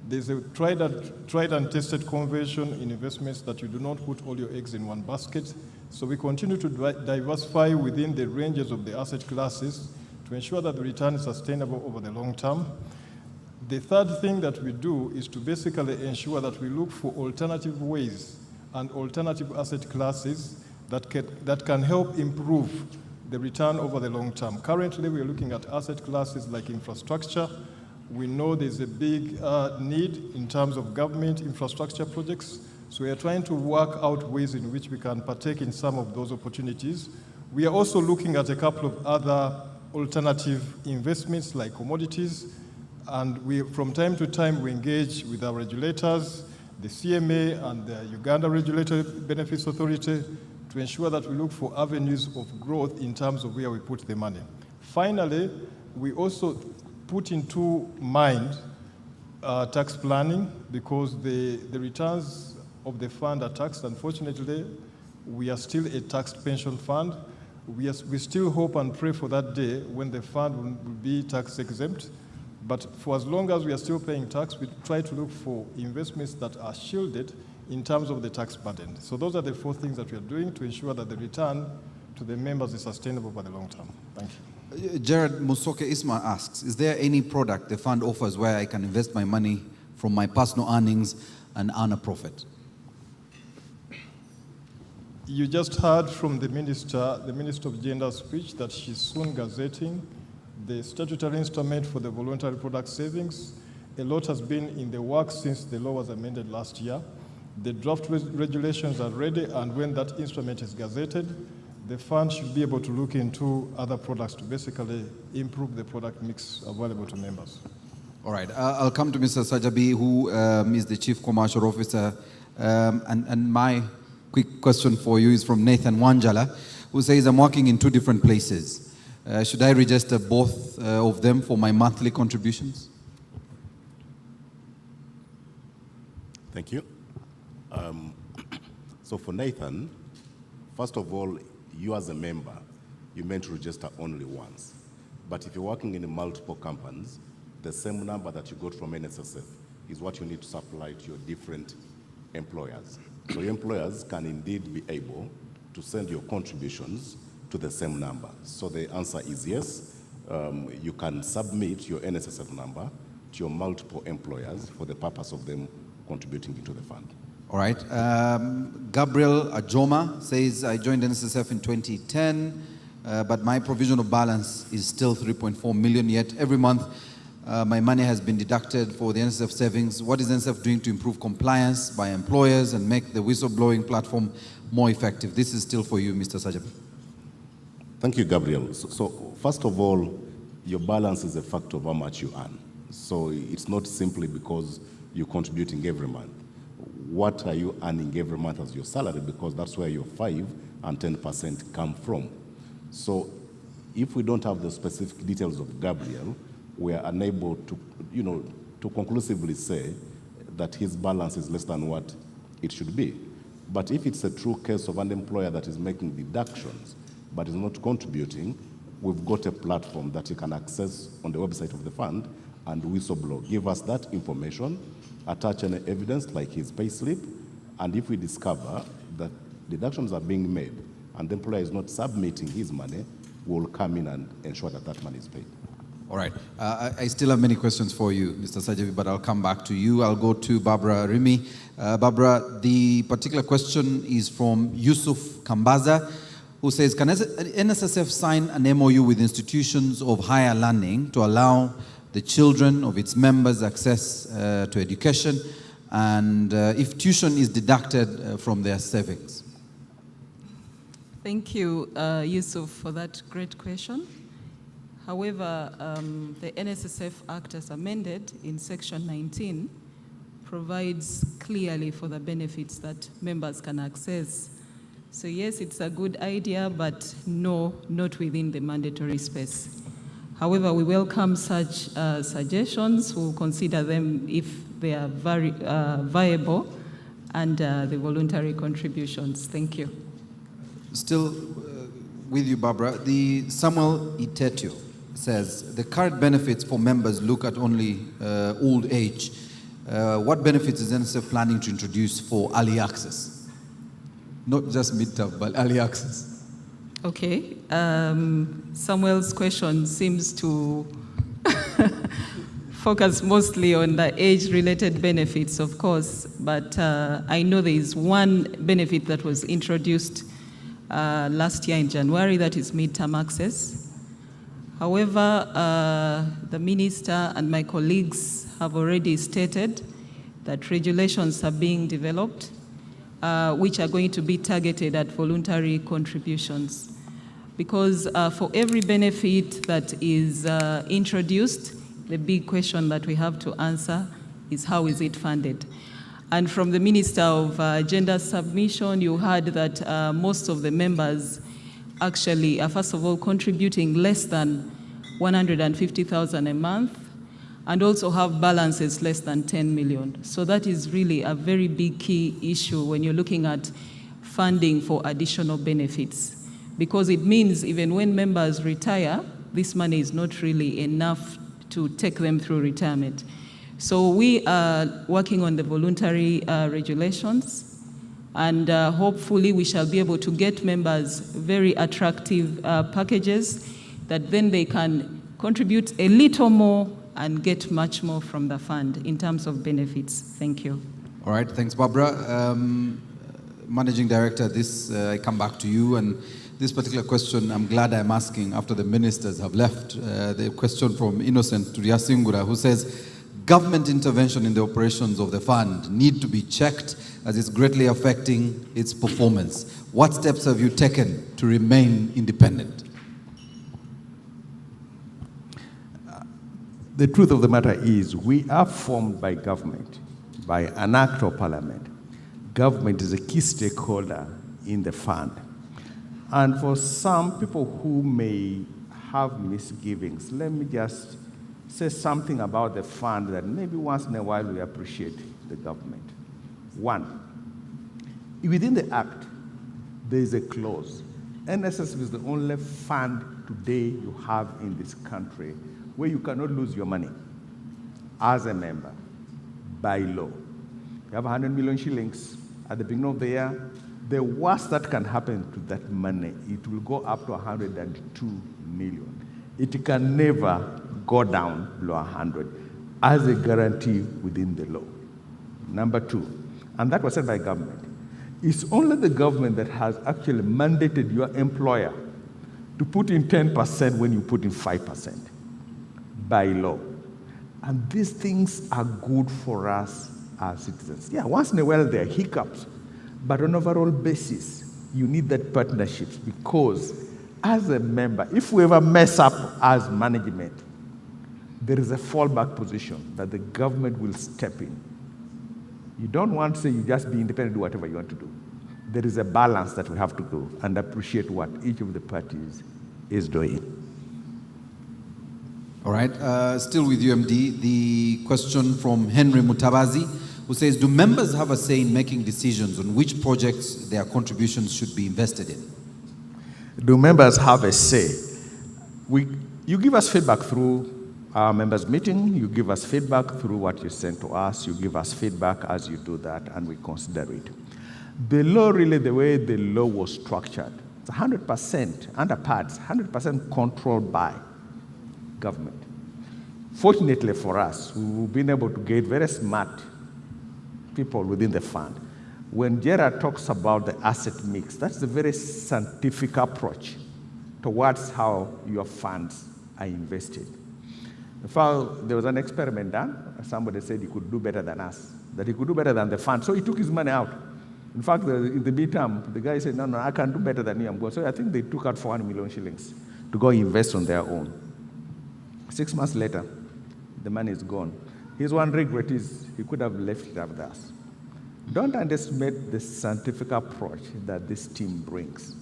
There's a tried and tested convention in investments that you do not put all your eggs in one basket. So we continue to diversify within the ranges of the asset classes to ensure that the return is sustainable over the long term. The third thing that we do is to basically ensure that we look for alternative ways and alternative asset classes that can help improve the return over the long term. Currently, we are looking at asset classes like infrastructure. We know there's a big need in terms of government infrastructure projects. So we are trying to work out ways in which we can partake in some of those opportunities. We are also looking at a couple of other alternative investments like commodities. And from time to time, we engage with our regulators, the CMA and the Uganda Regulator Benefits Authority, to ensure that we look for avenues of growth in terms of where we put the money. Finally, we also put into mind tax planning, because the returns of the fund are taxed. Unfortunately, we are still a taxed pension fund. We still hope and pray for that day when the fund will be tax exempt. But for as long as we are still paying tax, we try to look for investments that are shielded in terms of the tax burden. So those are the 4 things that we are doing to ensure that the return to the members is sustainable for the long term. Thank you. Jared Musoke Isma asks, is there any product the fund offers where I can invest my money from my personal earnings and earn a profit? You just heard from the Minister of Gender's speech that she's soon gazetting the statutory instrument for the voluntary product savings. A lot has been in the works since the law was amended last year. The draft regulations are ready, and when that instrument is gazetted, the fund should be able to look into other products to basically improve the product mix available to members. All right, I'll come to Mr. Sajabi, who is the Chief Commercial Officer. And my quick question for you is from Nathan Wanjala, who says, I'm working in 2 different places. Should I register both of them for my monthly contributions? Thank you. So for Nathan, first of all, you as a member, you meant to register only once. But if you're working in multiple companies, the same number that you got from NSSF is what you need to supply to your different employers. So your employers can indeed be able to send your contributions to the same number. So the answer is yes. You can submit your NSSF number to your multiple employers for the purpose of them contributing into the fund. All right. Gabriel Ajoma says, I joined NSSF in 2010, but my provisional balance is still 3.4 million, yet every month my money has been deducted for the NSSF savings. What is NSSF doing to improve compliance by employers and make the whistleblowing platform more effective? This is still for you, Mr. Sajabi. Thank you, Gabriel. So first of all, your balance is a factor of how much you earn. So it's not simply because you're contributing every month. What are you earning every month as your salary? Because that's where your 5 and 10% come from. So if we don't have the specific details of Gabriel, we are unable to, to conclusively say that his balance is less than what it should be. But if it's a true case of an employer that is making deductions but is not contributing, we've got a platform that you can access on the website of the fund and whistleblow. Give us that information, attach any evidence like his payslip, and if we discover that deductions are being made and the employer is not submitting his money, we'll come in and ensure that that money is paid. All right. I still have many questions for you, Mr. Sajabi, but I'll come back to you. I'll go to Barbara Rimi. Barbara, the particular question is from Yusuf Kambaza, who says, can NSSF sign an MOU with institutions of higher learning to allow the children of its members access to education, and if tuition is deducted from their savings? Thank you, Yusuf, for that great question. However, the NSSF Act as amended in Section 19 provides clearly for the benefits that members can access. So yes, it's a good idea, but no, not within the mandatory space. However, we welcome such suggestions. We'll consider them if they are viable, and the voluntary contributions. Thank you. Still with you, Barbara. The Samuel Itetio says the current benefits for members look at only old age. What benefits is NSSF planning to introduce for early access? Not just midterm, but early access. Okay. Samuel's question seems to focus mostly on the age-related benefits, of course, but I know there is one benefit that was introduced last year in January, that is midterm access. However, the minister and my colleagues have already stated that regulations are being developed which are going to be targeted at voluntary contributions. Because for every benefit that is introduced, the big question that we have to answer is how is it funded? And from the Minister of Gender Submission, you heard that most of the members actually are, first of all, contributing less than 150,000 a month, and also have balances less than 10 million. So that is really a very big key issue when you're looking at funding for additional benefits, because it means even when members retire, this money is not really enough to take them through retirement. So we are working on the voluntary regulations, and hopefully we shall be able to get members very attractive packages that then they can contribute a little more and get much more from the fund in terms of benefits. Thank you. All right, thanks, Barbara. Managing Director, I come back to you, and this particular question, I'm glad I'm asking after the ministers have left. The question from Innocent Turiasingura, who says, government intervention in the operations of the fund need to be checked as it's greatly affecting its performance. What steps have you taken to remain independent? The truth of the matter is we are formed by government, by an act of parliament. Government is a key stakeholder in the fund. And for some people who may have misgivings, let me just say something about the fund that maybe once in a while we appreciate the government. One, within the act, there is a clause. NSSF is the only fund today you have in this country where you cannot lose your money as a member by law. You have 100 million shillings at the beginning of the year. The worst that can happen to that money, it will go up to 102 million. It can never go down below 100 as a guarantee within the law. Number two, and that was said by government, it's only the government that has actually mandated your employer to put in 10% when you put in 5%. By law. And these things are good for us as citizens. Yeah, once in a while there are hiccups, but on an overall basis, you need that partnerships, because as a member, if we ever mess up as management, there is a fallback position that the government will step in. You don't want to say you just be independent, do whatever you want to do. There is a balance that we have to do and appreciate what each of the parties is doing. All right, still with UMD, the question from Henry Mutabazi, who says, do members have a say in making decisions on which projects their contributions should be invested in? Do members have a say? You give us feedback through our members' meeting, you give us feedback through what you send to us, you give us feedback as you do that, and we consider it. The law, really, the way the law was structured, it's 100% under parts, 100% controlled by government. Fortunately for us, we've been able to get very smart people within the fund. When Gerard talks about the asset mix, that's a very scientific approach towards how your funds are invested. In fact, there was an experiment done. Somebody said he could do better than us, that he could do better than the fund, so he took his money out. In fact, in the midterm, the guy said, no, I can do better than you, I'm going. So I think they took out 400 million shillings to go invest on their own. 6 months later, the money is gone. His one regret is he could have left it up there. Don't underestimate the scientific approach that this team brings.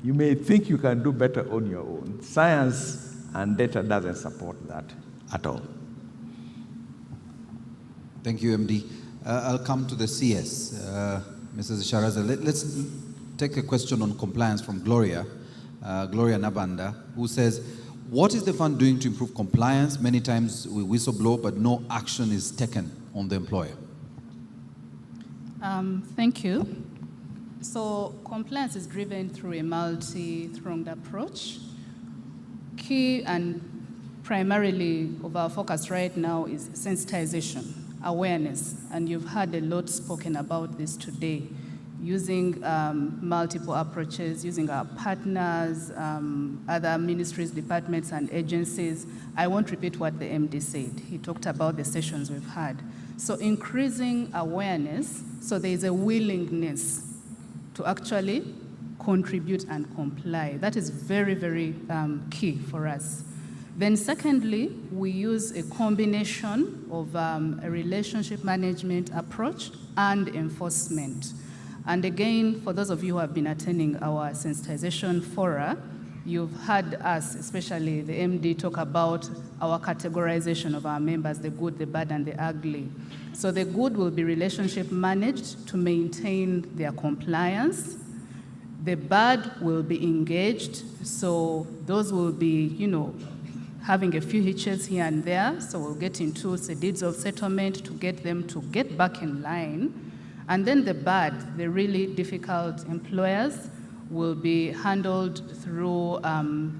You may think you can do better on your own. Science and data doesn't support that at all. Thank you, MD. I'll come to the CS. Mrs. Sharaza, let's take a question on compliance from Gloria Nabanda, who says, what is the fund doing to improve compliance? Many times we whistleblow, but no action is taken on the employer. Thank you. So compliance is driven through a multi-pronged approach. Key and primarily of our focus right now is sensitization, awareness, and you've heard a lot spoken about this today, using multiple approaches, using our partners, other ministries, departments, and agencies. I won't repeat what the MD said. He talked about the sessions we've had. So increasing awareness, so there is a willingness to actually contribute and comply. That is very, very key for us. Then secondly, we use a combination of a relationship management approach and enforcement. And again, for those of you who have been attending our sensitization fora, you've heard us, especially the MD, talk about our categorization of our members, the good, the bad, and the ugly. So the good will be relationship managed to maintain their compliance. The bad will be engaged, so those will be, having a few hitches here and there, so we'll get into the deeds of settlement to get them to get back in line. And then the bad, the really difficult employers, will be handled through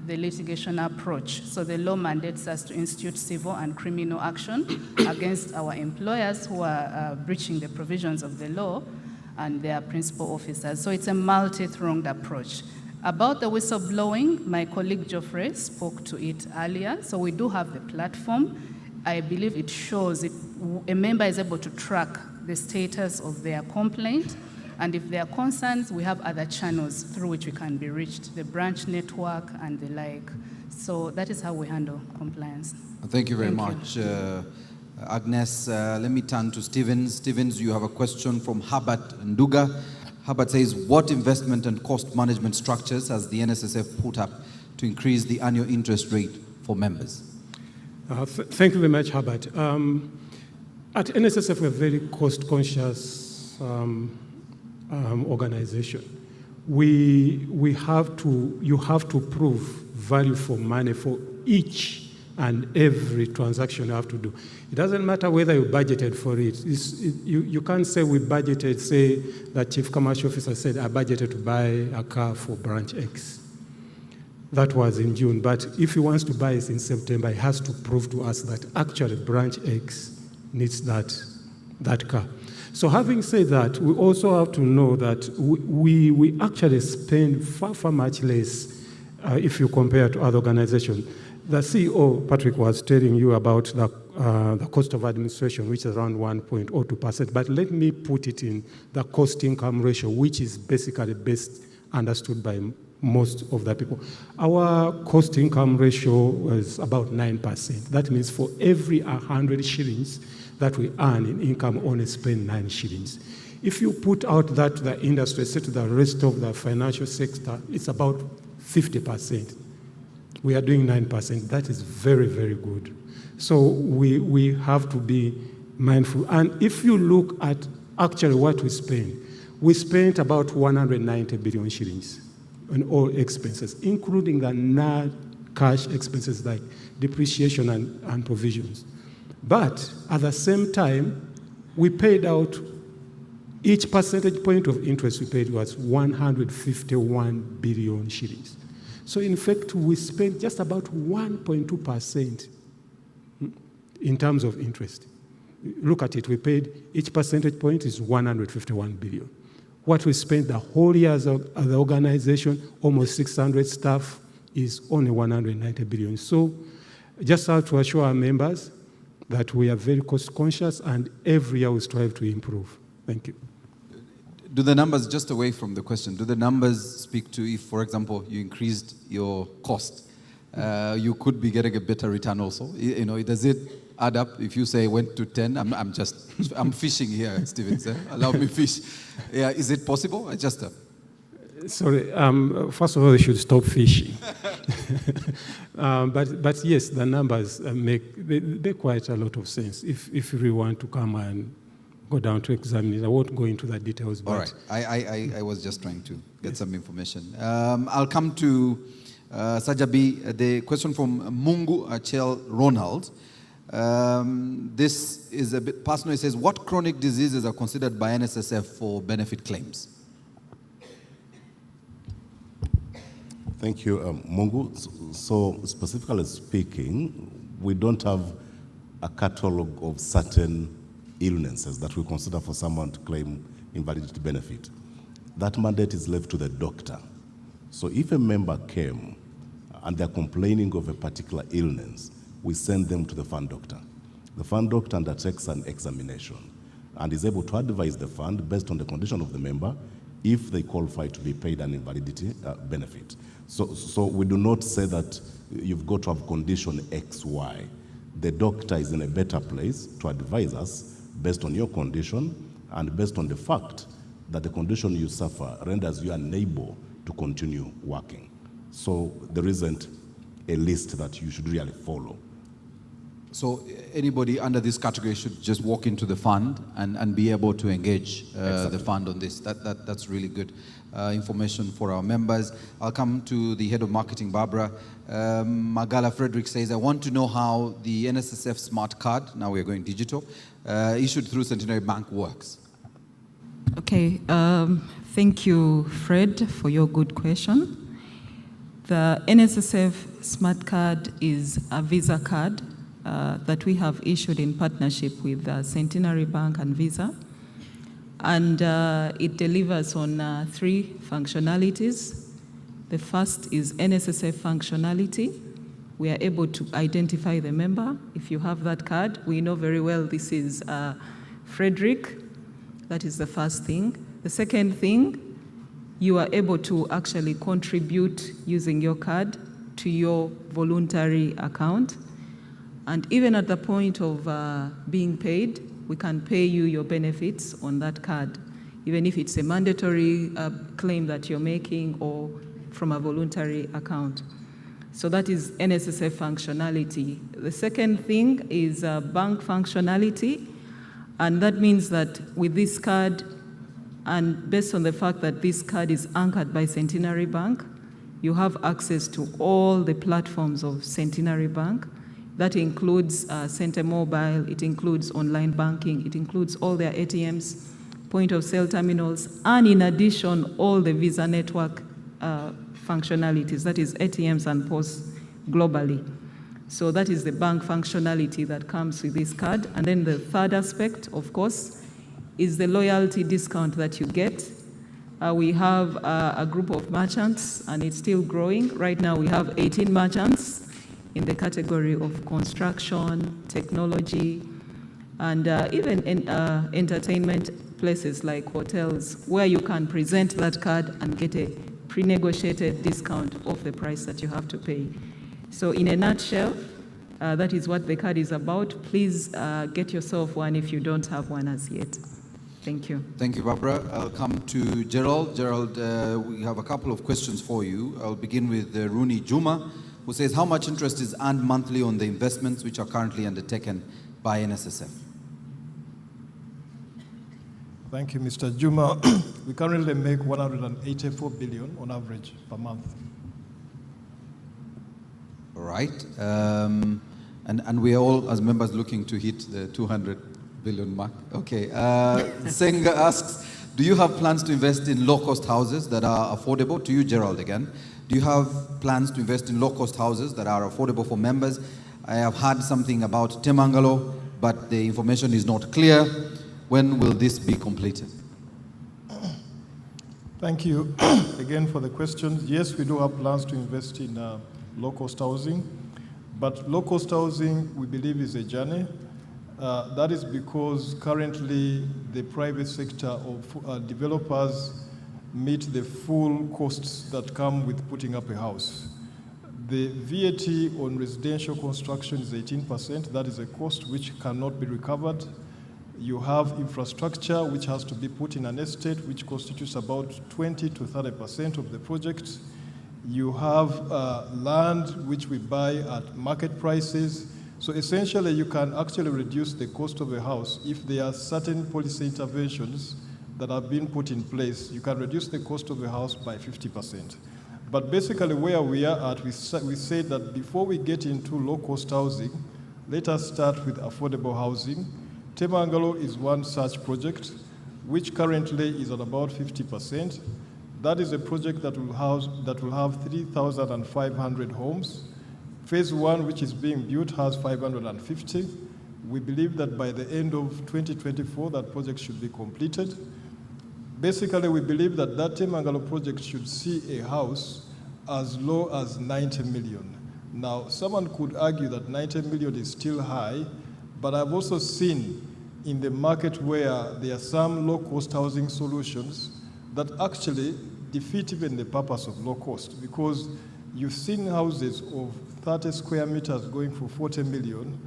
the litigation approach. So the law mandates us to institute civil and criminal action against our employers who are breaching the provisions of the law and their principal officers. So it's a multi-pronged approach. About the whistleblowing, my colleague Geoffrey spoke to it earlier. So we do have the platform. I believe it shows it, a member is able to track the status of their complaint. And if there are concerns, we have other channels through which we can be reached, the branch network and the like. So that is how we handle compliance. Thank you very much. Agnes, let me turn to Stevens. Stevens, you have a question from Herbert Nduga. Herbert says, what investment and cost management structures has the NSSF put up to increase the annual interest rate for members? Thank you very much, Herbert. At NSSF, we're a very cost-conscious organization. You have to prove value for money for each and every transaction you have to do. It doesn't matter whether you budgeted for it. You can't say we budgeted, say that Chief Commercial Officer said, I budgeted to buy a car for branch X. That was in June, but if he wants to buy it in September, he has to prove to us that actually branch X needs that car. So having said that, we also have to know that we actually spend far much less if you compare to other organizations. The CEO, Patrick, was telling you about the cost of administration, which is around 1.02%. But let me put it in the cost-income ratio, which is basically best understood by most of the people. Our cost-income ratio is about 9%. That means for every 100 shillings that we earn in income, only spend 9 shillings. If you put out that to the industry, say to the rest of the financial sector, it's about 50%. We are doing 9%. That is very, very good. So we have to be mindful. And if you look at actually what we spent about 190 billion shillings on all expenses, including the non-cash expenses like depreciation and provisions. But at the same time, we paid out, each percentage point of interest we paid was 151 billion shillings. So in fact, we spent just about 1.2% in terms of interest. Look at it, we paid, each percentage point is 151 billion. What we spent the whole year as the organization, almost 600 staff, is only 190 billion. So just have to assure our members that we are very cost conscious and every year we strive to improve. Thank you. Do the numbers, just away from the question, do the numbers speak to if, for example, you increased your cost, you could be getting a better return also? Does it add up. If you say went to 10, I'm fishing here, Stephen. Sir. Allow me fish. Yeah, is it possible? Sorry, first of all, they should stop fishing. But yes, the numbers make quite a lot of sense. If you really want to come and go down to examine it, I won't go into the details. But all right, I was just trying to get some information. I'll come to Sajabi. The question from Mungu Achel Ronald. This is a bit personal. It says, what chronic diseases are considered by NSSF for benefit claims? Thank you, Mungu. So specifically speaking, we don't have a catalogue of certain illnesses that we consider for someone to claim invalidity benefit. That mandate is left to the doctor. So if a member came and they're complaining of a particular illness, we send them to the fund doctor. The fund doctor undertakes an examination and is able to advise the fund based on the condition of the member if they qualify to be paid an invalidity benefit. So we do not say that you've got to have condition X, Y. The doctor is in a better place to advise us based on your condition and based on the fact that the condition you suffer renders you unable to continue working. So there isn't a list that you should really follow. So anybody under this category should just walk into the fund and be able to engage the fund on this. That's really good information for our members. I'll come to the head of marketing, Barbara. Magala Frederick says, I want to know how the NSSF smart card, now we're going digital, issued through Centenary Bank works. Okay, thank you, Fred, for your good question. The NSSF smart card is a Visa card that we have issued in partnership with Centenary Bank and Visa. And it delivers on 3 functionalities. The first is NSSF functionality. We are able to identify the member. If you have that card, we know very well this is Frederick. That is the first thing. The second thing, you are able to actually contribute using your card to your voluntary account. And even at the point of being paid, we can pay you your benefits on that card, even if it's a mandatory claim that you're making or from a voluntary account. So that is NSSF functionality. The second thing is bank functionality, and that means that with this card, and based on the fact that this card is anchored by Centenary Bank, you have access to all the platforms of Centenary Bank. That includes Center Mobile, it includes online banking, it includes all their ATMs, point of sale terminals, and in addition, all the Visa network functionalities, that is ATMs and POS globally. So that is the bank functionality that comes with this card. And then the third aspect, of course, is the loyalty discount that you get. We have a group of merchants, and it's still growing. Right now, we have 18 merchants in the category of construction, technology, and even in entertainment places like hotels, where you can present that card and get a pre-negotiated discount off the price that you have to pay. So in a nutshell, that is what the card is about. Please get yourself one if you don't have one as yet. Thank you. Thank you, Barbara. I'll come to Gerald. Gerald, we have a couple of questions for you. I'll begin with Rooney Juma, who says, how much interest is earned monthly on the investments which are currently undertaken by NSSF? Thank you, Mr. Juma. We currently make 184 billion on average per month. All right. And we are all, as members, looking to hit the 200 billion mark. Okay. Senga asks, do you have plans to invest in low-cost houses that are affordable? To you, Gerald, again. Do you have plans to invest in low-cost houses that are affordable for members? I have heard something about Temangalo, but the information is not clear. When will this be completed? Thank you again for the questions. Yes, we do have plans to invest in low-cost housing, but low-cost housing, we believe, is a journey. That is because currently the private sector of developers meet the full costs that come with putting up a house. The VAT on residential construction is 18%. That is a cost which cannot be recovered. You have infrastructure which has to be put in an estate, which constitutes about 20 to 30% of the project. You have land which we buy at market prices. So essentially, you can actually reduce the cost of a house if there are certain policy interventions that have been put in place. You can reduce the cost of a house by 50%. But basically, where we are at, we say that before we get into low-cost housing, let us start with affordable housing. Temangalo is one such project, which currently is at about 50%. That is a project that will have 3,500 homes. Phase 1, which is being built, has 550. We believe that by the end of 2024, that project should be completed. Basically, we believe that that Temangalo project should see a house as low as 90 million. Now, someone could argue that 90 million is still high, but I've also seen in the market where there are some low-cost housing solutions that actually defeat even the purpose of low cost, because you've seen houses of 30 square meters going for 40 million,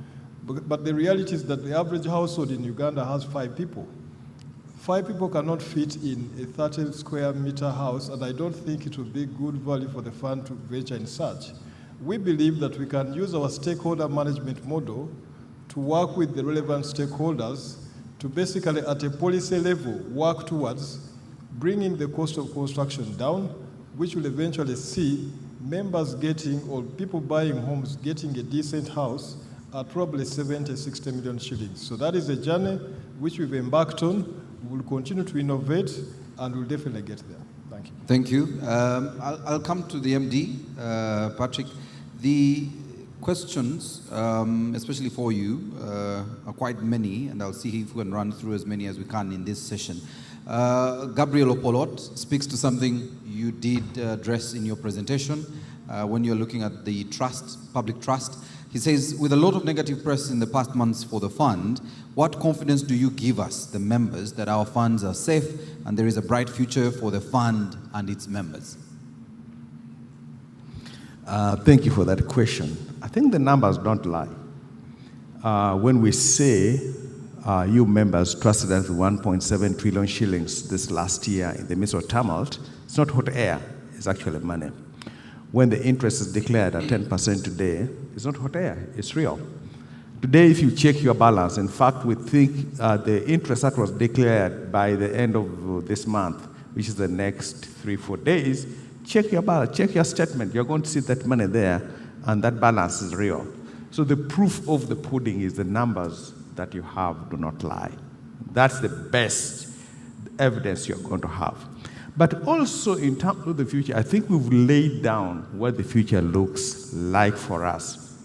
but the reality is that the average household in Uganda has 5 people. 5 people cannot fit in a 30 square meter house, and I don't think it would be good value for the fund to venture in such. We believe that we can use our stakeholder management model to work with the relevant stakeholders to basically, at a policy level, work towards bringing the cost of construction down, which will eventually see members getting, or people buying homes getting a decent house at probably 70, 60 million shillings. So that is a journey which we've embarked on. We will continue to innovate, and we'll definitely get there. Thank you. Thank you. I'll come to the MD, Patrick. The questions, especially for you, are quite many, and I'll see if we can run through as many as we can in this session. Gabriel Opolot speaks to something you did address in your presentation when you're looking at the trust, public trust. He says, with a lot of negative press in the past months for the fund, what confidence do you give us, the members, that our funds are safe and there is a bright future for the fund and its members? Thank you for that question. I think the numbers don't lie. When we say you members trusted us with 1.7 trillion shillings this last year in the midst of tumult, it's not hot air, it's actually money. When the interest is declared at 10% today, it's not hot air, it's real. Today, if you check your balance, in fact, we think the interest that was declared by the end of this month, which is the next 3-4 days, check your balance, check your statement. You're going to see that money there, and that balance is real. So the proof of the pudding is the numbers that you have do not lie. That's the best evidence you're going to have. But also in terms of the future, I think we've laid down what the future looks like for us,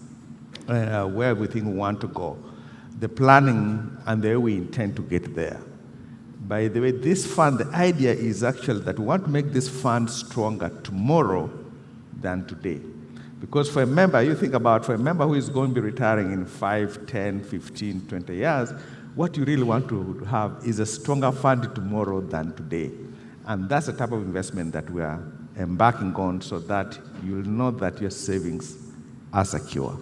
where we think we want to go, the planning and the way we intend to get there. By the way, this fund, the idea is actually that we want to make this fund stronger tomorrow than today. Because for a member, you think about for a member who is going to be retiring in 5, 10, 15, 20 years, what you really want to have is a stronger fund tomorrow than today. And that's the type of investment that we are embarking on so that you'll know that your savings are secure.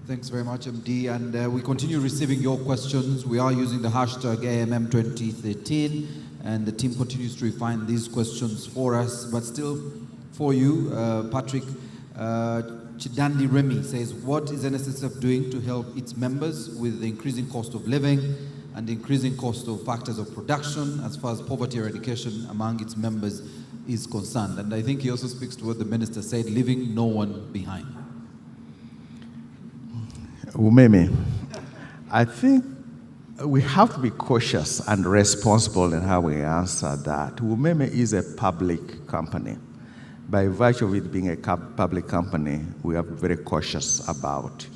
Thanks very much, MD. And we continue receiving your questions. We are using the hashtag AMM2013, and the team continues to refine these questions for us. But still, for you, Patrick, Chidandi Remy says, what is NSSF doing to help its members with the increasing cost of living and the increasing cost of factors of production as far as poverty eradication among its members is concerned? And I think he also speaks to what the minister said, leaving no one behind. Umeme, I think we have to be cautious and responsible in how we answer that. Umeme is a public company. By virtue of it being a public company, we are very cautious about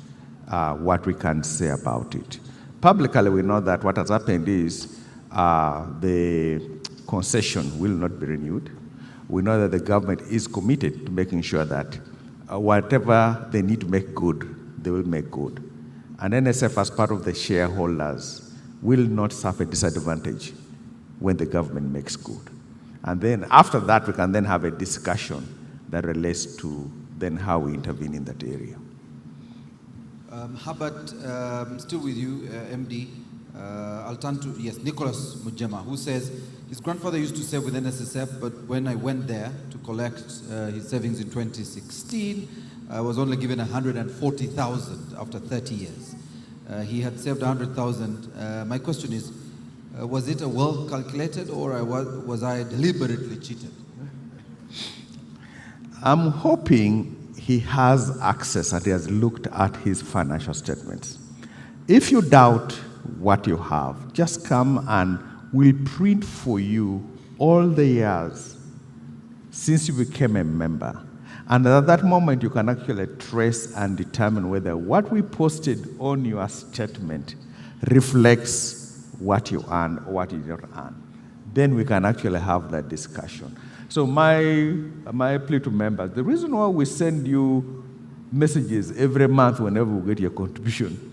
what we can say about it. Publicly, we know that what has happened is the concession will not be renewed. We know that the government is committed to making sure that whatever they need to make good, they will make good. And NSF, as part of the shareholders, will not suffer disadvantage when the government makes good. And then after that, we can then have a discussion that relates to then how we intervene in that area. How about, still with you, MD, I'll turn to, yes, Nicholas Mujema, who says his grandfather used to save with NSSF, but when I went there to collect his savings in 2016, I was only given 140,000 after 30 years. He had saved 100,000. My question is, was it a well calculated, or was I deliberately cheated? I'm hoping he has access and he has looked at his financial statements. If you doubt what you have, just come and we'll print for you all the years since you became a member. And at that moment, you can actually trace and determine whether what we posted on your statement reflects what you earn or what you don't earn. Then we can actually have that discussion. So my plea to members, the reason why we send you messages every month whenever we get your contribution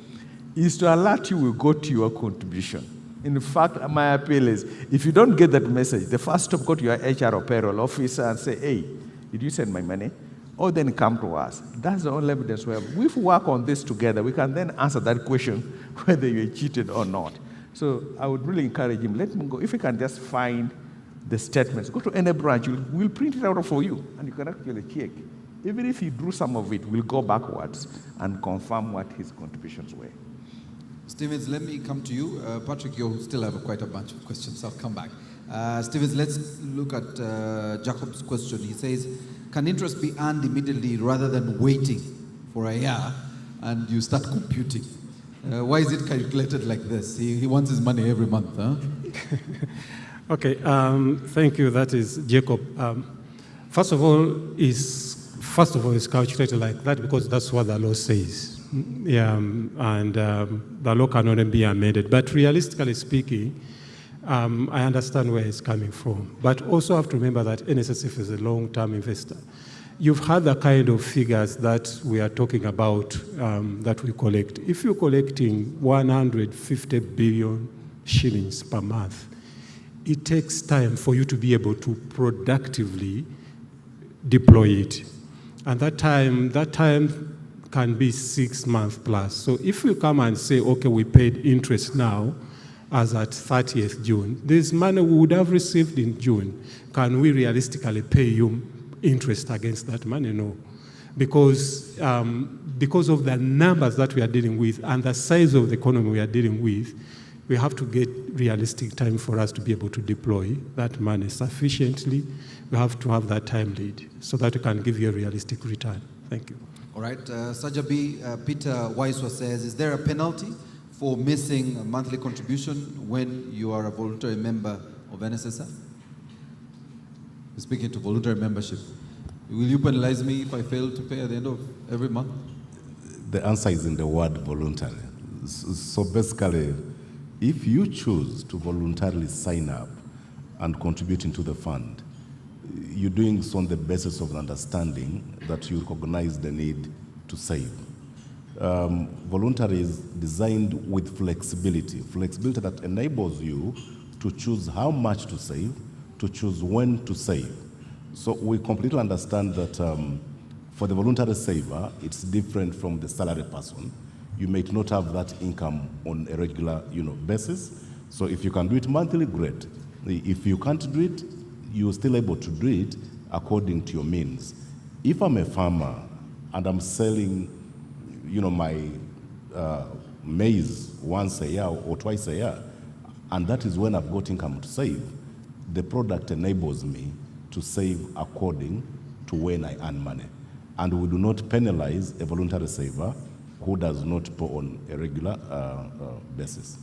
is to alert you we got your contribution. In fact, my appeal is, if you don't get that message, the first stop, go to your HR or payroll officer and say, hey, did you send my money? Or then come to us. That's the only evidence we have. If we work on this together, we can then answer that question, whether you're cheated or not. So I would really encourage him, let him go. If he can just find the statements, go to any branch, we'll print it out for you, and you can actually check. Even if he drew some of it, we'll go backwards and confirm what his contributions were. Stevens, let me come to you. Patrick, you still have quite a bunch of questions. I'll come back. Stevens, let's look at Jacob's question. He says, can interest be earned immediately rather than waiting for a year and you start computing? Why is it calculated like this? He wants his money every month, huh? Okay, thank you. That is Jacob. First of all, it's calculated like that because that's what the law says. Yeah, and the law can only be amended. But realistically speaking, I understand where it's coming from. But also have to remember that NSSF is a long-term investor. You've had the kind of figures that we are talking about that we collect. If you're collecting 150 billion shillings per month, it takes time for you to be able to productively deploy it. And that time can be 6 months plus. So if you come and say, okay, we paid interest now, as at 30th June, this money we would have received in June, can we realistically pay you interest against that money? No. Because of the numbers that we are dealing with and the size of the economy we are dealing with, we have to get realistic time for us to be able to deploy that money sufficiently. We have to have that time lead so that we can give you a realistic return. Thank you. All right. Sajabi, Peter Waiswa says, is there a penalty for missing a monthly contribution when you are a voluntary member of NSSF? Speaking to voluntary membership, will you penalize me if I fail to pay at the end of every month? The answer is in the word voluntary. So basically, if you choose to voluntarily sign up and contribute into the fund, you're doing so on the basis of an understanding that you recognize the need to save. Voluntary is designed with flexibility that enables you to choose how much to save, to choose when to save. So we completely understand that for the voluntary saver, it's different from the salary person. You may not have that income on a regular basis. So if you can do it monthly, great. If you can't do it, you're still able to do it according to your means. If I'm a farmer and I'm selling my maize once a year or twice a year, and that is when I've got income to save, the product enables me to save according to when I earn money. And we do not penalize a voluntary saver who does not pay on a regular basis.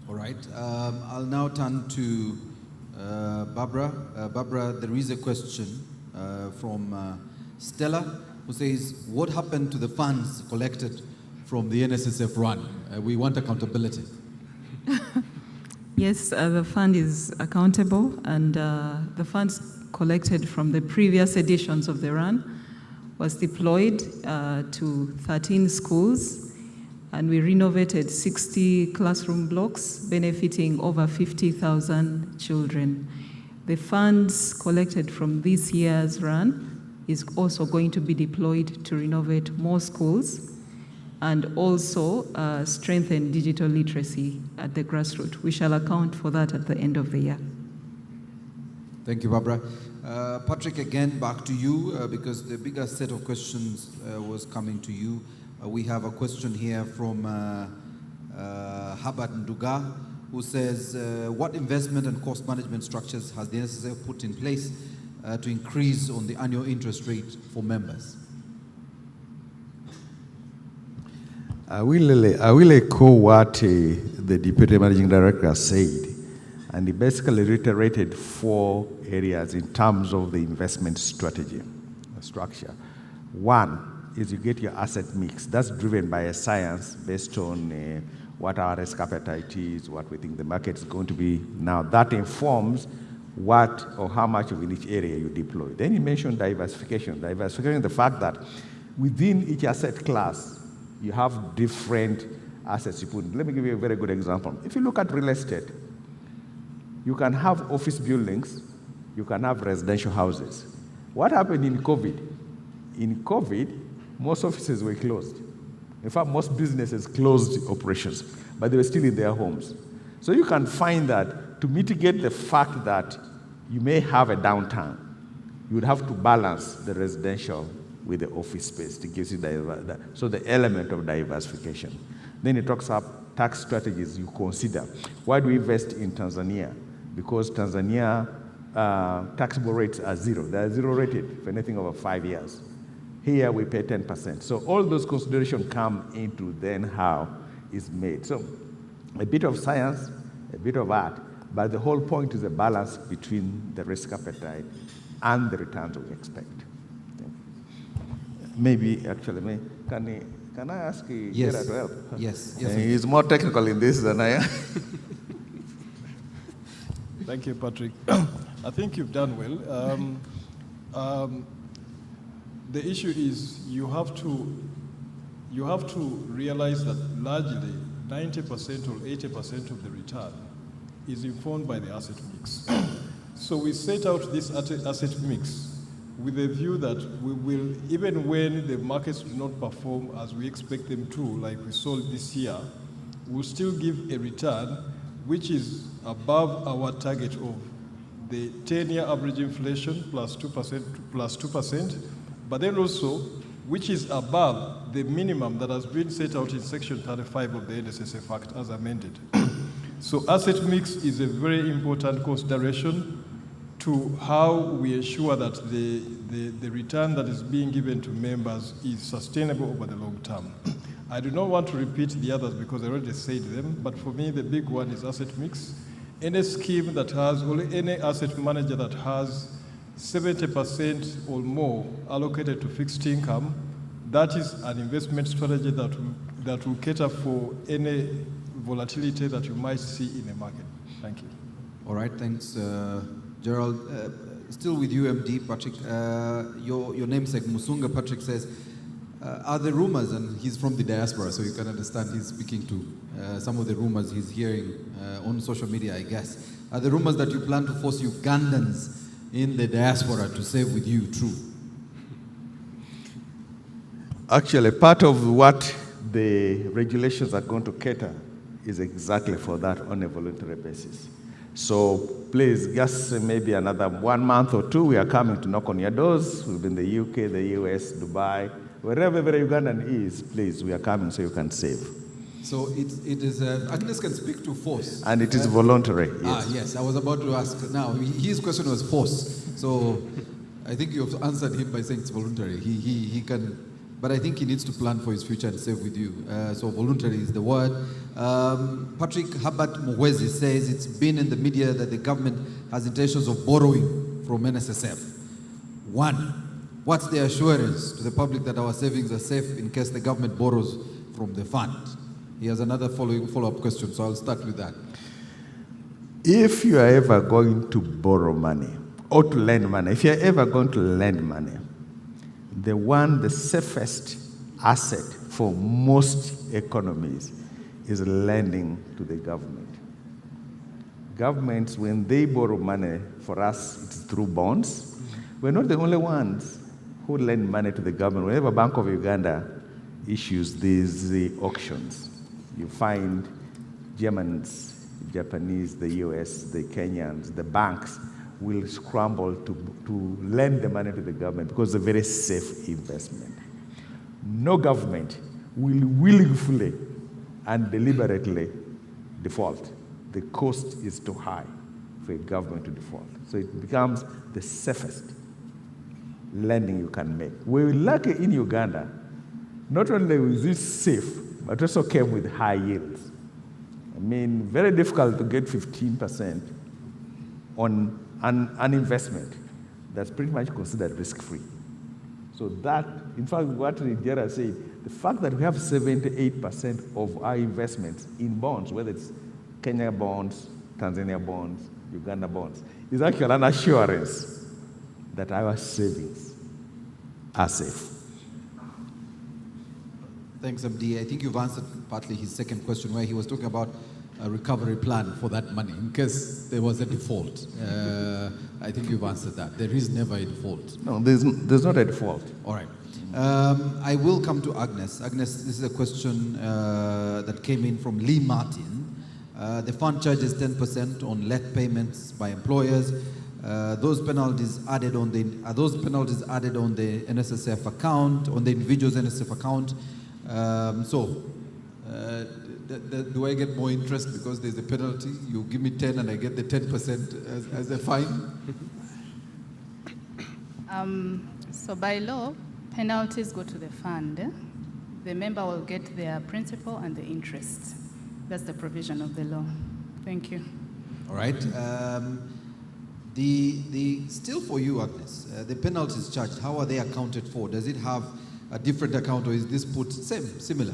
All right. I'll now turn to Barbara. Barbara, there is a question from Stella, who says, what happened to the funds collected from the NSSF run? We want accountability. Yes, the fund is accountable, and the funds collected from the previous editions of the run was deployed to 13 schools, and we renovated 60 classroom blocks, benefiting over 50,000 children. The funds collected from this year's run is also going to be deployed to renovate more schools and also strengthen digital literacy at the grassroots. We shall account for that at the end of the year. Thank you, Barbara. Patrick, again, back to you, because the bigger set of questions was coming to you. We have a question here from Habat Nduga, who says, what investment and cost management structures has the NSSF put in place to increase on the annual interest rate for members? I will echo what the Deputy Managing Director said, and he basically reiterated 4 areas in terms of the investment strategy, structure. One is you get your asset mix. That's driven by a science based on what our risk appetite is, what we think the market is going to be. Now that informs what or how much of in each area you deploy. Then you mentioned diversification. Diversification, the fact that within each asset class, you have different assets you put in. Let me give you a very good example. If you look at real estate, you can have office buildings, you can have residential houses. What happened in COVID? In COVID, most offices were closed. In fact, most businesses closed operations, but they were still in their homes. So you can find that to mitigate the fact that you may have a downturn, you would have to balance the residential with the office space to give you so the element of diversification. Then it talks about tax strategies you consider. Why do we invest in Tanzania? Because Tanzania taxable rates are 0. They are 0 rated for anything over 5 years. Here we pay 10%. So all those considerations come into then how it's made. So a bit of science, a bit of art, but the whole point is a balance between the risk appetite and the returns we expect. Maybe, actually, can I ask Yes. Gerard to help? Yes. He's more technical in this than I am. Thank you, Patrick. I think you've done well. The issue is you have to realize that largely 90% or 80% of the return is informed by the asset mix. So we set out this asset mix with a view that we will, even when the markets do not perform as we expect them to, like we saw this year, we'll still give a return which is above our target of the 10-year average inflation plus 2%, but then also which is above the minimum that has been set out in Section 35 of the NSSF Act as amended. So asset mix is a very important consideration to how we ensure that the return that is being given to members is sustainable over the long term. I do not want to repeat the others because I already said them, but for me the big one is asset mix. Any scheme that has, or any asset manager that has 70% or more allocated to fixed income, that is an investment strategy that will cater for any volatility that you might see in the market. Thank you. All right, thanks, Gerald. Still with you, MD, Patrick. Your namesake, Musunga Patrick, says, are the rumors, and he's from the diaspora, so you can understand he's speaking to some of the rumors he's hearing on social media, I guess. Are the rumors that you plan to force Ugandans in the diaspora to save with you true? Actually, part of what the regulations are going to cater is exactly for that on a voluntary basis. So please, just maybe another 1 month or 2, we are coming to knock on your doors. We've been in the UK, the US, Dubai, wherever every Ugandan is, please, we are coming so you can save. So it is, Agnes can speak to force. And it is voluntary, yes. Yes, I was about to ask. Now, his question was force. So I think you've answered him by saying it's voluntary. He can, but I think he needs to plan for his future and save with you. So voluntary is the word. Patrick Habat Muwezi says it's been in the media that the government has intentions of borrowing from NSSF. One, what's the assurance to the public that our savings are safe in case the government borrows from the fund? He has another follow-up question, so I'll start with that. If you are ever going to borrow money or to lend money, if you're ever going to lend money, the safest asset for most economies is lending to the government. Governments, when they borrow money, for us, it's through bonds. We're not the only ones who lend money to the government. Whenever Bank of Uganda issues these auctions, you find Germans, Japanese, the US, the Kenyans, the banks will scramble to lend the money to the government because it's a very safe investment. No government will willingly and deliberately default. The cost is too high for a government to default. So it becomes the safest lending you can make. We're lucky in Uganda, not only was it safe, but also came with high yields. I mean, very difficult to get 15% on an investment that's pretty much considered risk-free. So that, in fact, what Nigeria said, the fact that we have 78% of our investments in bonds, whether it's Kenya bonds, Tanzania bonds, Uganda bonds, is actually an assurance that our savings are safe. Thanks, MD. I think you've answered partly his second question where he was talking about a recovery plan for that money in case there was a default. I think you've answered that. There is never a default. No, there's not a default. All right. I will come to Agnes. Agnes, this is a question that came in from Lee Martin. The fund charges 10% on late payments by employers. Those penalties added on the NSSF account, on the individual's NSSF account. Do I get more interest because there's a penalty? You give me 10 and I get the 10% as a fine? So by law, penalties go to the fund. The member will get their principal and the interest. That's the provision of the law. Thank you. All right. Still for you, Agnes, the penalties charged, how are they accounted for? Does it have a different account, or is this put similar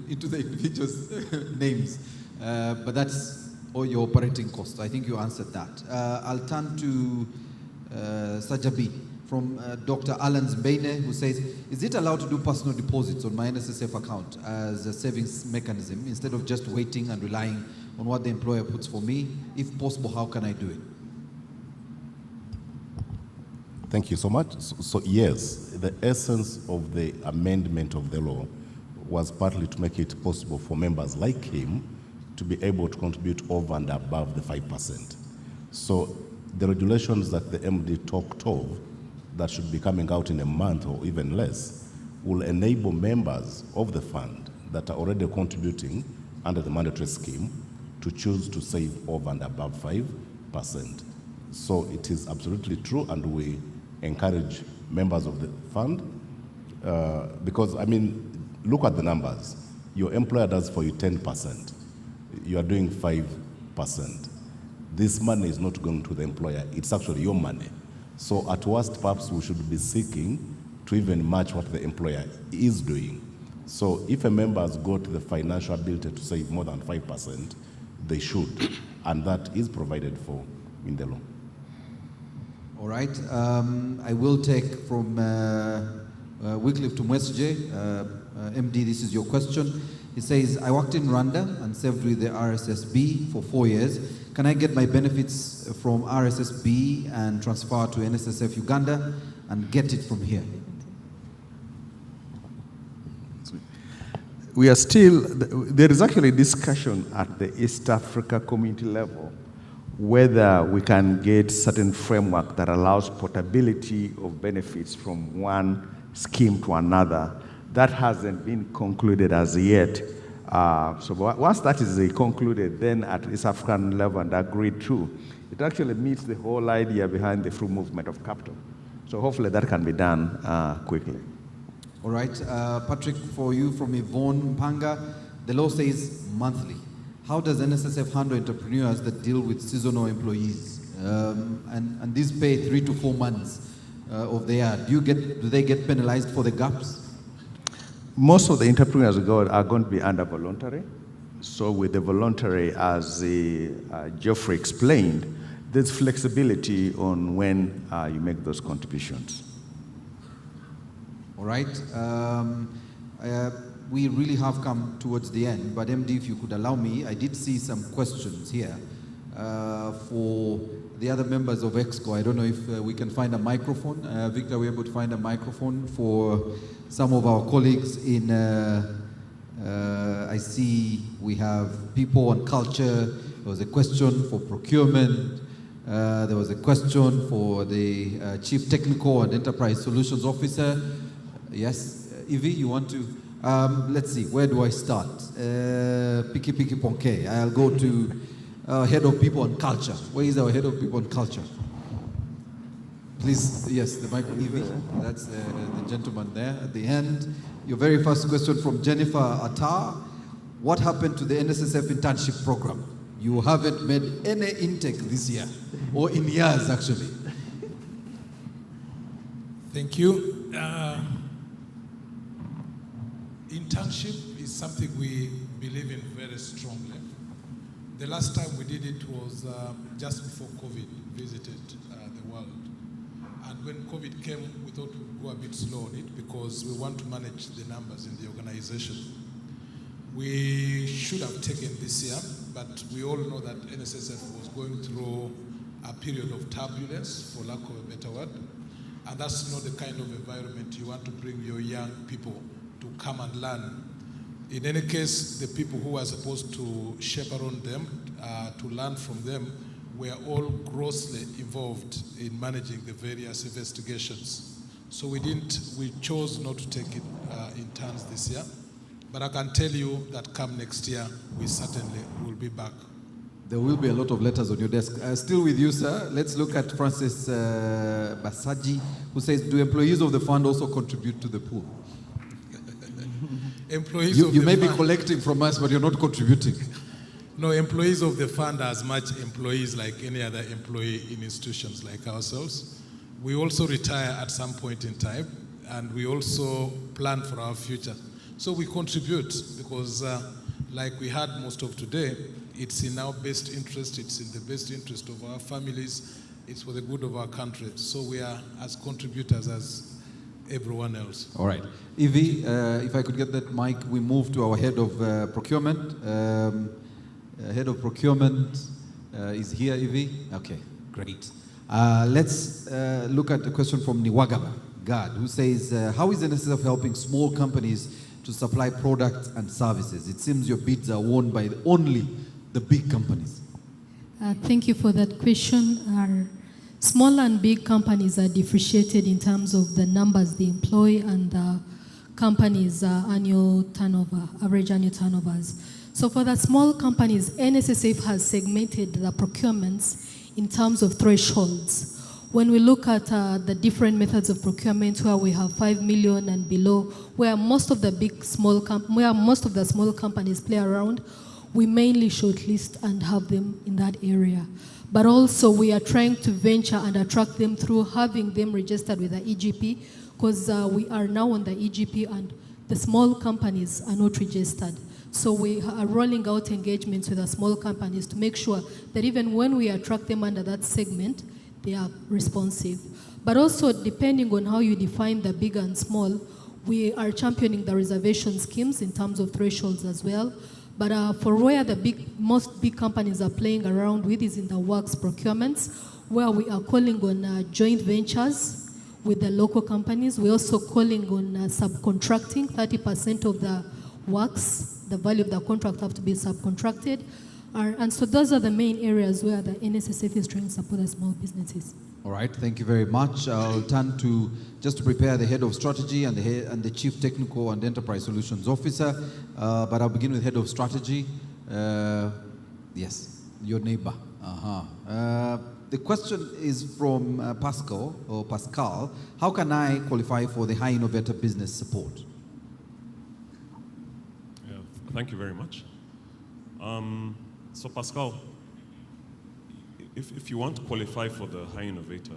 into the individual's names? But that's all your operating costs. I think you answered that. I'll turn to Sajabi from Dr. Alan Zmbene, who says, is it allowed to do personal deposits on my NSSF account as a savings mechanism instead of just waiting and relying on what the employer puts for me? If possible, how can I do it? Thank you so much. So yes, the essence of the amendment of the law was partly to make it possible for members like him to be able to contribute over and above the 5%. So the regulations that the MD talked of that should be coming out in a month or even less will enable members of the fund that are already contributing under the mandatory scheme to choose to save over and above 5%. So it is absolutely true, and we encourage members of the fund because, I mean, look at the numbers. Your employer does for you 10%. You are doing 5%. This money is not going to the employer. It's actually your money. So at worst, perhaps we should be seeking to even match what the employer is doing. So if a member has got the financial ability to save more than 5%, they should. And that is provided for in the law. All right. I will take from Wycliffe to Mwesje. MD, this is your question. He says, I worked in Rwanda and served with the RSSB for 4 years. Can I get my benefits from RSSB and transfer to NSSF Uganda and get it from here? We are still, there is actually discussion at the East Africa community level whether we can get certain framework that allows portability of benefits from one scheme to another. That hasn't been concluded as yet. So once that is concluded, then at East African level and agreed to, it actually meets the whole idea behind the free movement of capital. So hopefully that can be done quickly. All right. Patrick, for you from Yvonne Mpanga, the law says monthly. How does NSSF handle entrepreneurs that deal with seasonal employees? And these pay 3 to 4 months of the year. Do they get penalized for the gaps? Most of the entrepreneurs are going to be under voluntary. So with the voluntary, as Geoffrey explained, there's flexibility on when you make those contributions. All right. We really have come towards the end, but MD, if you could allow me, I did see some questions here for the other members of EXCO. I don't know if we can find a microphone. Victor, we're able to find a microphone for some of our colleagues in, I see we have people on culture. There was a question for procurement. There was a question for the Chief Technical and Enterprise Solutions Officer. Yes, Evie, you want to? Let's see, where do I start? Piki Ponke. I'll go to Head of People and Culture. Where is our Head of People and Culture? Please, yes, the mic, Evie. That's the gentleman there at the end. Your very first question from Jennifer Attar. What happened to the NSSF internship program? You haven't made any intake this year, or in years actually. Thank you. Internship is something we believe in very strongly. The last time we did it was just before COVID visited the world. And when COVID came, we thought we'd go a bit slow on it because we want to manage the numbers in the organization. We should have taken this year, but we all know that NSSF was going through a period of turbulence, for lack of a better word. And that's not the kind of environment you want to bring your young people to come and learn. In any case, the people who are supposed to chaperone them, to learn from them, were all grossly involved in managing the various investigations. So we chose not to take it in turns this year. But I can tell you that come next year, we certainly will be back. There will be a lot of letters on your desk. Still with you, sir. Let's look at Francis Basaji, who says, do employees of the fund also contribute to the pool? Employees of the You may fund, be collecting from us, but you're not contributing. No, employees of the fund are as much employees like any other employee in institutions like ourselves. We also retire at some point in time, and we also plan for our future. So we contribute because, like we had most of today, it's in our best interest, it's in the best interest of our families, it's for the good of our country. So we are as contributors as everyone else. All right. Evie, if I could get that mic, we move to our Head of Procurement. Head of Procurement is here, Evie? Okay, great. Let's look at the question from Niwagaba Gad, who says, how is NSSF helping small companies to supply products and services? It seems your bids are won by only the big companies. Thank you for that question. Our small and big companies are differentiated in terms of the numbers they employ and the companies' annual turnover, average annual turnovers. So for the small companies, NSSF has segmented the procurements in terms of thresholds. When we look at the different methods of procurement, where we have 5 million and below, where most of the small companies play around, we mainly shortlist and have them in that area. But also we are trying to venture and attract them through having them registered with the EGP, because we are now on the EGP and the small companies are not registered. So we are rolling out engagements with the small companies to make sure that even when we attract them under that segment, they are responsive. But also, depending on how you define the big and small, we are championing the reservation schemes in terms of thresholds as well. But for where the most big companies are playing around with is in the works procurements, where we are calling on joint ventures with the local companies. We're also calling on subcontracting. 30% of the works, the value of the contract, have to be subcontracted. And so those are the main areas where the NSSF is trying to support the small businesses. All right, thank you very much. I'll turn to, just to prepare the Head of Strategy and the Chief Technical and Enterprise Solutions Officer, but I'll begin with Head of Strategy. Yes, your neighbor. The question is from Pascal. How can I qualify for the High Innovator Business Support? Yeah, thank you very much. So Pascal, if you want to qualify for the High Innovator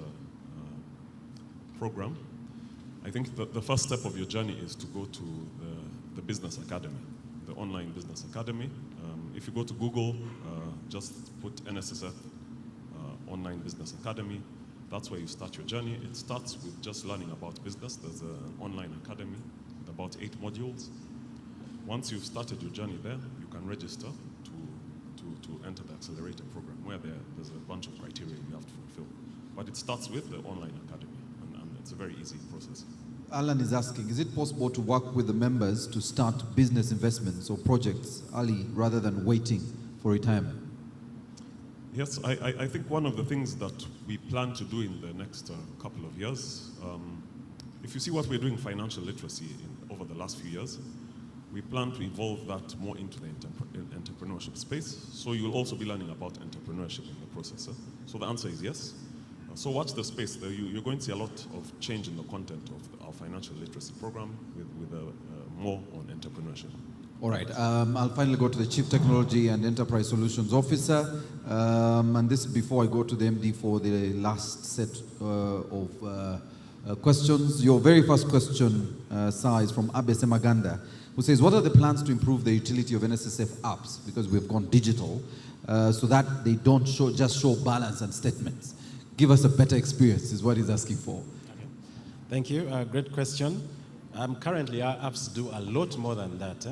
program, I think the first step of your journey is to go to the Business Academy, the online Business Academy. If you go to Google, just put NSSF Online Business Academy. That's where you start your journey. It starts with just learning about business. There's an online academy with about 8 modules. Once you've started your journey there, you can register to to enter the accelerator program, where there's a bunch of criteria you have to fulfill. But it starts with the online academy, and it's a very easy process. Alan is asking, is it possible to work with the members to start business investments or projects early rather than waiting for retirement? Yes, I think one of the things that we plan to do in the next couple of years, if you see what we're doing financial literacy over the last few years, we plan to evolve that more into the entrepreneurship space. So you'll also be learning about entrepreneurship in the process. So the answer is yes. So watch the space. You're going to see a lot of change in the content of our financial literacy program with more on entrepreneurship. All right, I'll finally go to the Chief Technology and Enterprise Solutions Officer. And this is before I go to the MD for the last set of questions. Your very first question, sir, is from Abese Maganda, who says, what are the plans to improve the utility of NSSF apps, because we've gone digital, so that they don't just show balance and statements? Give us a better experience, is what he's asking for. Okay. Thank you. Great question. Currently, our apps do a lot more than that.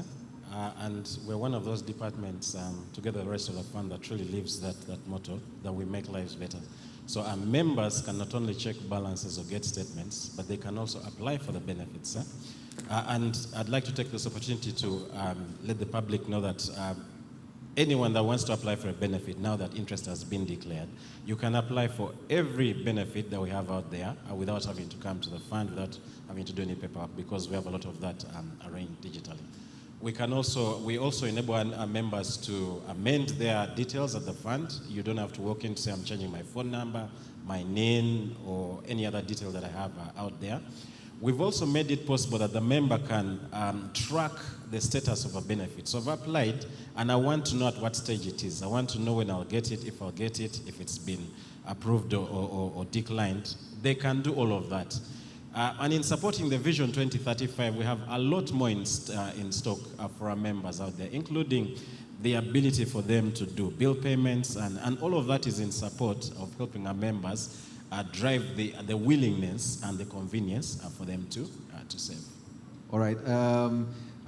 And we're one of those departments, together with the rest of the fund, that truly lives that motto, that we make lives better. So our members can not only check balances or get statements, but they can also apply for the benefits. And I'd like to take this opportunity to let the public know that anyone that wants to apply for a benefit, now that interest has been declared, you can apply for every benefit that we have out there without having to come to the fund, without having to do any paperwork, because we have a lot of that arranged digitally. We also enable our members to amend their details at the fund. You don't have to walk in to say, I'm changing my phone number, my name, or any other detail that I have out there. We've also made it possible that the member can track the status of a benefit. So I've applied, and I want to know at what stage it is. I want to know when I'll get it, if I'll get it, if it's been approved or declined. They can do all of that. And in supporting the Vision 2035, we have a lot more in stock for our members out there, including the ability for them to do bill payments, and all of that is in support of helping our members drive the willingness and the convenience for them to save. All right.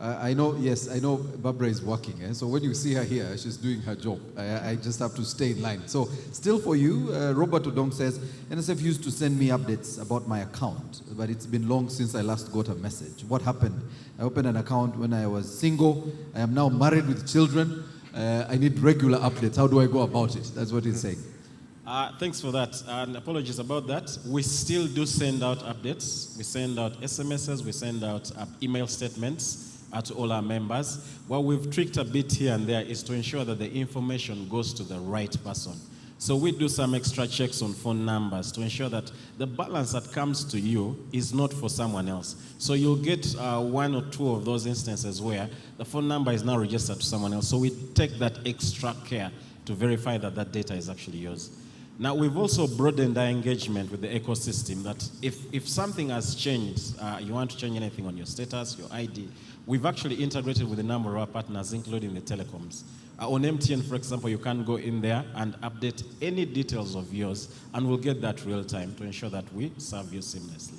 I know Barbara is working. So when you see her here, she's doing her job. I just have to stay in line. So still for you, Robert Odong says, NSF used to send me updates about my account, but it's been long since I last got a message. What happened? I opened an account when I was single. I am now married with children. I need regular updates. How do I go about it? That's what he's saying. Thanks for that, and apologies about that. We still do send out updates. We send out SMSs, we send out email statements to all our members. What we've tweaked a bit here and there is to ensure that the information goes to the right person. So we do some extra checks on phone numbers to ensure that the balance that comes to you is not for someone else. So you'll get one or two of those instances where the phone number is now registered to someone else. So we take that extra care to verify that that data is actually yours. Now, we've also broadened our engagement with the ecosystem, that if something has changed, you want to change anything on your status, your ID, we've actually integrated with a number of our partners, including the telecoms. On MTN, for example, you can go in there and update any details of yours, and we'll get that real time to ensure that we serve you seamlessly.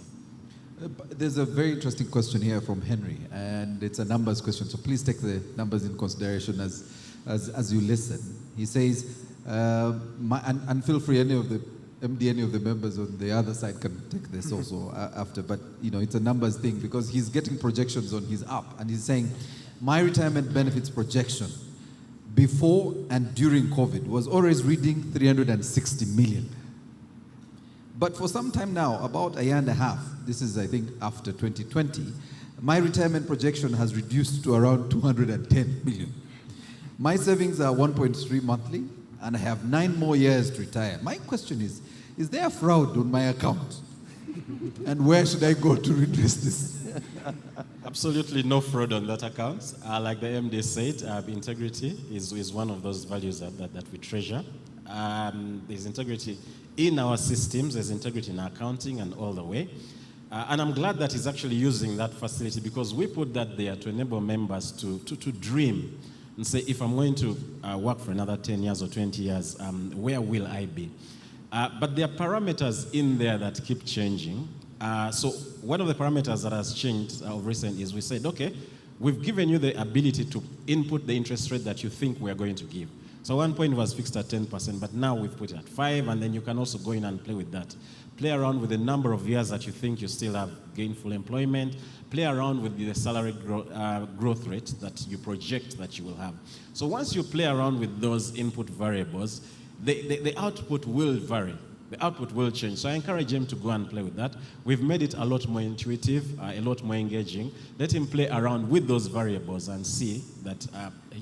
There's a very interesting question here from Henry, and it's a numbers question, so please take the numbers in consideration as you listen. He says, and feel free, any of the MD, any of the members on the other side can take this also after, but it's a numbers thing, because he's getting projections on his app, and he's saying, my retirement benefits projection before and during COVID was always reading 360 million. But for some time now, about a year and a half, this is I think after 2020, my retirement projection has reduced to around 210 million. My savings are 1.3 monthly, and I have 9 more years to retire. My question is there a fraud on my account? And where should I go to redress this? Absolutely no fraud on that account. Like the MD said, integrity is one of those values that we treasure. There's integrity in our systems, there's integrity in our accounting and all the way. And I'm glad that he's actually using that facility, because we put that there to enable members to dream and say, if I'm going to work for another 10 years or 20 years, where will I be? But there are parameters in there that keep changing. So one of the parameters that has changed of recent is we said, okay, we've given you the ability to input the interest rate that you think we're going to give. So one point was fixed at 10%, but now we've put it at 5%, and then you can also go in and play with that. Play around with the number of years that you think you still have gainful employment. Play around with the salary growth rate that you project that you will have. So once you play around with those input variables, the output will vary. The output will change. So I encourage him to go and play with that. We've made it a lot more intuitive, a lot more engaging. Let him play around with those variables and see that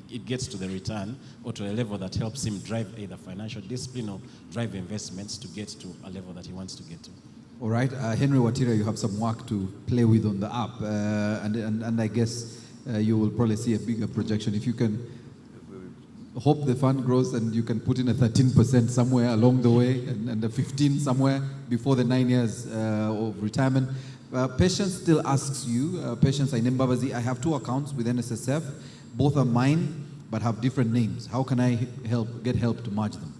it gets to the return or to a level that helps him drive either financial discipline or drive investments to get to a level that he wants to get to. All right, Henry Watira, you have some work to play with on the app, and I guess you will probably see a bigger projection. If you can hope the fund grows and you can put in a 13% somewhere along the way and a 15 somewhere before the 9 years of retirement. Patience still asks you, Patience Ainembabazi, I have 2 accounts with NSSF. Both are mine, but have different names. How can I get help to merge them?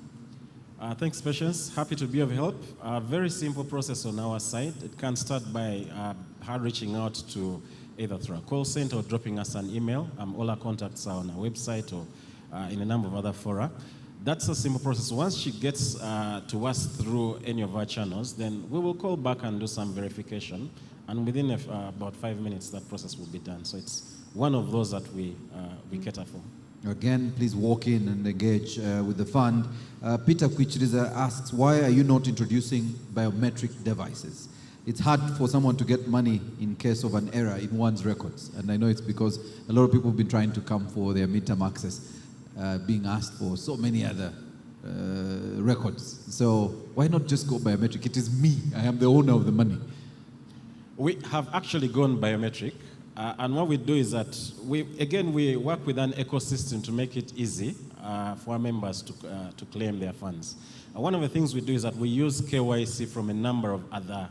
Thanks, Patience. Happy to be of help. Very simple process on our side. It can start by her reaching out to either through a call center or dropping us an email. All our contacts are on our website or in a number of other fora. That's a simple process. Once she gets to us through any of our channels, then we will call back and do some verification. And within about 5 minutes, that process will be done. So it's one of those that we cater for. Again, please walk in and engage with the fund. Peter Kwichiriza asks, why are you not introducing biometric devices? It's hard for someone to get money in case of an error in one's records. And I know it's because a lot of people have been trying to come for their midterm access, being asked for so many other records. So why not just go biometric? It is me. I am the owner of the money. We have actually gone biometric. And what we do is that we work with an ecosystem to make it easy for our members to claim their funds. One of the things we do is that we use KYC from a number of other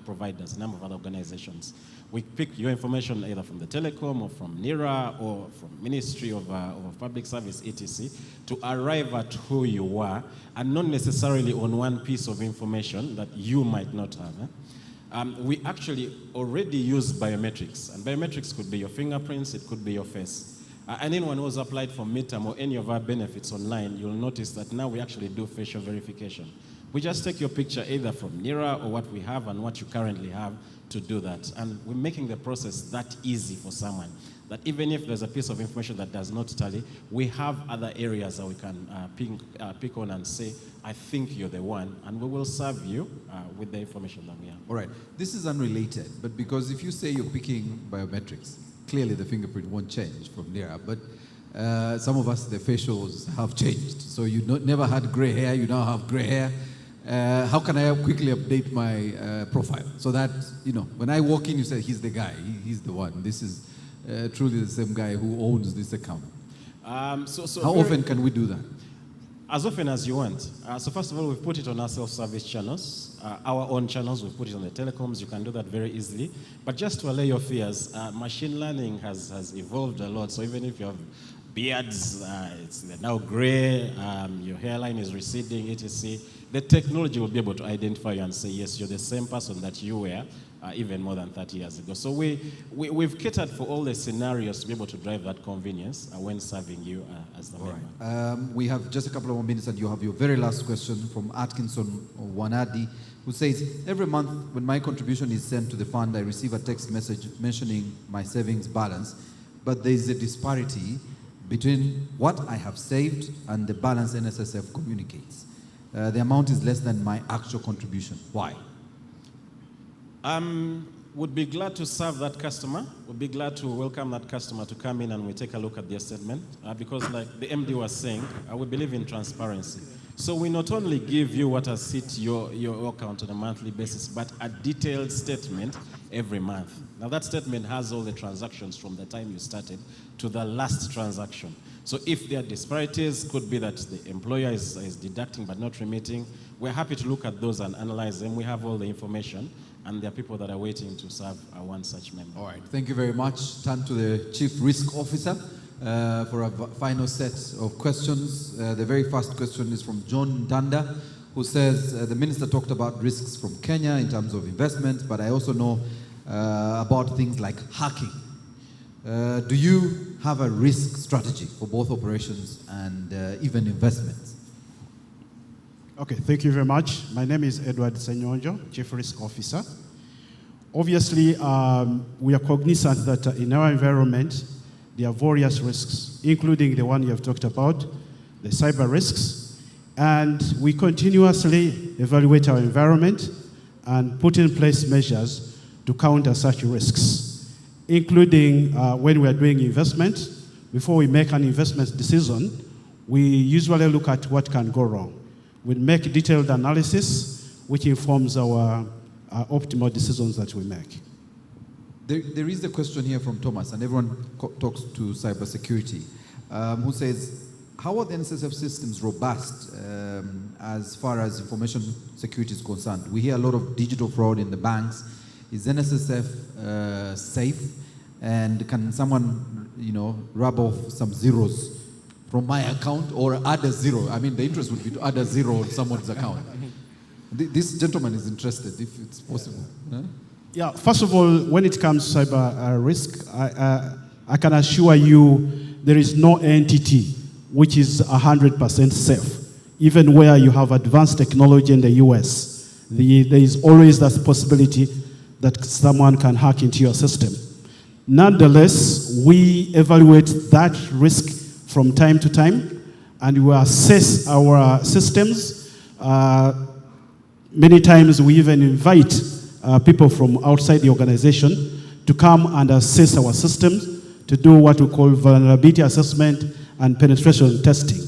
providers, a number of other organizations. We pick your information either from the telecom or from NIRA or from Ministry of Public Service, etc., to arrive at who you are, and not necessarily on one piece of information that you might not have. We actually already use biometrics, and biometrics could be your fingerprints, it could be your face. And anyone who's applied for midterm or any of our benefits online, you'll notice that now we actually do facial verification. We just take your picture either from NIRA or what we have and what you currently have to do that. And we're making the process that easy for someone, that even if there's a piece of information that does not tally, we have other areas that we can pick on and say, I think you're the one, and we will serve you with the information that we have. All right, this is unrelated, but because if you say you're picking biometrics, clearly the fingerprint won't change from NIRA, but some of us, the facials have changed. So you never had gray hair, you now have gray hair. How can I quickly update my profile so that, when I walk in, you say, he's the guy, he's the one. This is truly the same guy who owns this account. How often can we do that? As often as you want. So first of all, we've put it on our self-service channels, our own channels. We've put it on the telecoms. You can do that very easily. But just to allay your fears, machine learning has evolved a lot. So even if you have beards, they're now gray, your hairline is receding, etc., the technology will be able to identify you and say, yes, you're the same person that you were even more than 30 years ago. So we've catered for all the scenarios to be able to drive that convenience when serving you as the member. Right. We have just a couple of more minutes and you have your very last question from Atkinson Wanadi, who says, every month when my contribution is sent to the fund, I receive a text message mentioning my savings balance, but there is a disparity between what I have saved and the balance NSSF communicates. The amount is less than my actual contribution. Why? Would be glad to serve that customer. Would be glad to welcome that customer to come in and we take a look at their statement. Because like the MD was saying, we believe in transparency. So we not only give you what has hit your account on a monthly basis, but a detailed statement every month. Now that statement has all the transactions from the time you started to the last transaction. So if there are disparities, could be that the employer is deducting but not remitting, we're happy to look at those and analyze them. We have all the information, and there are people that are waiting to serve one such member. All right, thank you very much. Turn to the Chief Risk Officer for a final set of questions. The very first question is from John Danda, who says, the Minister talked about risks from Kenya in terms of investments, but I also know about things like hacking. Do you have a risk strategy for both operations and even investments? Okay, thank you very much. My name is Edward Senyonjo, Chief Risk Officer. Obviously, we are cognizant that in our environment, there are various risks, including the one you have talked about, the cyber risks, and we continuously evaluate our environment and put in place measures to counter such risks, including when we are doing investment. Before we make an investment decision, we usually look at what can go wrong. We make detailed analysis, which informs our optimal decisions that we make. There is a question here from Thomas, and everyone talks to cybersecurity, who says, how are the NSSF systems robust as far as information security is concerned? We hear a lot of digital fraud in the banks. Is NSSF safe? And can someone, rub off some zeros from my account or add a zero? I mean, the interest would be to add a zero on someone's account. This gentleman is interested, if it's possible. Yeah, first of all, when it comes to cyber risk, I can assure you there is no entity which is 100% safe. Even where you have advanced technology in the US, there is always that possibility that someone can hack into your system. Nonetheless, we evaluate that risk from time to time, and we assess our systems. Many times we even invite people from outside the organization to come and assess our systems, to do what we call vulnerability assessment and penetration testing.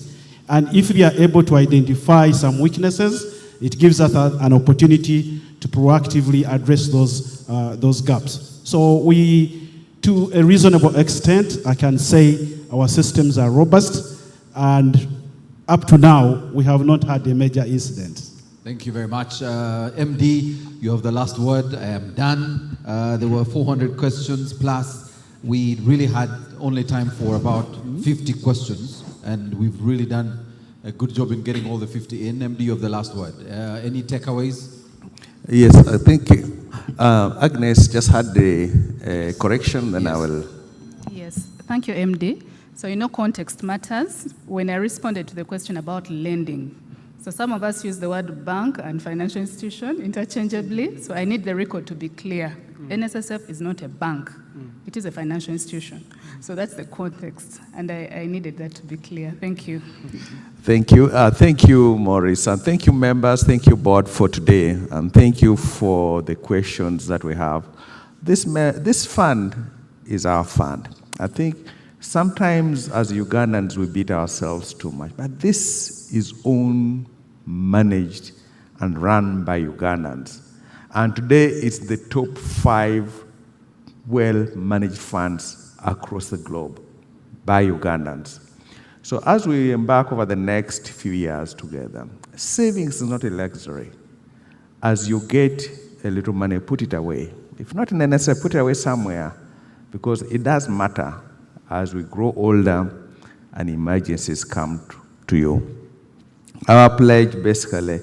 And if we are able to identify some weaknesses, it gives us an opportunity to proactively address those gaps. So we, to a reasonable extent, I can say our systems are robust, and up to now, we have not had a major incident. Thank you very much. MD, you have the last word. I am done. There were 400 questions plus. We really had only time for about 50 questions, and we've really done a good job in getting all the 50 in. MD, you have the last word. Any takeaways? Yes, I think Agnes just had the correction, then I will. Yes, thank you, MD. So context matters. When I responded to the question about lending, so some of us use the word bank and financial institution interchangeably, so I need the record to be clear. NSSF is not a bank. It is a financial institution. So that's the context, and I needed that to be clear. Thank you. Thank you. Thank you, Maurice, and thank you, members. Thank you, board, for today, and thank you for the questions that we have. This fund is our fund. I think sometimes as Ugandans we beat ourselves too much, but this is owned, managed, and run by Ugandans. And today it's the top 5 well-managed funds across the globe by Ugandans. So as we embark over the next few years together, savings is not a luxury. As you get a little money, put it away. If not in NSSF, put it away somewhere, because it does matter as we grow older and emergencies come to you. Our pledge basically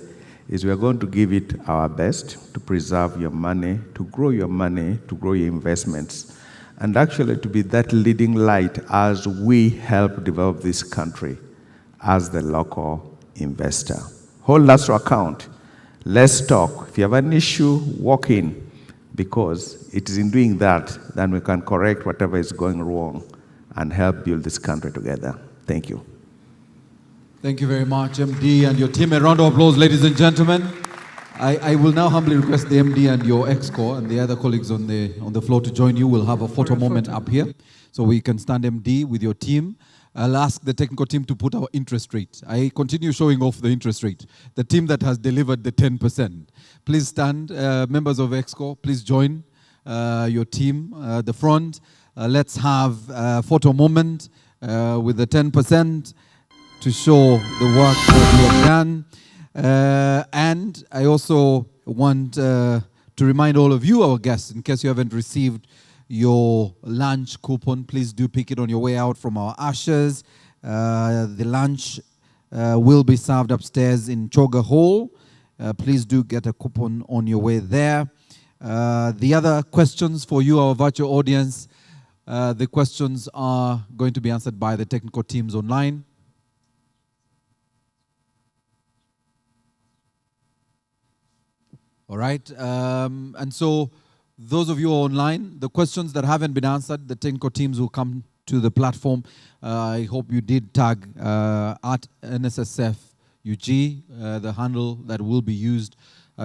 is we are going to give it our best to preserve your money, to grow your investments, and actually to be that leading light as we help develop this country as the local investor. Hold us to account. Let's talk. If you have an issue, walk in, because it is in doing that that we can correct whatever is going wrong and help build this country together. Thank you. Thank you very much, MD and your team. A round of applause, ladies and gentlemen. I will now humbly request the MD and your EXCO and the other colleagues on the floor to join you. We'll have a photo moment up here, so we can stand MD with your team. I'll ask the technical team to put our interest rate. I continue showing off the interest rate. The team that has delivered the 10%. Please stand, members of EXCO, please join your team at the front. Let's have a photo moment with the 10%. To show the work that you have done. And I also want to remind all of you, our guests, in case you haven't received your lunch coupon, please do pick it on your way out from our ushers. The lunch will be served upstairs in Choga Hall. Please do get a coupon on your way there. The other questions for you, our virtual audience, The questions are going to be answered by the technical teams online. All right, and so those of you online, the questions that haven't been answered, the technical teams will come to the platform. I hope you did tag at NSSF UG, the handle that will be used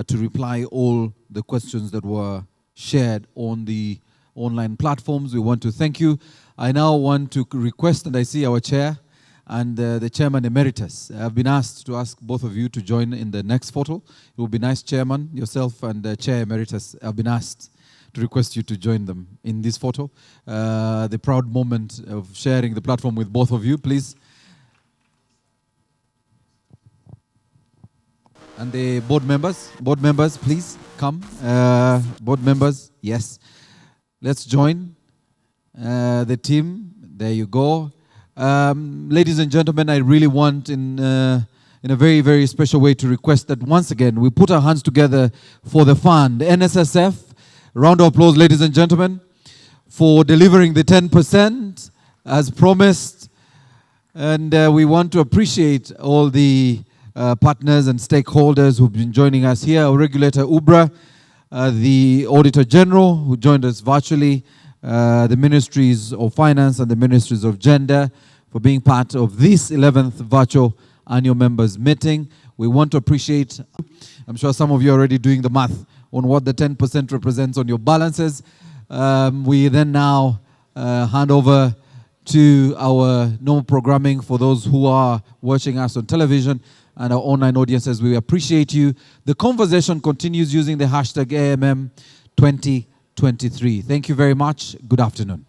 to reply all the questions that were shared on the online platforms. We want to thank you. I now want to request, and I see our chair and the chairman emeritus. I've been asked to ask both of you to join in the next photo. It will be nice, chairman, yourself and the chair emeritus. I've been asked to request you to join them in this photo. The proud moment of sharing the platform with both of you, please. And the board members, please come. Board members, yes. Let's join the team. There you go. Ladies and gentlemen, I really want in a very, very special way to request that once again we put our hands together for the fund. NSSF, round of applause, ladies and gentlemen, for delivering the 10% as promised. And we want to appreciate all the partners and stakeholders who've been joining us here. Our regulator, UBRA, the Auditor General, who joined us virtually, the Ministries of Finance and the Ministries of Gender, for being part of this 11th virtual annual members meeting. We want to appreciate, I'm sure some of you are already doing the math on what the 10% represents on your balances. We then now hand over to our normal programming for those who are watching us on television and our online audiences. We appreciate you. The conversation continues using the hashtag AMM2023. Thank you very much. Good afternoon.